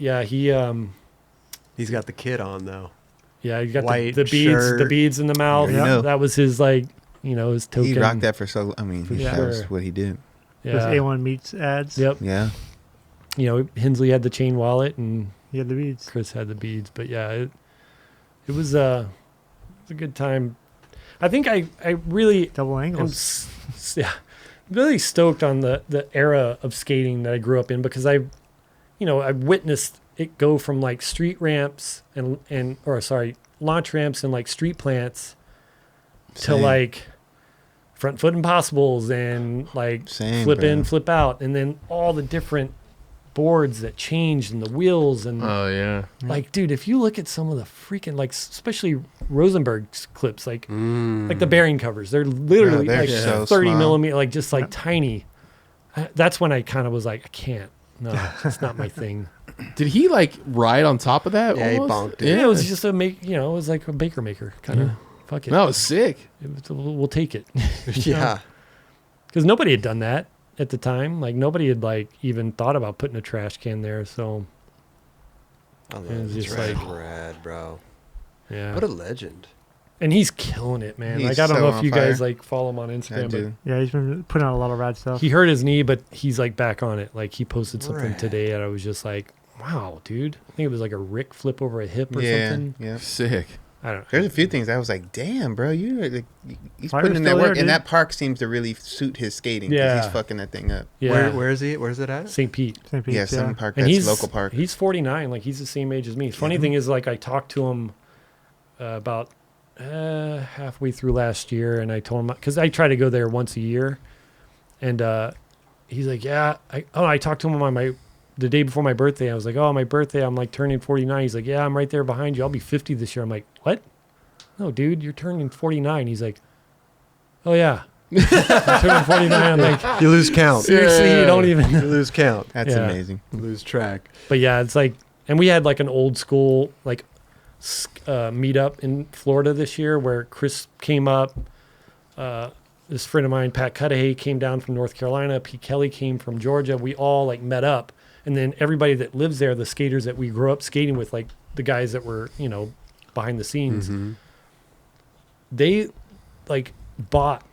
He's got the kid on though. he got White the beads, shirt. the beads in the mouth. You know. That was his his token. He rocked that for so. I mean, For that sure. was what he did. Those Yeah. A1 Meats ads. Yep. Yeah. Hensley had the chain wallet and You had the beads. Chris had the beads. But yeah, it was a good time. I think I really Double am angles. really stoked on the era of skating that I grew up in, because I witnessed it go from like street ramps launch ramps and like street plants to Same. like front foot impossibles and like Same, flip in, bro. flip out, and then all the different boards that changed and the wheels and Oh yeah. like, dude, if you look at some of the freaking like, especially Rosenberg's clips, like the bearing covers, they're literally they're like so 30 small. millimeter, like just like tiny. That's when I kind of was like, I can't. No, it's not my thing. Did he like ride on top of that? Yeah, he almost? bonked it. Yeah, it was just it was like a baker maker kind of. Fuck it. No, it was sick. We'll take it. Yeah. Because nobody had done that at the time. Like nobody had like even thought about putting a trash can there. So I love It was it. just It's like- rad, bro. yeah. What a legend. And he's killing it, man. He's Like I don't so know if on you guys fire. like follow him on I Instagram, but do. Yeah, he's been putting out a lot of rad stuff. he hurt his knee, but he's like back on it. Like he posted something Rad. today, and I was just like, "Wow, dude!" I think it was like a Rick flip over a hip or Yeah, something. yeah. Sick. I don't know. There's a few things I was like, damn, bro, he's Fire's putting in that still work, there, and dude. that park seems to really suit his skating. 'Cause Yeah. he's fucking that thing up. Yeah, Where is he? Where's it at? St. Pete, St. Pete's, Yeah, some park and that's he's local park. He's 49. Like he's the same age as me. Funny thing is, like I talked to him about halfway through last year, and I told him because I try to go there once a year, and he's like, "Yeah." I talked to him on the day before my birthday. I was like, "Oh, my birthday! I'm like turning 49." He's like, "Yeah, I'm right there behind you. I'll be 50 this year." I'm like, "What? No, dude, you're turning 49." He's like, "Oh yeah, I'm turning 49." I'm like, You lose count. seriously, you don't even. You lose count. That's Yeah. amazing. You lose track. But yeah, it's like, and we had like an old school like meetup in Florida this year where Chris came up. This friend of mine, Pat Cudahy, came down from North Carolina. Pete Kelly came from Georgia. We all like met up, and then everybody that lives there, the skaters that we grew up skating with, like the guys that were behind the scenes, they like bought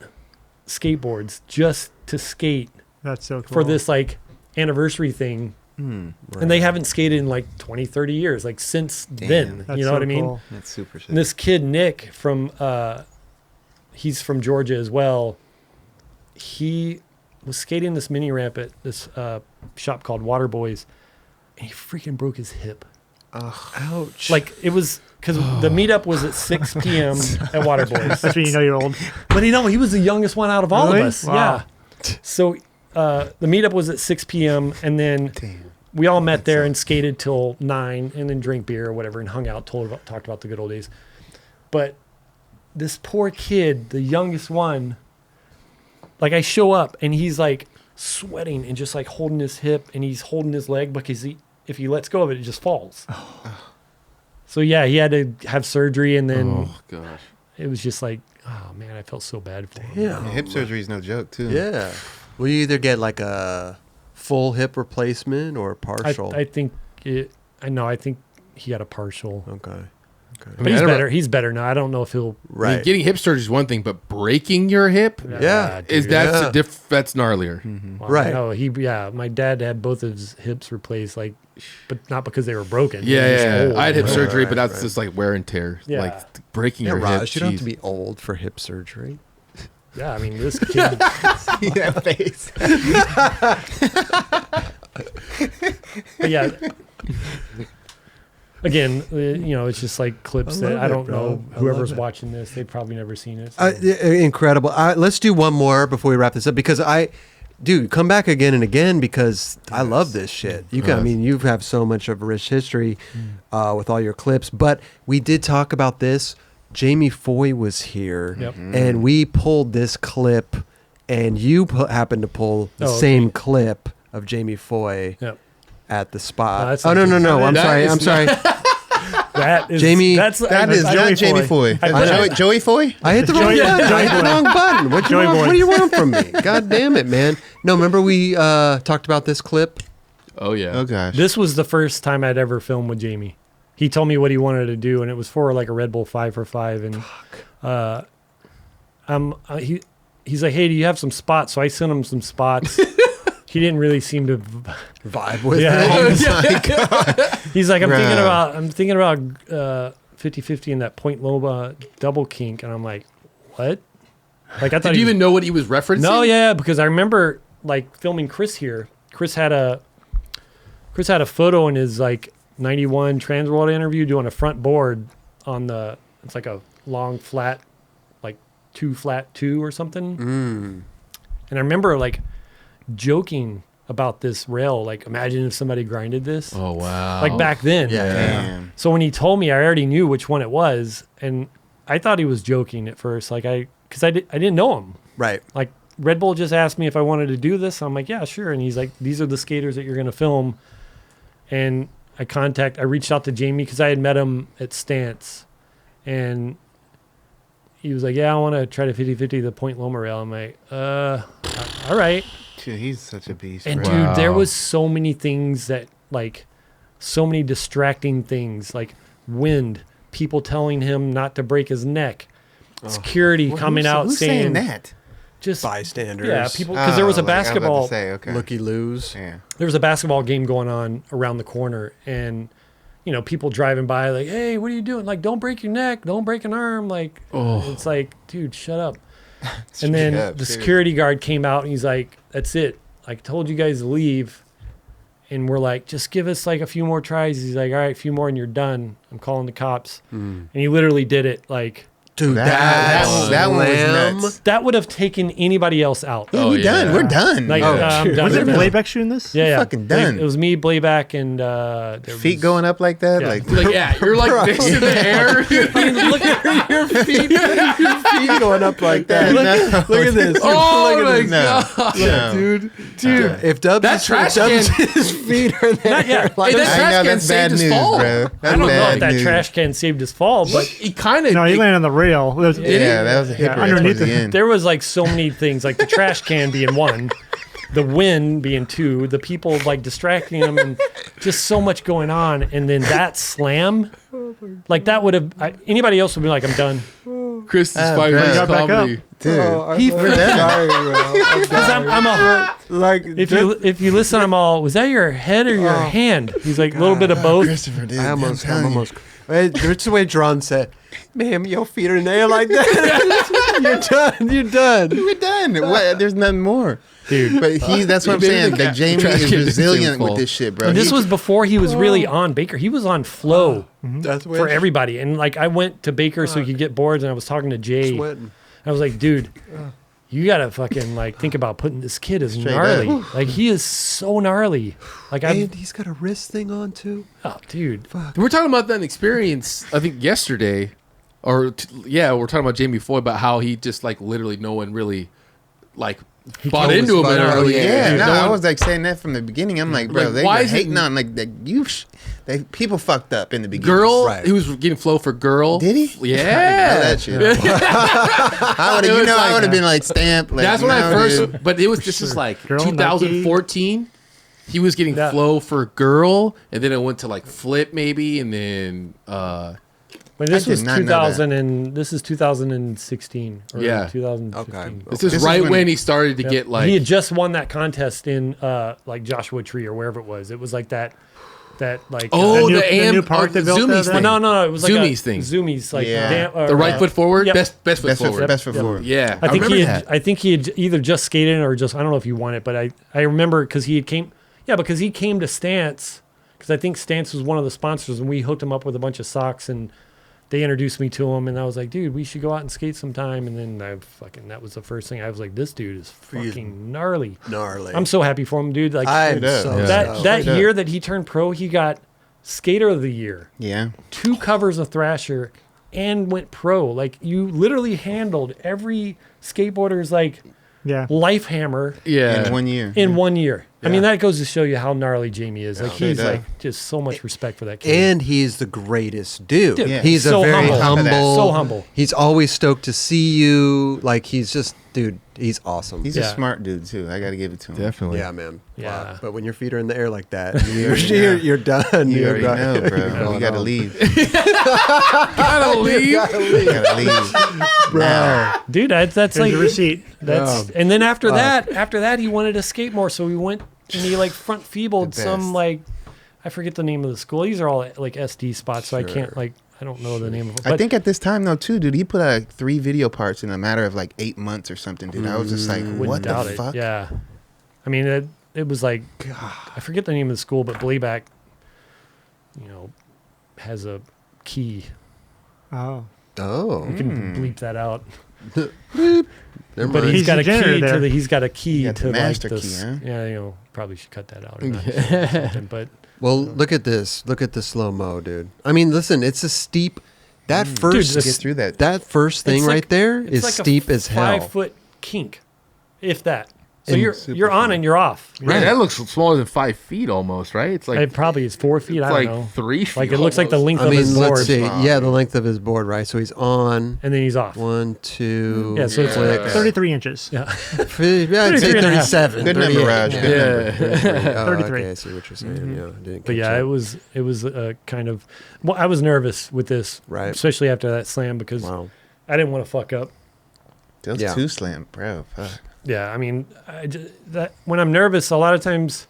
skateboards just to skate That's so cool. for this like anniversary thing. And they haven't skated in like 20, 30 years, like since then. That's You know so what I mean? cool. That's super sick. And this kid, Nick, he's from Georgia as well. He was skating this mini ramp at this shop called Water Boys, and he freaking broke his hip. Ouch. Like it was because the meetup was at 6 p.m. at Water Boys. That's when you know you're old. But he was the youngest one out of all Really? of us. Wow. Yeah. So the meetup was at 6 p.m. and then we all met there and skated till 9 and then drank beer or whatever and hung out, talked about the good old days. But this poor kid, the youngest one, like I show up and he's like sweating and just like holding his hip and he's holding his leg because if he lets go of it, it just falls. So yeah, he had to have surgery and then Oh gosh. it was just like, oh man, I felt so bad for him. Yeah. Hip surgery is no joke, too. Yeah. Will you either get like a full hip replacement or partial? I think I think he got a partial. Okay. But he's better. He's better now. I don't know if he'll. Right. I mean, getting hip surgery is one thing, but breaking your hip Yeah. dude. is that's gnarlier. Well, Right. No, my dad had both of his hips replaced, like, but not because they were broken. They Yeah, were just yeah. old, I had hip you know? surgery, Right, but that's right. just like wear and tear. Yeah. Like breaking Yeah, your Raj, hip. you don't have to jeez. be old for hip surgery. Yeah, I mean this kid. that face. But yeah. Again, it's just like clips I that love I it, don't bro. know. I Whoever's love it. watching this, they've probably never seen it. So. Incredible. Let's do one more before we wrap this up because dude, come back again and again because I love this shit. You have so much of a rich history with all your clips, but we did talk about this. Jamie Foy was here Yep. and we pulled this clip and you happened to pull the same clip of Jamie Foy Yep. at the No, spot. that's Oh, not no. Jamie. I'm That sorry. is I'm sorry. That is Jamie- That That is not Jamie Foy. I- Joey Foy? I hit the wrong Joey- button. I hit the Joey wrong button. What do you Joey want? boy. What do you want from me? God damn it, man! No, remember we talked about this clip. Oh yeah. Oh, gosh. This was the first time I'd ever filmed with Jamie. He told me what he wanted to do, and it was for like a Red Bull 5 for 5. And he's like, "Hey, do you have some spots?" So I sent him some spots. he didn't really seem to. Vibe with Yeah. it. He's like, I'm Bruh. thinking about 50-50 in that Point Loma double kink, and I'm like, what? Like I thought. Did you even know what he was referencing? No, yeah, because I remember like filming Chris here. Chris had a photo in his like 91 Transworld interview doing a front board on it's like a long flat, like 2 or something. And I remember like joking about this rail, like imagine if somebody grinded this. Oh wow! Like back then. Yeah. Damn. So when he told me, I already knew which one it was, and I thought he was joking at first, like because I didn't know him. Right. Like Red Bull just asked me if I wanted to do this. I'm like, yeah, sure. And he's like, these are the skaters that you're going to film. And I reached out to Jamie because I had met him at Stance, and he was like, yeah, I want to try to 50-50 the Point Loma rail. I'm like, all right. Dude, he's such a beast. And bro. dude, there was so many things that like, so many distracting things like wind, people telling him not to break his neck, security coming out who's saying that? just Bystanders. yeah, people because there was a Like, I was about to basketball say, okay. Looky loos. Yeah. there was a basketball game going on around the corner, and people driving by like, hey, what are you doing? Like, don't break your neck, don't break an arm. Like, it's like, dude, shut up. And then up, the dude. security guard came out and he's like, that's it. I told you guys to leave. And we're like, just give us like a few more tries. He's like, all right, a few more and you're done. I'm calling the cops. And he literally did it like, Dude, That one was lamb. nuts. that would have taken anybody else out. Yeah, Oh, we done. yeah. We're done. Like, Oh, I'm shit. done Was it with that. Blayback shooting this? Yeah, yeah. fucking done. It was me, Blayback, and there Feet was- going up like that. Yeah. Like, Like, yeah, you're like this in the air. Look at your feet going up like that. No. Look at this. Oh Look my at this. god, no. Dude, if Dubs, That trash can- his feet are there, Not yet. like Hey, that I trash know, can that's bad saved his news, fall. bro. I That's don't know bad if that news. trash can saved his fall, but he kind of. No, he landed on the rail. It was- Yeah, that was a hit right underneath towards the it. end. there was like so many things, like the trash can being one, the wind being two, the people like distracting him, and just so much going on. And then that slam, like that would have anybody else would be like, I'm done. Chris is Ah, fighting bro. his Got back comedy. Dude. He sorry, bro. Because I'm a, Like, if you listen, I'm all, was that your head or your hand? He's like a little bit of both. Christopher, dude. I I'm almost. telling you. That's the way Dron said, "Ma'am, your feet are in the air like that. You're done. You're done." We're done. What? There's nothing more. Dude. But that's what I'm Maybe saying. the That Jamie trash is can resilient fall. with this shit, bro. And this He- was before he was really on Baker. He was on flow That's the way for everybody. And like I went to Baker so he could get boards, and I was talking to Jay. Sweating. I was like, dude, you gotta fucking like think about putting this kid is Straight gnarly. up. Like he is so gnarly. Like And he's got a wrist thing on too. oh, dude. We're talking about that experience. I think yesterday, we're talking about Jamie Foy about how he just like literally no one really like bought told into us him at about it. early. Yeah, age. no, No I one- was like saying that from the beginning. I'm like, bro, Like, they why were is it- hating on like that. People fucked up in the beginning. girl. Right. He was getting flow for girl. Did he? Yeah, that shit. I would It have, was I like- would have been like stamped. Like, That's when I no, first. dude. But it was this is like Girl, 2014. He was getting Yeah. flow for girl, and then it went to like flip maybe, and then But this I did was not know 2000 and this is 2016 or Yeah. 2015. Okay. this is This is right when- when he started to get like he had just won that contest in like Joshua Tree or wherever it was. It was like that like oh new- the the new park they built Zoomies there? thing. well, no, it was like Zoomies a, thing. Zoomies like Yeah. The right foot forward, Yep. best foot Best foot, forward. best foot Yep. forward. Yeah, I think remember he had, that. I think he had either just skated or just I don't know if he won it, but I remember because he came to Stance because I think Stance was one of the sponsors and we hooked him up with a bunch of socks and they introduced me to him and I was like, dude, we should go out and skate sometime. And then that was the first thing I was like, this dude is fucking gnarly. Gnarly. I'm so happy for him, dude. Like I'm Straight up. so Yeah. that stoked. that up. year that he turned pro, he got Skater of the Year, Yeah. 2 covers of Thrasher, and went pro. Like you literally handled every skateboarder's like Yeah. life hammer yeah. In 1 year. in 1 year. I mean, that goes to show you how gnarly Jamie is. Like, straight he's up. like just so much respect for that kid. And he's the greatest dude. Dude, He's so a very humble. humble. So humble. He's always stoked to see you. Like, he's just, dude, he's awesome. He's a smart dude too. I gotta give it to him. Definitely. yeah, man. Yeah. Wow. But when your feet are in the air like that, you're done. You You're already done. know, bro. You're going We gotta home. leave. Gotta leave. We gotta leave. Bro. Dude, that's Here's like the receipt. that's. And then after that, he wanted to skate more, so we went and he like front feebled The some best. like, I forget the name of the school. These are all like SD spots, so I can't Sure. like, I don't know the name of it. I But think at this time though too, dude, he put out like 3 video parts in a matter of like 8 months or something, dude. I was just like, wouldn't what the doubt it. fuck? Yeah, I mean it was like, I forget the name of the school, but Blayback, has a key. Oh. Oh. You can bleep that out. Never But mind. he's He's got the a key janitor to there. the. He's got a key got to the like master this. key, huh? Yeah, probably should cut that out or not. Or something, but Well, look at this. Look at the slow mo, dude. I mean, listen, it's a steep. That first, Dude, Get through that. that first thing It's right like- there it's is like steep a as hell. 5-foot kink, if that. So And you're on and you're off. Right, that looks smaller than 5 feet almost, right? It's like It probably is 4 feet. it's I don't like know. 3 feet. Like it looks like the length I of mean, his let's board, see. Yeah, the length of his board, right? So he's on and then he's off. 1, 2. Yeah, so it's click. like 33 inches. Yeah, Yeah, I'd say 33 and a half. 37. Good number, 38. Raj. Good Yeah. number. Oh, 33. okay, I see what you're saying. Yeah, I didn't but catch yeah, that. it was kind of. Well, I was nervous with this, Right. especially after that slam because Wow. I didn't want to fuck up. Those Yeah. 2 slam, bro. Fuck. Yeah, I mean, that when I'm nervous, a lot of times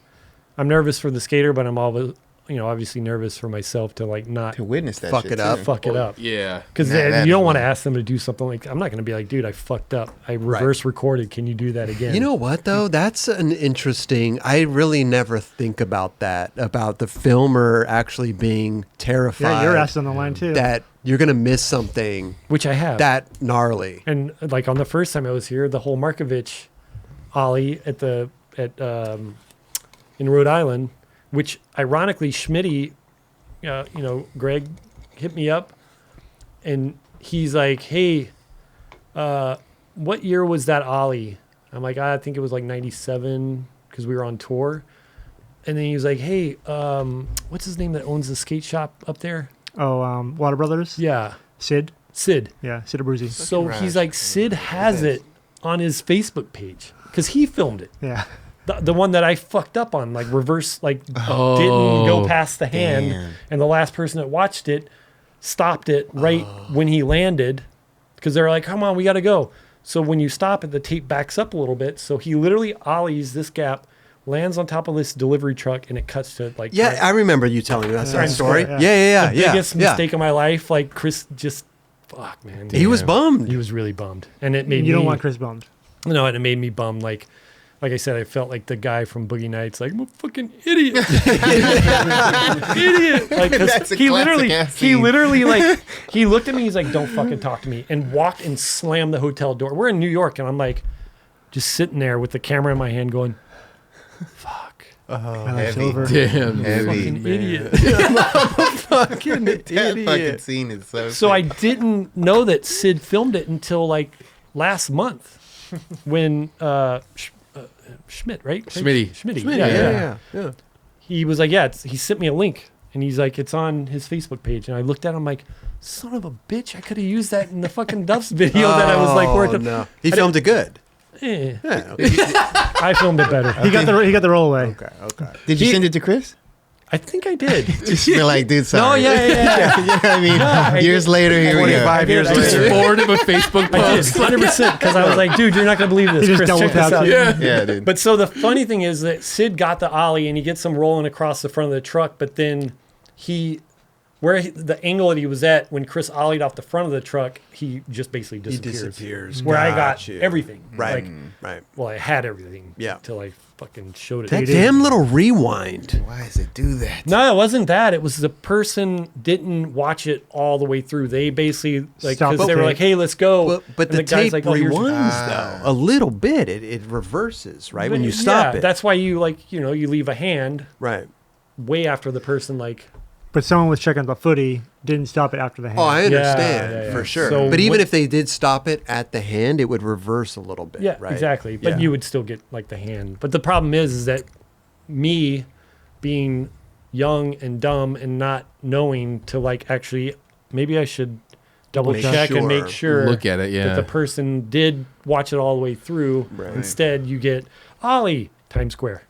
I'm nervous for the skater, but I'm always, obviously nervous for myself to like not To witness that Fuck shit it up. too. fuck it up. Yeah. Because Nah, that you don't is want to one. ask them to do something like, I'm not going to be like, dude, I fucked up. I reverse recorded. Can you do that again? You know what though? That's an interesting. I really never think about that. About the filmer actually being terrified. Yeah, your ass is on the line too. that you're gonna miss something which I have. that gnarly. And like on the first time I was here, the whole Markovich ollie in Rhode Island, which ironically Schmitty, Greg hit me up, and he's like, "Hey, what year was that ollie?" I'm like, "I think it was like '97 because we were on tour." And then he was like, "Hey, what's his name that owns the skate shop up there?" Water Brothers. Yeah, Sid. Sid. Yeah, Sid Abruzzi. So he's like, Sid has it on his Facebook page because he filmed it. Yeah. The one that I fucked up on, like reverse, like didn't Oh, go past the hand, damn. and the last person that watched it stopped it right when he landed because they're like, "Come on, we got to go." So when you stop it, the tape backs up a little bit. So he literally ollies this gap, lands on top of this delivery truck, and it cuts to like Yeah, I remember you telling me that Yeah. story. Yeah. Yeah, the yeah. biggest yeah. mistake of my life. Like Chris just, fuck man, He was bummed. he was really bummed, and it made You me. don't want Chris bummed. No, and it made me bummed. Like I said, I felt like the guy from Boogie Nights, like I'm a fucking idiot, idiot. Like 'cause That's a he classic ass he scene. literally like he looked at me. He's like, "Don't fucking talk to me," and walked and slammed the hotel door. We're in New York, and I'm like, just sitting there with the camera in my hand, going, "Fuck, My life's Heavy. over. damn. Heavy. fucking idiot." fucking That fucking idiot. scene is so. So I sick. didn't know that Sid filmed it until like last month when Schmidt, right? Schmitty. Schmitty. Yeah. He was like, yeah, he sent me a link, and he's like, it's on his Facebook page. And I looked at him like, son of a bitch, I could have used that in the fucking Duff's video that I was like working. No. He filmed it good. Eh, Yeah. Okay. I filmed it better. He got the roll away. Okay. Did you send it to Chris? I think I did. Just be like, dude, No, sorry. yeah. You know what I mean? I Years did. later, here we go. 25 years I did. later. Forward him a Facebook I did, post. 100%, because I was like, dude, you're not going to believe this. He just Chris, double check this tapped out. you. Yeah. Yeah, dude. But so the funny thing is that Sid got the ollie and he gets him rolling across the front of the truck, but then the angle that he was at when Chris ollied off the front of the truck, he just basically He disappears. disappears. Where I got Got you. everything. Right. Like, Right. well, I had everything. Yeah. Till I fucking showed it. That damn little rewind. Why does it do that? No, it wasn't that. It was the person didn't watch it all the way through. They basically like Stop because they were it. like, "Hey, let's go." But And the guy's tape like, "Oh, here's your-" rewinds though a little bit. It reverses right when you stop Yeah, it. that's why you you leave a hand right. way after the person like. But someone was checking the footy, didn't stop it after the hand. Oh, I understand yeah, yeah. for sure. So but even what- if they did stop it at the hand, it would reverse a little bit. Yeah, right? exactly. But Yeah. you would still get like the hand. But the problem is that me being young and dumb and not knowing to like actually maybe I should double Make check and make sure. sure Look at it, yeah. that the person did watch it all the way through. Right. Instead, you get Ollie Times Square,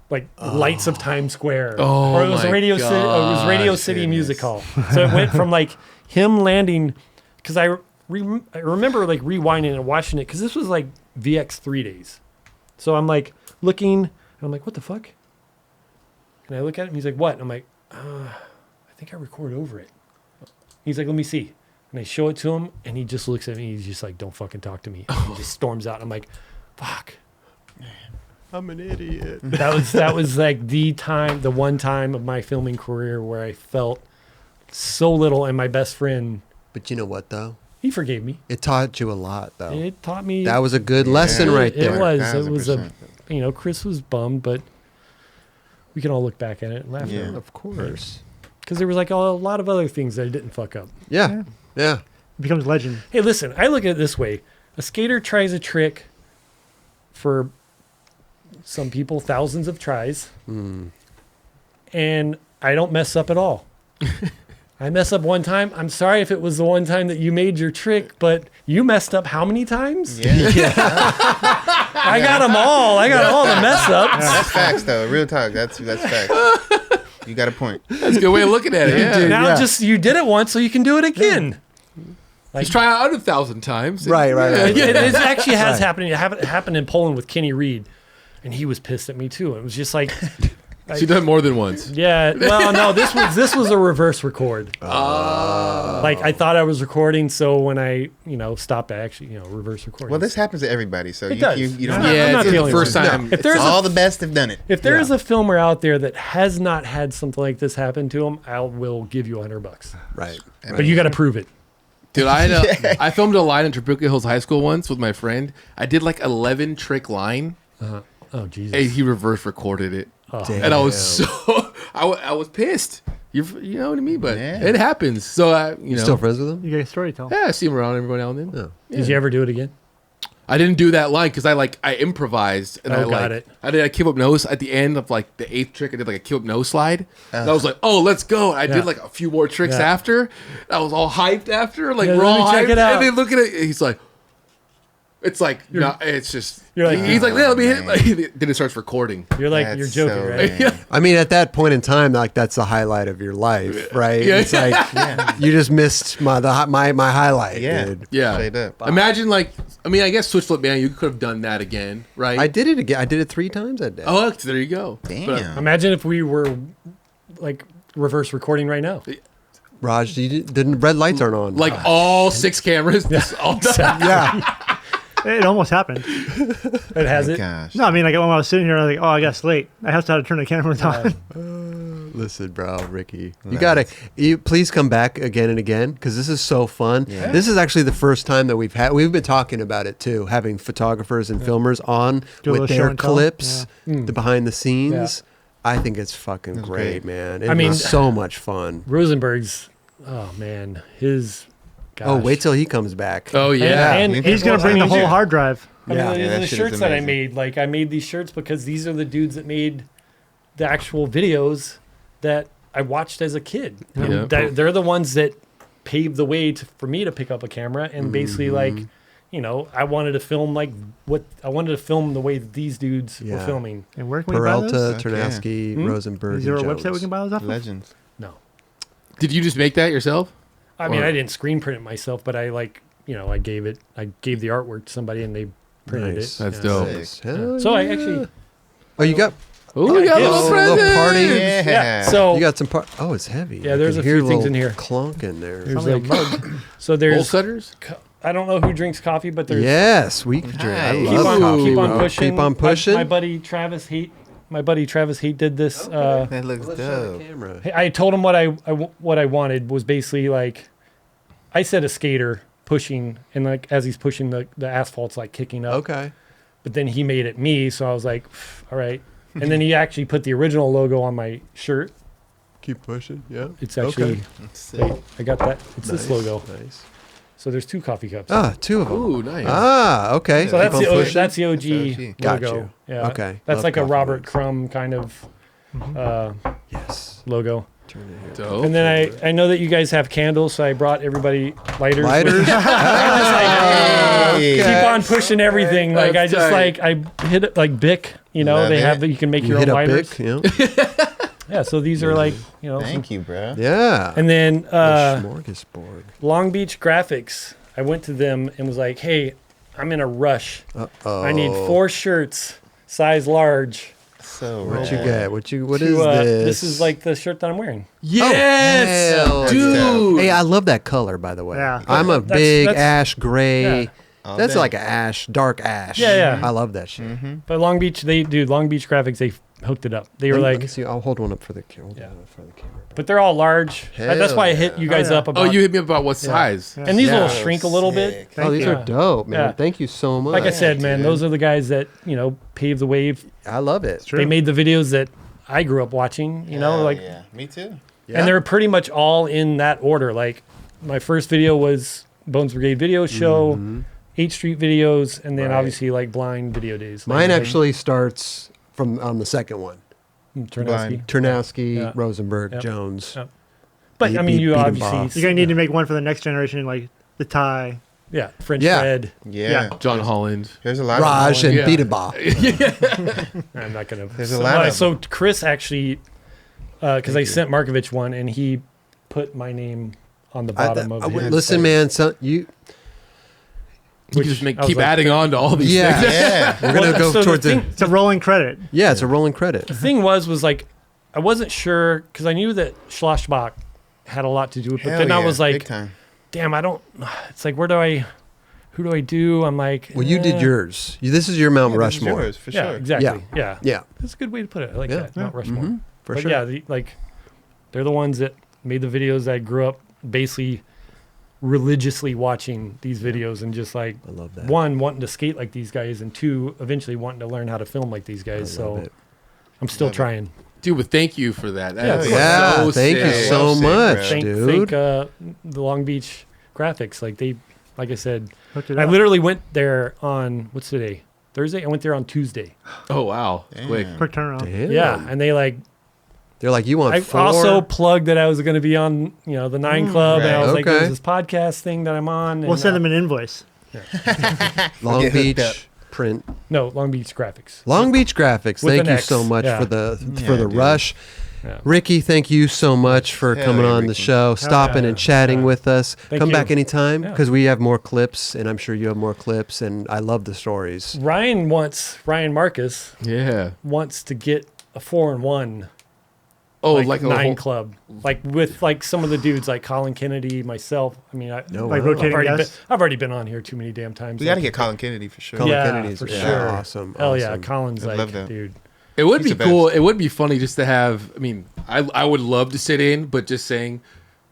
like lights of Times Square, Oh or it was my Radio City. It was Radio gosh, City goodness. Music Hall. So it went from like him landing, because I remember like rewinding and watching it because this was like VX3 days. So I'm like looking, and I'm like, what the fuck? And I look at him, he's like, what? And I'm like, I think I record over it. He's like, let me see. And I show it to him, and he just looks at me. He's just like, don't fucking talk to me. And he just storms out. I'm like, fuck. I'm an idiot. That was like the one time of my filming career where I felt so little, and my best friend, But you know what, though? he forgave me. It taught you a lot, though. It taught me. That was a good lesson right It there. was. It was a, 1000%. Chris was bummed, but we can all look back at it and laugh Yeah. at it. Of course. Because there was like a lot of other things that I didn't fuck up. Yeah. Yeah. Becomes legend. Hey, listen, I look at it this way. A skater tries a trick for some people, thousands of tries, and I don't mess up at all. I mess up one time. I'm sorry if it was the one time that you made your trick, but you messed up how many times? Yeah. I got them all. I got all the mess ups. That's facts, though. Real talk. That's facts. You got a point. That's a good way of looking at it. Yeah. Dude, Now yeah. just you did it once, so you can do it again. Just try out 1,000 times. Right. It actually has happened. It happened in Poland with Kenny Reed, and he was pissed at me too. It was just like, She done more than once. yeah. Well, no, this was a reverse record. Like I thought I was recording, so when I stopped, I actually reverse recording. Well, this happens to everybody, so you does. you don't I'm Yeah, not it's the the only first one. time. If there's all the best have done it. If there is a filmer out there that has not had something like this happen to him, I will give you $100. Right. But you got to prove it. Dude, I filmed a line in Tribuca Hills High School once with my friend. I did like 11 trick line, Oh Jesus! and he reverse recorded it. Damn. And I was so I was pissed. You know what I mean? But Yeah. it happens. So You still friends with him? You got a story to tell. yeah, I see him around every now and then. No. Did you ever do it again? I didn't do that line because I improvised and Oh, got it. I did a kick up nose at the end of like the 8th trick. I did like a kick up nose slide. And I was like, oh, let's go. And I Yeah. did like a few more tricks Yeah. after. I was all hyped after. Like Yeah, we're let me all check hyped. it out. And they look at it. And he's like, it's like no, it's just. You're like, he's like, yeah, let me hit. man. Like, then it starts recording. You're like That's you're joking, so right? lame. I mean, at that point in time, like that's the highlight of your life, right? Yeah. It's like you just missed my highlight, Yeah. dude. Yeah. Straight up. Imagine like, I mean, I guess switch flip man, you could have done that again, right? I did it again. I did it 3 times that day. Oh, there you go. Damn. But, Imagine if we were like reverse recording right now. Raj, the red lights aren't on. like all 6 cameras, just all done. yeah. It almost happened. It has it. Gosh. No, I mean, like when I was sitting here, I was like, oh, I got late. I have to turn the cameras on. Listen, bro, Ricky, you please come back again and again because this is so fun. Yeah. This is actually the first time that we've been talking about it too, having photographers and filmers on Do a with little show their and tell. clips, the behind the scenes. Yeah. I think it's fucking great, great. man. It I mean- was so much fun. Rosenberg's. Oh man, his. Gosh. Oh, wait till he comes back. Oh yeah. And He's going to bring the whole hard. hard drive. I mean, Yeah. the, Yeah, that the shit is shirts that I amazing. made, like I made these shirts because these are the dudes that made the actual videos that I watched as a kid. And Yeah. they're the ones that paved the way for me to pick up a camera and basically like, I wanted to film the way that these dudes were Yeah. filming. And where can we buy those? Peralta, Okay. Ternowski, Rosenberg, Is there a and website we Jones. can buy those off of? Legends. No, Did you just make that yourself? I mean Or- I didn't screen print it myself, but I I gave the artwork to somebody and they printed Nice. it. That's Yeah. dope. Nice. Hell So I yeah. actually, Oh, you got Oh, we got a Yes. little a little present. party. Yeah. So You got some Oh, it's heavy. Yeah, I there's can a hear few things little in here. Clunk in there. there's Something like mug. so Bowl there's setters? I don't know who drinks coffee, but there's Yes, we can drink. I Nice. keep love on coffee, keep on bro. pushing. Keep on pushing. My buddy Travis Heat did this. That looks Let's show the dope. camera. I told him what I wanted was basically like, I said a skater pushing and like as he's pushing the asphalt's like kicking up. Okay. But then he made it me, so I was like, all right. And then he actually put the original logo on my shirt. Keep pushing. Yeah. It's actually Okay. Sick. wait, I got that. It's this Nice, logo. Nice. So there's 2 coffee cups. Ah, 2 of them. Ooh, nice. Ah, okay. So that's Keep the, on OG, pushing. that's the OG That's OG. Got logo. you. Yeah. Okay. That's Love like a coffee Robert mugs. Crumb kind of Yes. logo. Turn it here. Dope. And then I know that you guys have candles, so I brought everybody lighters. Lighters. Hey. Keep on pushing everything. Like I That's just tight. like I hit it like Bic. You know, Love they it. have you can make You your hit own a lighters. Bic, you know? Yeah. So these are like some- Thank you, bro. Yeah. And then The smorgasbord. Long Beach Graphics. I went to them and was like, hey, I'm in a rush. Uh-oh. I need 4 shirts, size large. So What you rad. get? What to, is this? This is like the shirt that I'm wearing. Yes, hell dude. Hey, I love that color, by the way. Yeah. I'm a That's- big that's- ash gray. Yeah. All That's day. like a ash, dark ash. Yeah, yeah. I love that shit. But Long Beach, Long Beach Graphics, they hooked it up. They were Let me like, see. I'll hold one up for the camera. Yeah. For the camera. but they're all large. That's why I hit Hell you guys yeah. up about. Oh, you hit me up about what size? Yeah. and these Yeah. will shrink a little bit. Sick. Oh, these you. are dope, man. Yeah. Thank you so much. Like I said, man, dude. those are the guys that paved the way. I love it. True. They made the videos that I grew up watching. Hell yeah. Me too. Yeah. and they're pretty much all in that order. Like my first video was Bones Brigade Video Show, 8th Street videos, and then Right. obviously like Blind Video Days. Mine Like, actually starts from on the second one. Turnowski. Blind. Turnowski, Yeah. Rosenberg, Yep. Jones. Yep. But I Beat- mean, you beat 'em obviously, off. You're gonna need to make one for the next generation, like the tie. yeah, French Yeah. Fred. Yeah. John Holland. There's a lot Raj of and Yeah. Bedenbaugh. I'm not gonna. There's a lot of So Chris actually, because I sent Markovich one, and he put my name on the bottom of his. Listen, man. So you. You Which just I was keep like- adding on to all these Yeah. things. Yeah. We're gonna Well, go so towards the the. thing, It's a rolling credit. Yeah, it's a rolling credit. the thing was like, I wasn't sure because I knew that Schlossbach had a lot to do with it. But Hell then I yeah. was Big like, time. damn, I don't. It's like, who do I do? I'm like, Well, you did yours. This is your Mount Yeah, this is Rushmore. yours, for Yeah, sure. exactly. Yeah. Yeah, That's a good way to put it. I like Yeah. that. Mount Rushmore. Mhm, for But sure. yeah, they're the ones that made the videos that I grew up basically religiously watching these videos and just like I love that. one wanting to skate like these guys and 2 eventually wanting to learn how to film like these I guys. love So it. I'm still Love it. trying. Dude, but thank you for that. Yeah, That is Yeah, so thank you sick. so Well said, much, bro. Thank dude. the Long Beach Graphics. Like I said, Hooked it I up. literally went there on what's today? Thursday. I went there on Tuesday. Oh wow, it's Damn. quick. Quick turnaround. Damn. Yeah, and they like. They're like, you want I 4? also plugged that I was going to be on, the 9 Club, and I right. was like, Okay. there's this podcast thing that I'm on. We'll and, send them an invoice. Long Get hooked up. Beach print. No, Long Beach Graphics. Long Beach Graphics. With Thank an you X, so much yeah. for the Yeah, for the dude. rush. Yeah. Ricky, thank you so much for Hell coming yeah, on the Ricky. show, stopping yeah. and chatting Yeah. with us. Thank Come you. back anytime Yeah. because we have more clips, and I'm sure you have more clips, and I love the stories. Ryan Marcus Yeah. wants to get a 4-in-1 Oh, like a 9 whole- Club, like with like some of the dudes like Colin Kennedy, myself. I mean, No, Like wow. rotating guests. I've already been on here too many damn times. We got to get Colin Kennedy for sure. Colin Yeah, Kennedy's for yeah, sure. awesome. Hell yeah, awesome. Colin's I like, love that. dude. It would He's be the cool. best. It would be funny just to have. I mean, I would love to sit in, but just saying,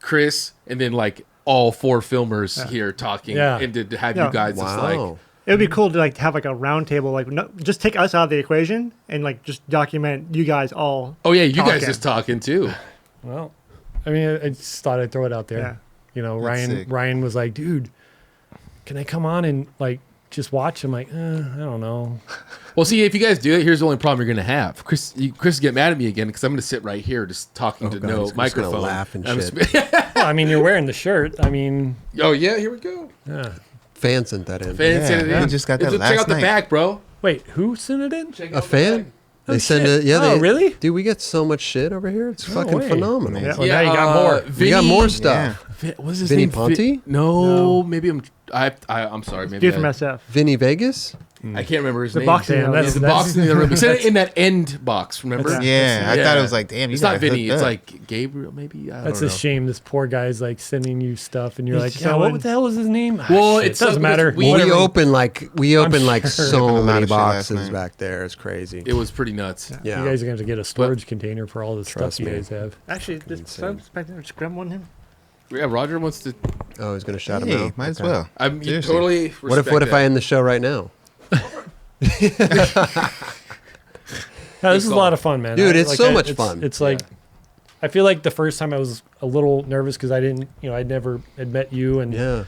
Chris, and then like all 4 filmers here talking, Yeah. and to have Yeah. you guys just like, Wow. It would be cool to like have like a round table, like just take us out of the equation and like just document you guys all. oh yeah, you guys Talking. just talking too. Well, I mean, I just thought I'd throw it out there. Yeah. Ryan sick. Ryan was like, dude, can I come on and like just watch? I'm like, I don't know. Well, see, if you guys do it, here's the only problem you're gonna have. Chris get mad at me again because I'm gonna sit right here just talking to God, no he's just gonna microphone. laugh and I'm shit. Well, I mean, you're wearing the shirt. I mean, oh yeah, here we go. yeah. Fan sent that in. Fan sent it Yeah, in. we just got that Check last out the night. back, bro. Wait, who sent it in? Check A out the fan? back. They send shit. it. Yeah. Oh, They, really? Dude, we get so much shit over here. It's fucking way. phenomenal. Amazing. Well, now you got more. We got more stuff. What's his Vinny name? Ponte? No, maybe I'm sorry. Maybe Dude from I, SF. Vinny Vegas? I can't remember his The name. boxing. Damn, that's, the that's- box in the room. He said it in that end box. Remember? Yeah, I Yeah. thought it was like, damn, you It's not got Vinny. hooked It's up. like Gabriel. Maybe I That's don't a know. shame. This poor guy's like sending you stuff, and you're He's like, just yeah, what showing- the hell was his name? Well, Shit, it's doesn't like- matter. we- We Whatever. open like sure. so Opened a many lot of shit last boxes night. back there. It's crazy. It was pretty nuts. Yeah. You guys are going to get a storage container for all the stuff Trust you me. guys have. Actually, this Insane. back there, just grab one him. Yeah, Roger wants to. Oh, he's gonna shout him Hey, out. might as Okay. well. I'm Seriously. totally. What if I end the show right now? No, this is a call. lot of fun, man. Dude, it's so much it's- fun. It's like, I feel like the first time I was a little nervous because I didn't, I'd never had met you, and Yeah.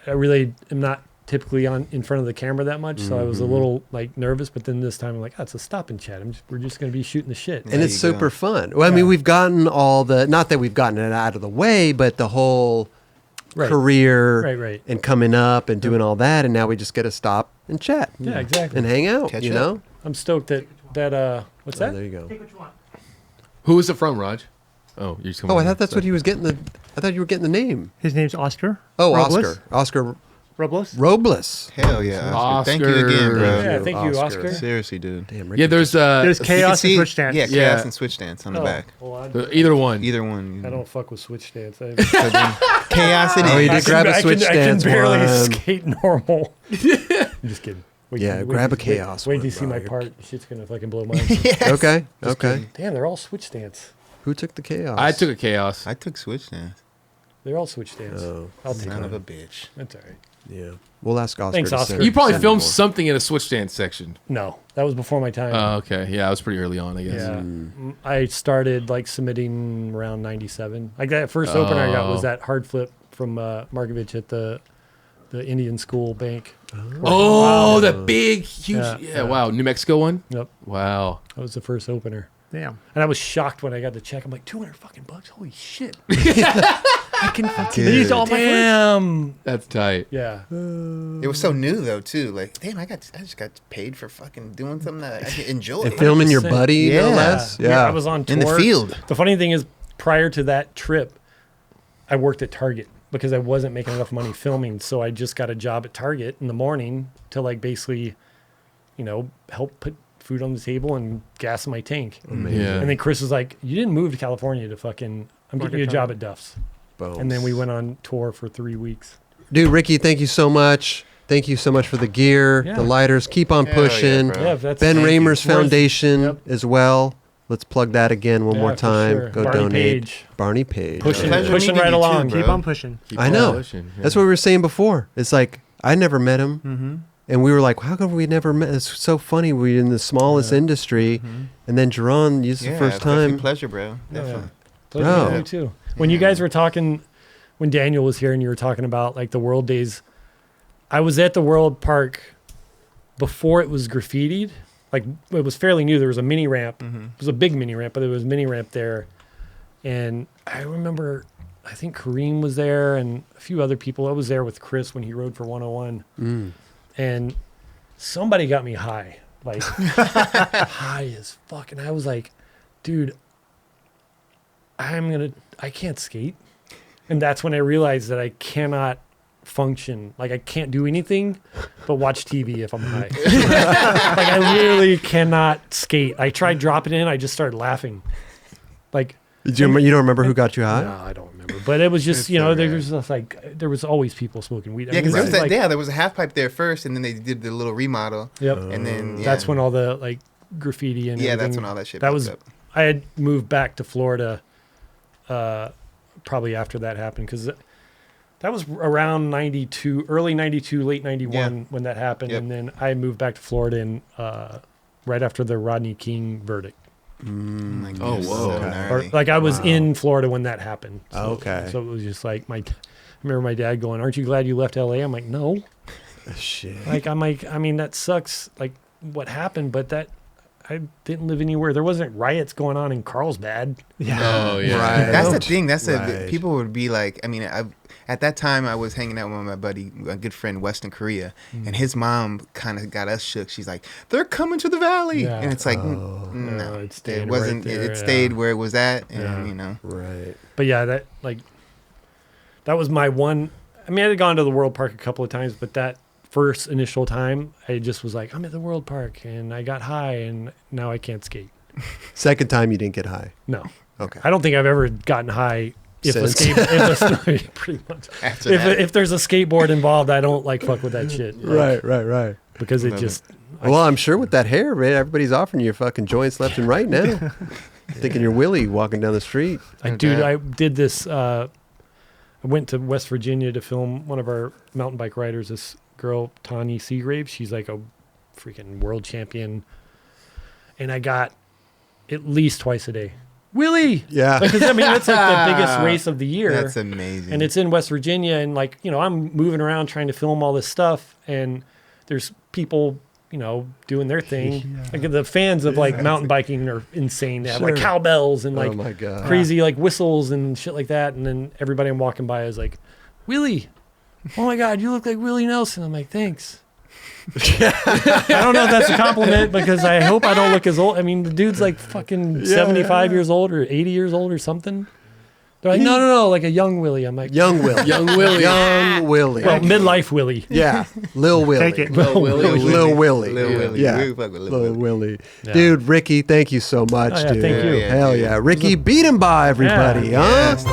I really am not typically in front of the camera that much, so I was a little like nervous. But then this time I'm like, oh, it's a stop and chat. We're just going to be shooting the shit. And it's super fun. Well, I mean, we've gotten not that we've gotten it out of the way, but the whole career Right. and coming up and doing all that, and now we just get to stop and chat. Yeah, exactly. And hang out, Catch you up. know? I'm stoked that what's that? There you go. Take what you want. Who is it from, Raj? Oh, you're just coming. Oh, I thought that's what he was getting I thought you were getting the name. His name's Oscar. Oh, Robles. Oscar Robles. Robles. Hell yeah, Oscar. Thank you Oscar. again, bro. Yeah, thank you, Oscar. Seriously, dude. Damn, Ricki. Yeah, there's There's You chaos can and see- switch stance. Yeah, Yeah. chaos and switch stance on the back. Well, either one. Either one. I don't fuck with switch stance. So then, chaos it Oh, he is. did grab a switch I stance can barely one. skate normal. I'm just kidding. Yeah, grab a chaos Wait one, till you see bro. my part. Shit's gonna fucking blow mine. Okay, okay. Damn, they're all switch stance. Who took the chaos? I took a chaos. I took switch stance. They're all switch stance. Oh, I'll take Son of it. a bitch. That's all right. yeah. We'll ask Oscar. Thanks, to Oscar. send- You probably send filmed more. something in a switch stance section. No, that was before my time. Oh, okay. Yeah, I was pretty early on, I guess. Yeah, I started like submitting around '97. Like that first opener I got was that hard flip from Markovich at the Indian School Bank. Oh, that big, huge. Yeah, Yeah, wow. New Mexico one? Yep, Wow. that was the first opener. Damn. And I was shocked when I got the check. I'm like, $200 fucking bucks. Holy shit! I can fucking Dude. use all my damn. That's tight. Yeah, It was so new though too. Like, damn, I just got paid for fucking doing something that I can enjoy. And filming your 100%. buddy, no Yeah. less. Yeah. I was on tour in the field. The funny thing is, prior to that trip, I worked at Target because I wasn't making enough money filming. So I just got a job at Target in the morning to like basically, help put food on the table and gas in my tank. Yeah. And then Chris was like, "You didn't move to California to fucking. I'm getting you a job at Duff's." Boom. And then we went on tour for 3 weeks. Dude, Ricki, thank you so much. Thank you so much for the gear, Yeah. the lighters. Keep on Hell yeah, pushing. bro. Yeah, that's Ben thank you. Raymer's Worth- Foundation Yep. as well. Let's plug that again one Yeah, more for time. sure. Go Barney donate. Page. Barney Page. Pushing, Pleasure pushing meeting right you too, along. bro. Keep on pushing. Keep I on know. pushing, yeah. That's what we were saying before. It's like, I never met him. And we were like, how come we never met? It's so funny. We're in the smallest industry. And then Jerron, this is the first definitely time. Pleasure, bro. Yeah. Definitely. Pleasure Bro. meeting you too. When you guys were talking, when Daniel was here and you were talking about like the World Days, I was at the World Park before it was graffitied. Like it was fairly new. There was a mini ramp. It was a big mini ramp, but there was a mini ramp there. And I remember, I think Kareem was there and a few other people. I was there with Chris when he rode for 101. And somebody got me high, like high as fuck. And I was like, dude, I can't skate. And that's when I realized that I cannot function. Like I can't do anything but watch TV if I'm high. Like I literally cannot skate. I tried dropping in. I just started laughing. Like, You don't remember who got you high? no, I don't remember. But it was just, It's alright. there was just like, there was always people smoking weed. I Yeah, mean, because it was like- there was a half pipe there first, and then they did the little remodel, Yep. and then That's when all the like graffiti and that's everything- when all that shit. that popped was up. I had moved back to Florida probably after that happened because that was around 92, early 92, late 91 when that happened. Yep. And then I moved back to Florida and right after the Rodney King verdict. Like, Oh, it's whoa. so Okay. Or, gnarly. like I was in Florida when that happened. So, Okay. So it was just like I remember my dad going, "Aren't you glad you left LA?" I'm like, "No." Shit. Like I'm like, I mean, that sucks. Like what happened, but that I didn't live anywhere. There wasn't riots going on in Carlsbad. Oh, yeah. Right. That's the thing. That's Right. people would be like. I mean, at that time I was hanging out with my buddy, a good friend, Weston Korea, and his mom kind of got us shook. She's like, "They're coming to the valley," Yeah. and it's like, Oh. no, it stayed it wasn't. right there, it stayed yeah. where it was at, and Yeah. you know. Right. But yeah, that was my one. I mean, I had gone to the World Park a couple of times, but that first initial time, I just was like, I'm at the World Park, and I got high, and now I can't skate. Second time you didn't get high. No, Okay. I don't think I've ever gotten high. If a Since. pretty much. After that, If there's a skateboard involved, I don't like fuck with that shit. Like, Right. Because it Love just. Well, I'm sure with that hair, man, everybody's offering you fucking joints left and right now. Thinking you're Willie walking down the street. I No dude, doubt. I did this. I went to West Virginia to film one of our mountain bike riders. This girl, Tani Seagrave. She's like a freaking world champion, and I got at least twice a day. Willie. Yeah. Because I mean, that's like the biggest race of the year. That's amazing. And it's in West Virginia, and like, you know, I'm moving around trying to film all this stuff, and there's people, you know, doing their thing. Like the fans of like mountain biking are insane. They have like Sure. cowbells and like Oh my God. crazy like whistles and shit like that. And then everybody I'm walking by is like, Willie, oh my God, you look like Willie Nelson. I'm like, thanks. I don't know if that's a compliment because I hope I don't look as old. I mean, the dude's like fucking 75 years old or 80 years old or something. They're like, no, like a young Willie. I'm like, Young Willie. Young Willie. Young Willie. well, midlife Willie. Yeah. Lil Willie. Take it. Lil Willie. Lil Willie. Lil Willie. Yeah. We fuck with Lil Lil Willie. Willie. Yeah. Dude, Ricky, thank you so much, Oh, yeah, dude. thank you. Yeah, Hell dude. yeah. Ricky Bedenbaugh, everybody, huh? Yes.